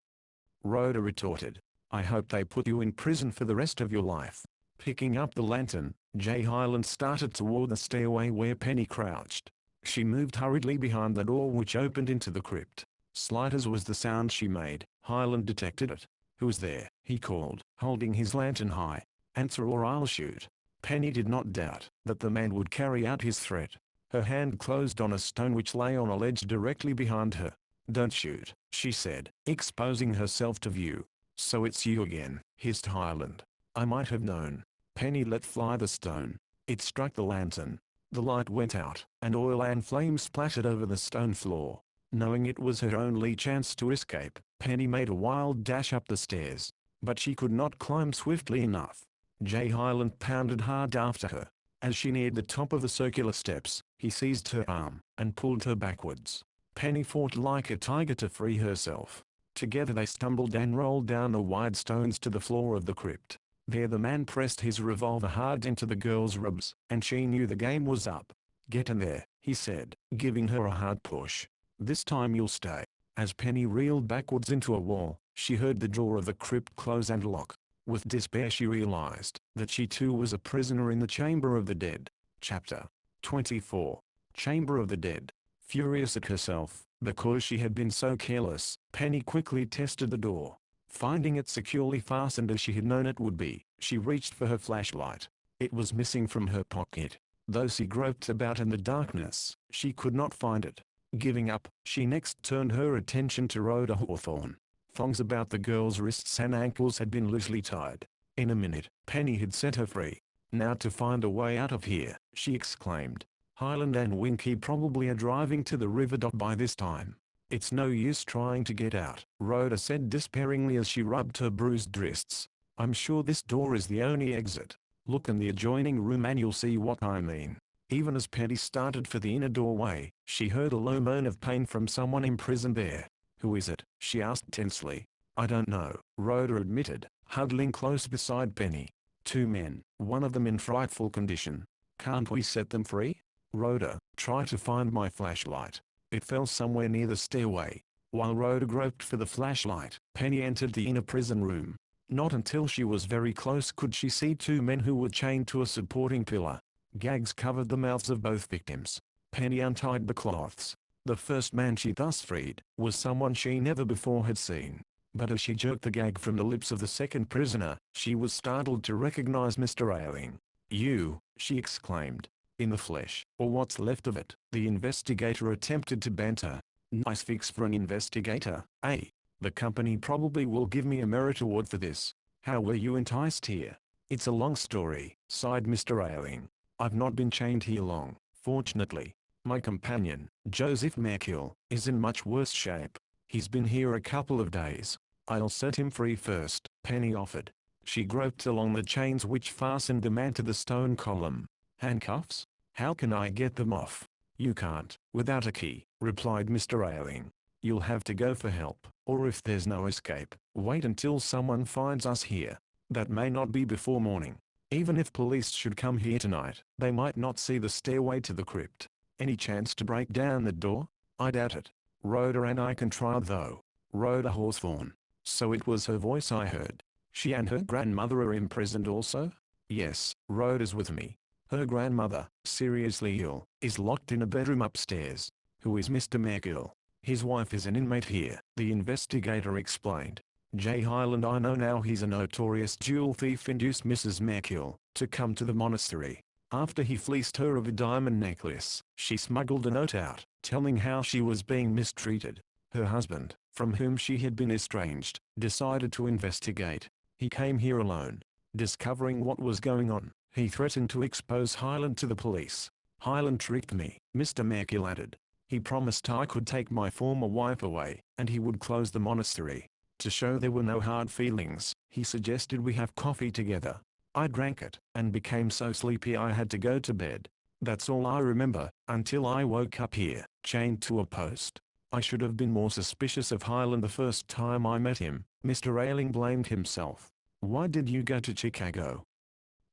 Rhoda retorted. "I hope they put you in prison for the rest of your life." Picking up the lantern, J. Hyland started toward the stairway where Penny crouched. She moved hurriedly behind the door which opened into the crypt. Slight as was the sound she made, Hyland detected it. "Who's there?" he called, holding his lantern high. "Answer or I'll shoot." Penny did not doubt that the man would carry out his threat. Her hand closed on a stone which lay on a ledge directly behind her. "Don't shoot," she said, exposing herself to view. "So it's you again," hissed Hyland. "I might have known." Penny let fly the stone. It struck the lantern. The light went out, and oil and flame splattered over the stone floor. Knowing it was her only chance to escape, Penny made a wild dash up the stairs. but she could not climb swiftly enough. Jay Highland pounded hard after her. As she neared the top of the circular steps, he seized her arm and pulled her backwards. Penny fought like a tiger to free herself. Together they stumbled and rolled down the wide stones to the floor of the crypt. There the man pressed his revolver hard into the girl's ribs, and she knew the game was up. "Get in there," he said, giving her a hard push. "This time you'll stay." As Penny reeled backwards into a wall, she heard the door of the crypt close and lock. With despair she realized that she too was a prisoner in the Chamber of the Dead. Chapter 24. Chamber of the Dead. Furious at herself, because she had been so careless, Penny quickly tested the door. Finding it securely fastened as she had known it would be, she reached for her flashlight. It was missing from her pocket. Though she groped about in the darkness, she could not find it. Giving up, she next turned her attention to Rhoda Hawthorne. Thongs about the girl's wrists and ankles had been loosely tied. In a minute, Penny had set her free. "Now to find a way out of here," she exclaimed. "Highland and Winky probably are driving to the river dock by this time. It's no use trying to get out," Rhoda said despairingly as she rubbed her bruised wrists. "I'm sure this door is the only exit. Look in the adjoining room and you'll see what I mean." Even as Penny started for the inner doorway, she heard a low moan of pain from someone imprisoned there. "Who is it?" she asked tensely. "I don't know," Rhoda admitted, huddling close beside Penny. "Two men, one of them in frightful condition. Can't we set them free?" "Rhoda, try to find my flashlight. It fell somewhere near the stairway." While Rhoda groped for the flashlight, Penny entered the inner prison room. Not until she was very close could she see two men who were chained to a supporting pillar. Gags covered the mouths of both victims. Penny untied the cloths. The first man she thus freed was someone she never before had seen. But as she jerked the gag from the lips of the second prisoner, she was startled to recognize Mr. Ailing. "You," she exclaimed. "In the flesh, or what's left of it," the investigator attempted to banter. "Nice fix for an investigator, eh? The company probably will give me a merit award for this. How were you enticed here?" "It's a long story," sighed Mr. Ailing. "I've not been chained here long, fortunately. My companion, Joseph Merkill, is in much worse shape. He's been here a couple of days." "I'll set him free first," Penny offered. She groped along the chains which fastened the man to the stone column. "Handcuffs? How can I get them off?" "You can't, without a key," replied Mr. Ailing. "You'll have to go for help, or if there's no escape, wait until someone finds us here. That may not be before morning. Even if police should come here tonight, they might not see the stairway to the crypt. Any chance to break down the door?" "I doubt it. Rhoda and I can try though." "Rhoda Hawthorne. So it was her voice I heard. She and her grandmother are imprisoned also?" "Yes, Rhoda's with me. Her grandmother, seriously ill, is locked in a bedroom upstairs." "Who is Mr. Merkill?" "His wife is an inmate here," the investigator explained. "Jay Highland, I know now, he's a notorious jewel thief, induced Mrs. Merkill to come to the monastery. After he fleeced her of a diamond necklace, she smuggled a note out, telling how she was being mistreated. Her husband, from whom she had been estranged, decided to investigate. He came here alone. Discovering what was going on, he threatened to expose Highland to the police. Highland tricked me," Mr. Merkill added. "He promised I could take my former wife away, and he would close the monastery. To show there were no hard feelings, he suggested we have coffee together. I drank it, and became so sleepy I had to go to bed. That's all I remember, until I woke up here, chained to a post. I should have been more suspicious of Highland the first time I met him." Mr. Ailing blamed himself. "Why did you go to Chicago?"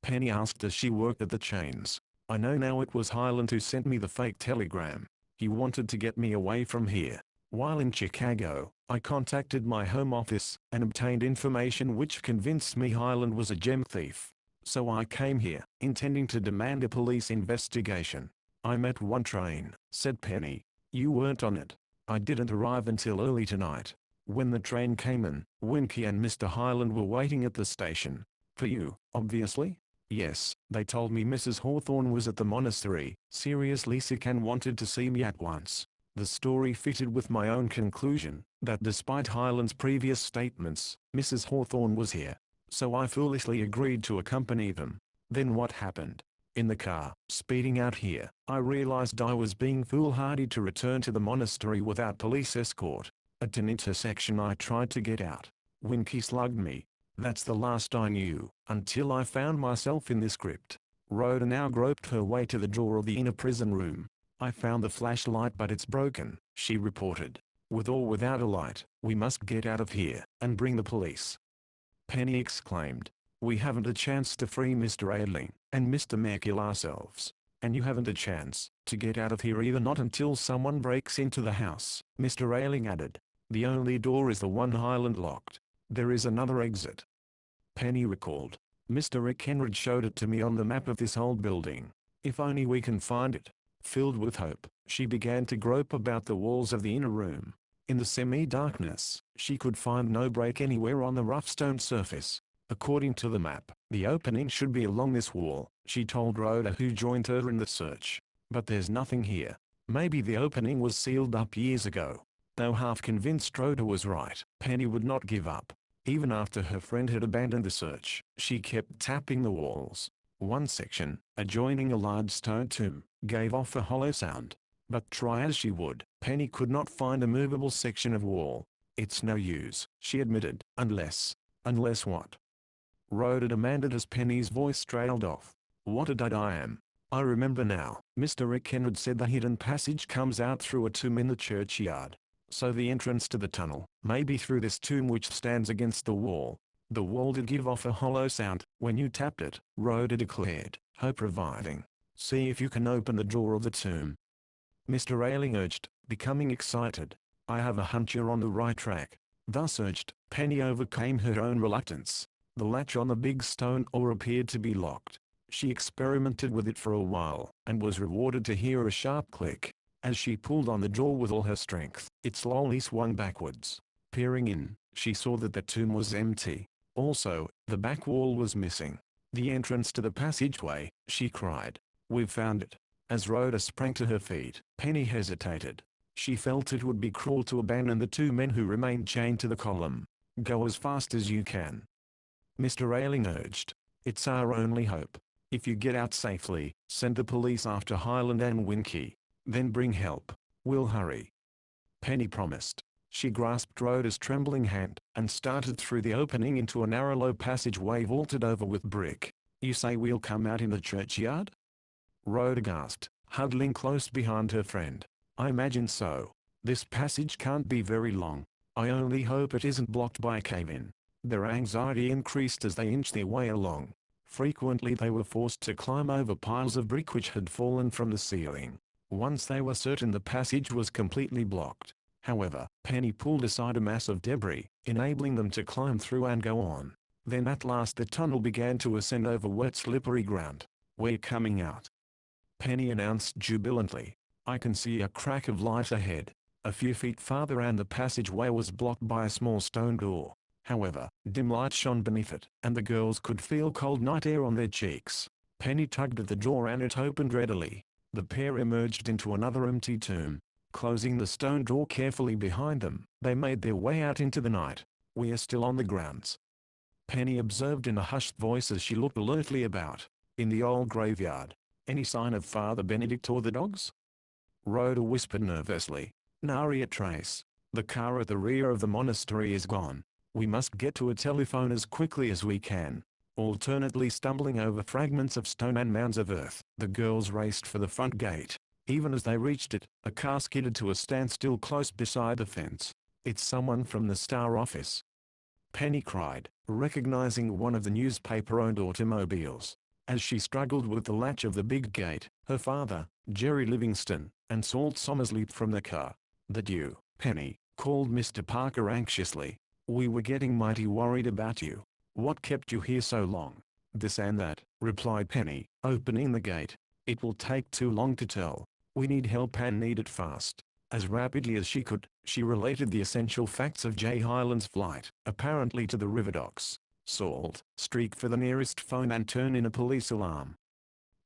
Penny asked as she worked at the chains. "I know now, it was Highland who sent me the fake telegram. He wanted to get me away from here. While in Chicago, I contacted my home office and obtained information which convinced me Highland was a gem thief. So I came here, intending to demand a police investigation." "I met one train," said Penny. "You weren't on it." "I didn't arrive until early tonight. When the train came in, Winky and Mr. Highland were waiting at the station." "For you, obviously?" "Yes, they told me Mrs. Hawthorne was at the monastery, seriously sick, and wanted to see me at once." The story fitted with my own conclusion, that despite Highland's previous statements, Mrs. Hawthorne was here. So I foolishly agreed to accompany them. "Then what happened?" "In the car, speeding out here, I realized I was being foolhardy to return to the monastery without police escort. At an intersection I tried to get out. Winky slugged me. That's the last I knew, until I found myself in this crypt. Rhoda now groped her way to the door of the inner prison room. I found the flashlight but it's broken, she reported. With or without a light, we must get out of here, and bring the police. Penny exclaimed. We haven't a chance to free Mr. Aidling, and Mr. Merkel ourselves. And you haven't a chance to get out of here either, not until someone breaks into the house, Mr. Aidling added. The only door is the one Highland locked. There is another exit. Penny recalled. Mr. Rick Henry showed it to me on the map of this old building. If only we can find it. Filled with hope, she began to grope about the walls of the inner room. In the semi-darkness, she could find no break anywhere on the rough stone surface. According to the map, the opening should be along this wall, she told Rhoda, who joined her in the search. But there's nothing here. Maybe the opening was sealed up years ago. Though half convinced Rhoda was right, Penny would not give up. Even after her friend had abandoned the search, she kept tapping the walls. One section, adjoining a large stone tomb, gave off a hollow sound. But try as she would, Penny could not find a movable section of wall. It's no use, she admitted, unless what? Rhoda demanded as Penny's voice trailed off. What a dud I am. I remember now, Mr. Rick Henry said the hidden passage comes out through a tomb in the churchyard. So the entrance to the tunnel may be through this tomb which stands against the wall. The wall did give off a hollow sound when you tapped it, Rhoda declared, hope reviving. See if you can open the door of the tomb. Mr. Aidling urged, becoming excited. I have a hunch you're on the right track. Thus urged, Penny overcame her own reluctance. The latch on the big stone door appeared to be locked. She experimented with it for a while, and was rewarded to hear a sharp click. As she pulled on the door with all her strength, it slowly swung backwards. Peering in, she saw that the tomb was empty. Also, the back wall was missing. The entrance to the passageway, she cried. We've found it. As Rhoda sprang to her feet, Penny hesitated. She felt it would be cruel to abandon the two men who remained chained to the column. Go as fast as you can, Mr. Aidling urged. It's our only hope. If you get out safely, send the police after Highland and Winky. Then bring help. We'll hurry. Penny promised. She grasped Rhoda's trembling hand, and started through the opening into a narrow low passageway vaulted over with brick. You say we'll come out in the churchyard? Rhoda gasped, huddling close behind her friend. I imagine so. This passage can't be very long. I only hope it isn't blocked by a cave-in. Their anxiety increased as they inched their way along. Frequently they were forced to climb over piles of brick which had fallen from the ceiling. Once they were certain the passage was completely blocked. However, Penny pulled aside a mass of debris, enabling them to climb through and go on. Then at last the tunnel began to ascend over wet slippery ground. We're coming out, Penny announced jubilantly. I can see a crack of light ahead. A few feet farther and the passageway was blocked by a small stone door. However, dim light shone beneath it, and the girls could feel cold night air on their cheeks. Penny tugged at the door and it opened readily. The pair emerged into another empty tomb. Closing the stone door carefully behind them, they made their way out into the night. We are still on the grounds, Penny observed in a hushed voice as she looked alertly about. In the old graveyard. Any sign of Father Benedict or the dogs? Rhoda whispered nervously. Nary a trace. The car at the rear of the monastery is gone. We must get to a telephone as quickly as we can. Alternately stumbling over fragments of stone and mounds of earth, the girls raced for the front gate. Even as they reached it, a car skidded to a standstill close beside the fence. It's someone from the Star office, Penny cried, recognizing one of the newspaper-owned automobiles. As she struggled with the latch of the big gate, her father, Jerry Livingston, and Salt Somers leaped from the car. That you, Penny, called Mr. Parker anxiously. We were getting mighty worried about you. What kept you here so long? This and that, replied Penny, opening the gate. It will take too long to tell. We need help and need it fast. As rapidly as she could, she related the essential facts of Jay Highland's flight, apparently to the river docks. Salt, streak for the nearest phone and turn in a police alarm,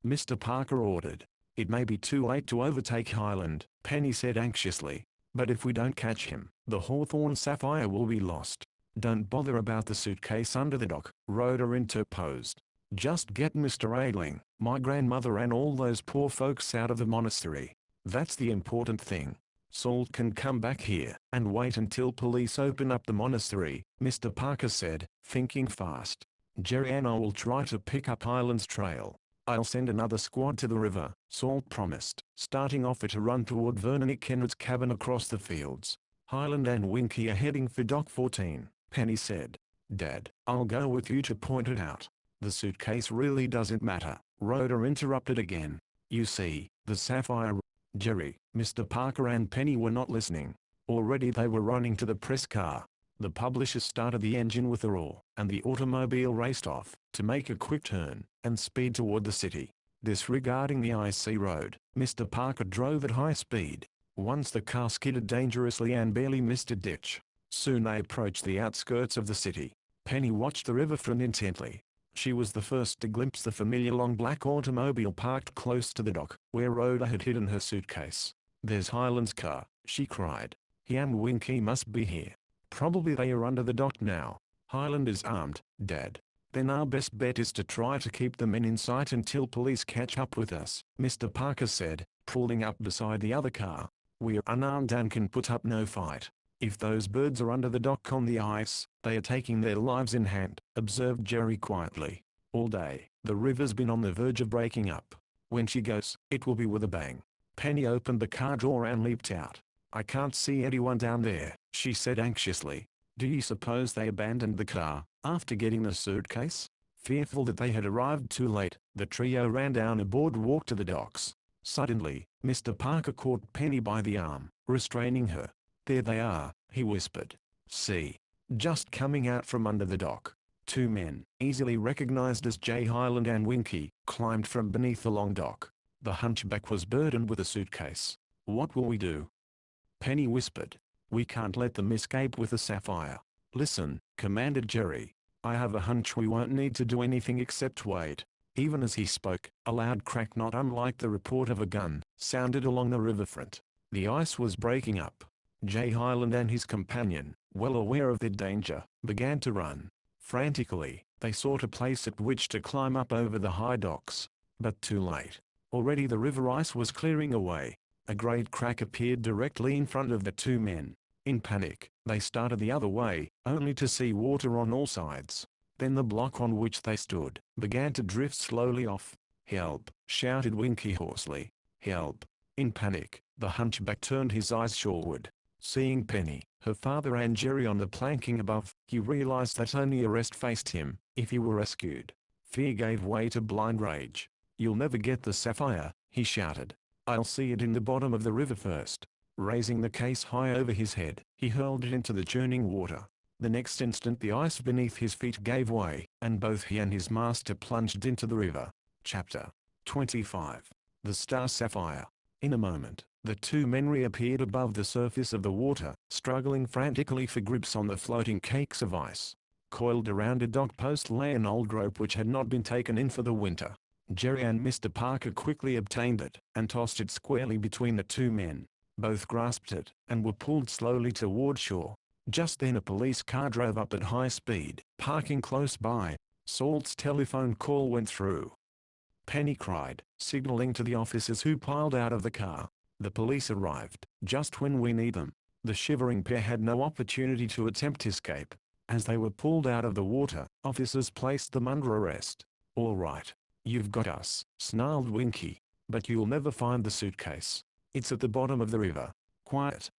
Mr. Parker ordered. It may be too late to overtake Highland, Penny said anxiously. But if we don't catch him, the Hawthorne Sapphire will be lost. Don't bother about the suitcase under the dock, Rhoda interposed. Just get Mr. Aidling, my grandmother and all those poor folks out of the monastery. That's the important thing. Salt can come back here and wait until police open up the monastery, Mr. Parker said, thinking fast. Jerry and I will try to pick up Highland's trail. I'll send another squad to the river, Salt promised, starting off at a run toward Vernon Kennard's cabin across the fields. Highland and Winky are heading for Dock 14, Penny said. Dad, I'll go with you to point it out. The suitcase really doesn't matter, Rhoda interrupted again. You see, the sapphire... Jerry, Mr. Parker and Penny were not listening. Already they were running to the press car. The publisher started the engine with a roar, and the automobile raced off, to make a quick turn, and speed toward the city. Disregarding the icy road, Mr. Parker drove at high speed. Once the car skidded dangerously and barely missed a ditch. Soon they approached the outskirts of the city. Penny watched the riverfront intently. She was the first to glimpse the familiar long black automobile parked close to the dock, where Rhoda had hidden her suitcase. There's Highland's car, she cried. He and Winky must be here. Probably they are under the dock now. Highland is armed, Dad. Then our best bet is to try to keep the men in sight until police catch up with us, Mr. Parker said, pulling up beside the other car. We're unarmed and can put up no fight. If those birds are under the dock on the ice, they are taking their lives in hand, observed Jerry quietly. All day, the river's been on the verge of breaking up. When she goes, it will be with a bang. Penny opened the car door and leaped out. I can't see anyone down there, she said anxiously. Do you suppose they abandoned the car, after getting the suitcase? Fearful that they had arrived too late, the trio ran down a boardwalk to the docks. Suddenly, Mr. Parker caught Penny by the arm, restraining her. There they are, he whispered. See. Just coming out from under the dock. Two men, easily recognized as Jay Highland and Winky, climbed from beneath the long dock. The hunchback was burdened with a suitcase. What will we do? Penny whispered. We can't let them escape with the sapphire. Listen, commanded Jerry. I have a hunch we won't need to do anything except wait. Even as he spoke, a loud crack not unlike the report of a gun, sounded along the riverfront. The ice was breaking up. Jay Highland and his companion, well aware of their danger, began to run. Frantically, they sought a place at which to climb up over the high docks. But too late. Already the river ice was clearing away. A great crack appeared directly in front of the two men. In panic, they started the other way, only to see water on all sides. Then the block on which they stood began to drift slowly off. Help! Shouted Winky hoarsely. Help! In panic, the hunchback turned his eyes shoreward. Seeing Penny, her father and Jerry on the planking above, he realized that only arrest faced him, if he were rescued. Fear gave way to blind rage. You'll never get the sapphire, he shouted. I'll see it in the bottom of the river first. Raising the case high over his head, he hurled it into the churning water. The next instant the ice beneath his feet gave way, and both he and his master plunged into the river. Chapter 25. The Star Sapphire. In a moment, the two men reappeared above the surface of the water, struggling frantically for grips on the floating cakes of ice. Coiled around a dock post lay an old rope which had not been taken in for the winter. Jerry and Mr. Parker quickly obtained it, and tossed it squarely between the two men. Both grasped it, and were pulled slowly toward shore. Just then a police car drove up at high speed, parking close by. Salt's telephone call went through. Penny cried, signaling to the officers who piled out of the car. The police arrived, just when we need them. The shivering pair had no opportunity to attempt escape. As they were pulled out of the water, officers placed them under arrest. All right. You've got us, snarled Winky. But you'll never find the suitcase. It's at the bottom of the river. Quiet.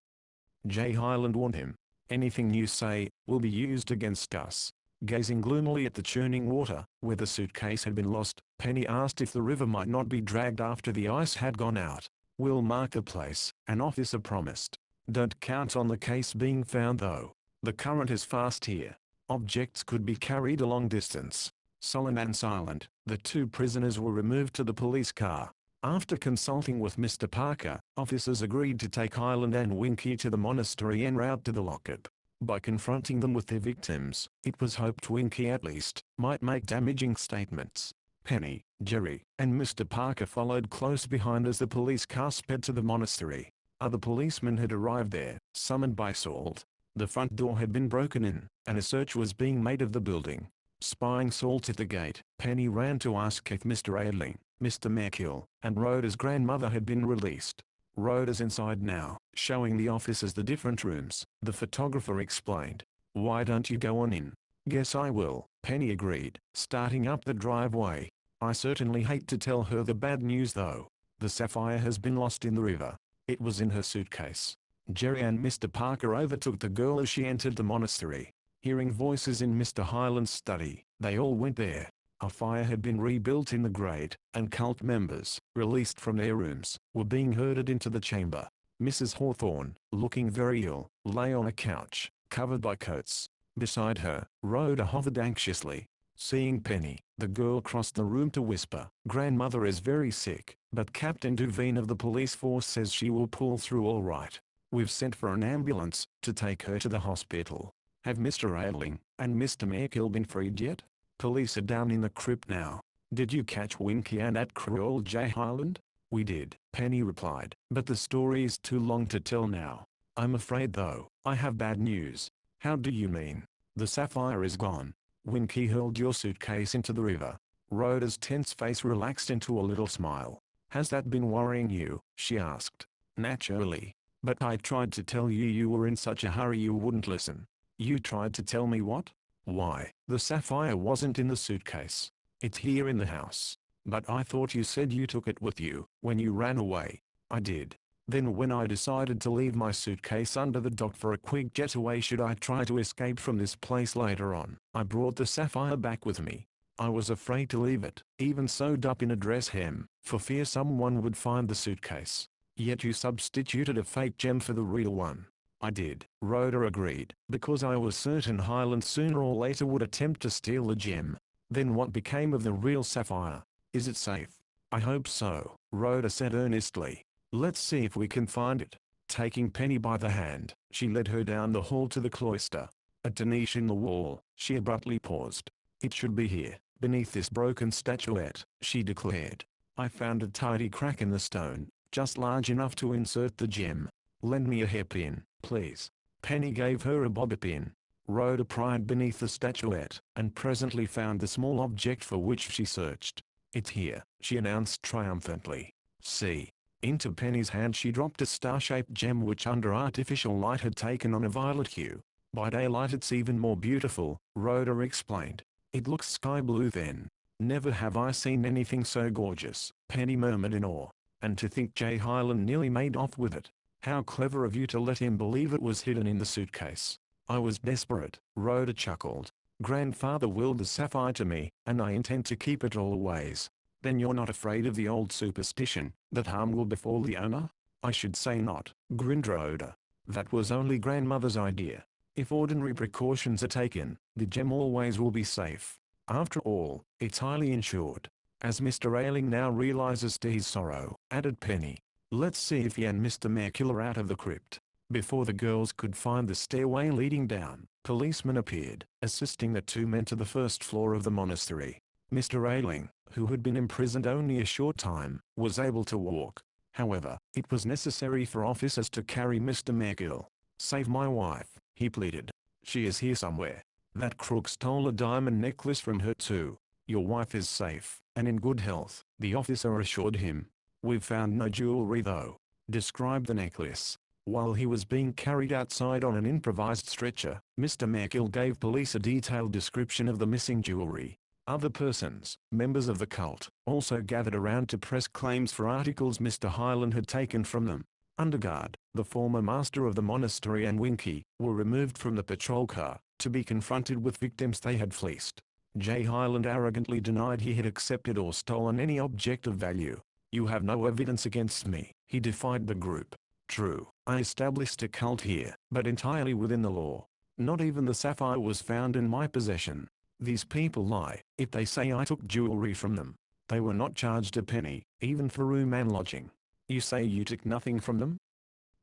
Jay Highland warned him. Anything you say will be used against us. Gazing gloomily at the churning water, where the suitcase had been lost, Penny asked if the river might not be dragged after the ice had gone out. We'll mark the place, an officer promised. Don't count on the case being found though. The current is fast here. Objects could be carried a long distance. Sullen and silent, the two prisoners were removed to the police car. After consulting with Mr. Parker, officers agreed to take Highland and Winky to the monastery en route to the lockup. By confronting them with their victims, it was hoped Winky at least might make damaging statements. Penny, Jerry, and Mr. Parker followed close behind as the police car sped to the monastery. Other policemen had arrived there, summoned by Salt. The front door had been broken in, and a search was being made of the building. Spying Salt at the gate, Penny ran to ask if Mr. Aidling, Mr. Merkill, and Rhoda's grandmother had been released. Rhoda's inside now, showing the officers the different rooms. The photographer explained. "Why don't you go on in?" "Guess I will," Penny agreed, starting up the driveway. "I certainly hate to tell her the bad news though. The sapphire has been lost in the river. It was in her suitcase." Jerry and Mr. Parker overtook the girl as she entered the monastery. Hearing voices in Mr. Hyland's study, they all went there. A fire had been rebuilt in the grate, and cult members, released from their rooms, were being herded into the chamber. Mrs. Hawthorne, looking very ill, lay on a couch, covered by coats. Beside her, Rhoda hovered anxiously. Seeing Penny, the girl crossed the room to whisper, "Grandmother is very sick, but Captain Duveen of the police force says she will pull through all right. We've sent for an ambulance to take her to the hospital." "Have Mr. Ailing and Mr. Merkill been freed yet?" "Police are down in the crypt now." "Did you catch Winky and that cruel J. Hyland?" "We did," Penny replied, "but the story is too long to tell now. I'm afraid though, I have bad news." "How do you mean?" "The sapphire is gone. Winky hurled your suitcase into the river." Rhoda's tense face relaxed into a little smile. "Has that been worrying you?" she asked. "Naturally. But I tried to tell you you were in such a hurry you wouldn't listen." "You tried to tell me what?" "Why, the sapphire wasn't in the suitcase. It's here in the house." "But I thought you said you took it with you when you ran away." "I did. Then when I decided to leave my suitcase under the dock for a quick getaway should I try to escape from this place later on, I brought the sapphire back with me. I was afraid to leave it, even sewed up in a dress hem, for fear someone would find the suitcase." "Yet you substituted a fake gem for the real one." "I did," Rhoda agreed, "because I was certain Hyland sooner or later would attempt to steal the gem." "Then what became of the real sapphire? Is it safe?" "I hope so," Rhoda said earnestly. "Let's see if we can find it." Taking Penny by the hand, she led her down the hall to the cloister. At a niche in the wall, she abruptly paused. "It should be here, beneath this broken statuette," she declared. "I found a tiny crack in the stone, just large enough to insert the gem. Lend me a hairpin, please." Penny gave her a bobby pin. Rhoda pried beneath the statuette, and presently found the small object for which she searched. "It's here," she announced triumphantly. "See." Into Penny's hand she dropped a star-shaped gem which under artificial light had taken on a violet hue. "By daylight it's even more beautiful," Rhoda explained. "It looks sky blue then." "Never have I seen anything so gorgeous," Penny murmured in awe. "And to think J. Hyland nearly made off with it. How clever of you to let him believe it was hidden in the suitcase." "I was desperate," Rhoda chuckled. "Grandfather willed the sapphire to me, and I intend to keep it always." "Then you're not afraid of the old superstition, that harm will befall the owner?" "I should say not," grinned Rhoda. "That was only grandmother's idea. If ordinary precautions are taken, the gem always will be safe. After all, it's highly insured." "As Mr. Ailing now realizes to his sorrow," added Penny. "Let's see if he and Mr. Merkill are out of the crypt." Before the girls could find the stairway leading down, policemen appeared, assisting the two men to the first floor of the monastery. Mr. Ailing, who had been imprisoned only a short time, was able to walk. However, it was necessary for officers to carry Mr. Merkill. "Save my wife," he pleaded. "She is here somewhere. That crook stole a diamond necklace from her too." "Your wife is safe, and in good health," the officer assured him. "We've found no jewelry though." "Describe the necklace." While he was being carried outside on an improvised stretcher, Mr. Merkill gave police a detailed description of the missing jewelry. Other persons, members of the cult, also gathered around to press claims for articles Mr. Hyland had taken from them. Underguard, the former master of the monastery, and Winky were removed from the patrol car, to be confronted with victims they had fleeced. J. Hyland arrogantly denied he had accepted or stolen any object of value. "You have no evidence against me," he defied the group. "True, I established a cult here, but entirely within the law. Not even the sapphire was found in my possession. These people lie if they say I took jewelry from them. They were not charged a penny, even for room and lodging." "You say you took nothing from them?"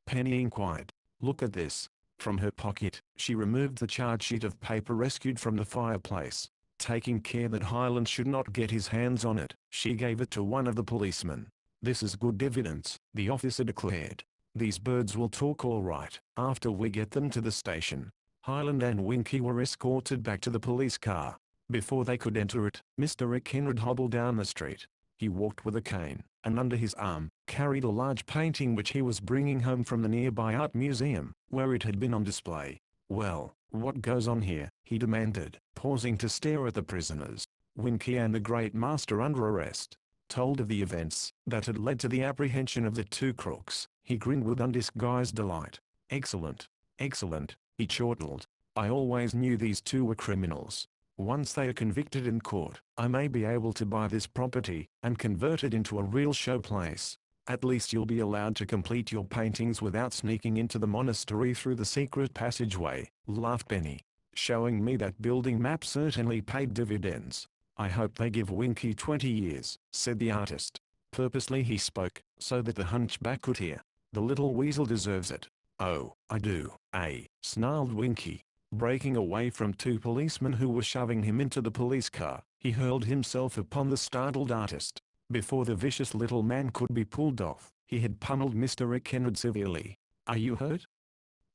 Penny inquired. "Look at this." From her pocket, she removed the charge sheet of paper rescued from the fireplace. Taking care that Hyland should not get his hands on it, she gave it to one of the policemen. "This is good evidence," the officer declared. "These birds will talk all right, after we get them to the station." Hyland and Winky were escorted back to the police car. Before they could enter it, Mr. Rick Henrod hobbled down the street. He walked with a cane, and under his arm, carried a large painting which he was bringing home from the nearby art museum, where it had been on display. "Well, what goes on here?" he demanded, pausing to stare at the prisoners. Winky and the great master under arrest. Told of the events that had led to the apprehension of the two crooks, he grinned with undisguised delight. "Excellent. Excellent," he chortled. "I always knew these two were criminals. Once they are convicted in court, I may be able to buy this property and convert it into a real showplace. At least you'll be allowed to complete your paintings without sneaking into the monastery through the secret passageway," laughed Penny. "Showing me that building map certainly paid dividends." "I hope they give Winky 20 years, said the artist. Purposely he spoke, so that the hunchback could hear. "The little weasel deserves it." "Oh, I do, eh?" snarled Winky. Breaking away from two policemen who were shoving him into the police car, he hurled himself upon the startled artist. Before the vicious little man could be pulled off, he had pummeled Mr. Kennard severely. "Are you hurt?"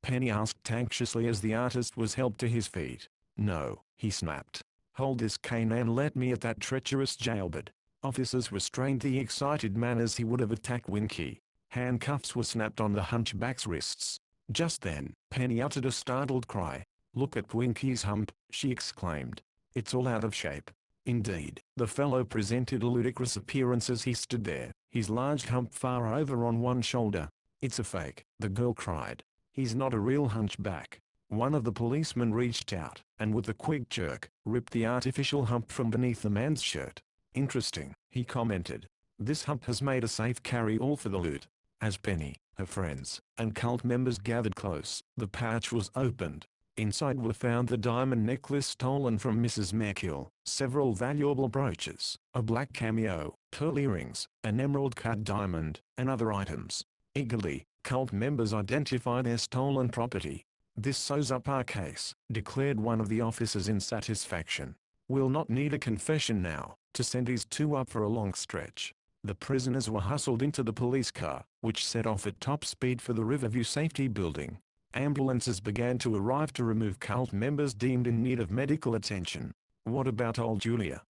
Penny asked anxiously as the artist was helped to his feet. "No," he snapped. "Hold this cane and let me at that treacherous jailbird." Officers restrained the excited man as he would have attacked Winky. Handcuffs were snapped on the hunchback's wrists. Just then, Penny uttered a startled cry. "Look at Winky's hump," she exclaimed. "It's all out of shape." Indeed, the fellow presented a ludicrous appearance as he stood there, his large hump far over on one shoulder. "It's a fake," the girl cried. "He's not a real hunchback." One of the policemen reached out, and with a quick jerk, ripped the artificial hump from beneath the man's shirt. "Interesting," he commented. "This hump has made a safe carry-all for the loot." As Penny, her friends, and cult members gathered close, the pouch was opened. Inside were found the diamond necklace stolen from Mrs. Merkill, several valuable brooches, a black cameo, pearl earrings, an emerald-cut diamond, and other items. Eagerly, cult members identified their stolen property. "This sews up our case," declared one of the officers in satisfaction. "We'll not need a confession now to send these two up for a long stretch." The prisoners were hustled into the police car, which set off at top speed for the Riverview Safety Building. Ambulances began to arrive to remove cult members deemed in need of medical attention. "What about old Julia?"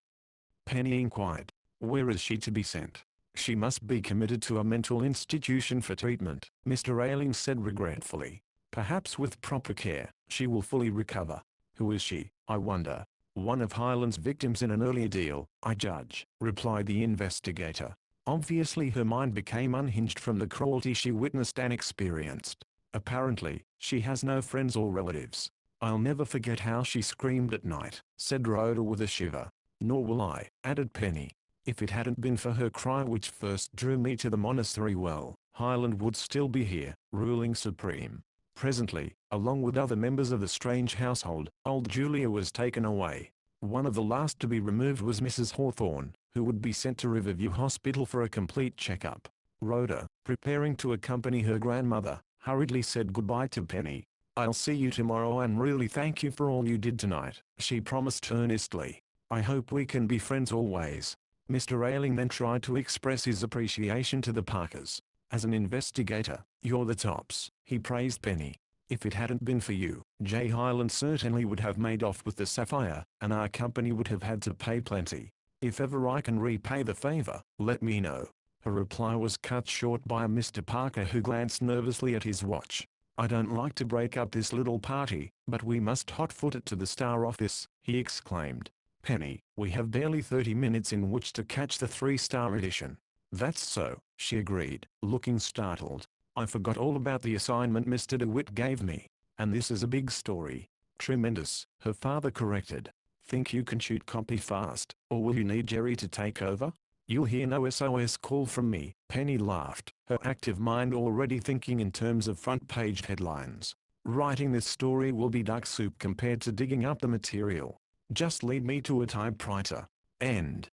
Penny inquired. "Where is she to be sent?" "She must be committed to a mental institution for treatment," Mr. Ailing said regretfully. "Perhaps with proper care, she will fully recover." "Who is she, I wonder?" "One of Highland's victims in an earlier deal, I judge," replied the investigator. "Obviously her mind became unhinged from the cruelty she witnessed and experienced. Apparently, she has no friends or relatives." "I'll never forget how she screamed at night," said Rhoda with a shiver. "Nor will I," added Penny. "If it hadn't been for her cry which first drew me to the monastery, well, Highland would still be here, ruling supreme." Presently, along with other members of the strange household, old Julia was taken away. One of the last to be removed was Mrs. Hawthorne, who would be sent to Riverview Hospital for a complete checkup. Rhoda, preparing to accompany her grandmother, hurriedly said goodbye to Penny. "I'll see you tomorrow and really thank you for all you did tonight," she promised earnestly. "I hope we can be friends always." Mr. Ailing then tried to express his appreciation to the Parkers. "As an investigator, you're the tops," he praised Penny. "If it hadn't been for you, Jay Highland certainly would have made off with the sapphire, and our company would have had to pay plenty. If ever I can repay the favor, let me know." Her reply was cut short by Mr. Parker, who glanced nervously at his watch. "I don't like to break up this little party, but we must hot-foot it to the Star office," he exclaimed. "Penny, we have barely 30 minutes in which to catch the 3-star edition." "That's so," she agreed, looking startled. "I forgot all about the assignment Mr. DeWitt gave me. And this is a big story." "Tremendous," her father corrected. "Think you can shoot copy fast, or will you need Jerry to take over?" "You'll hear no SOS call from me," Penny laughed, her active mind already thinking in terms of front-page headlines. "Writing this story will be duck soup compared to digging up the material. Just lead me to a typewriter." End.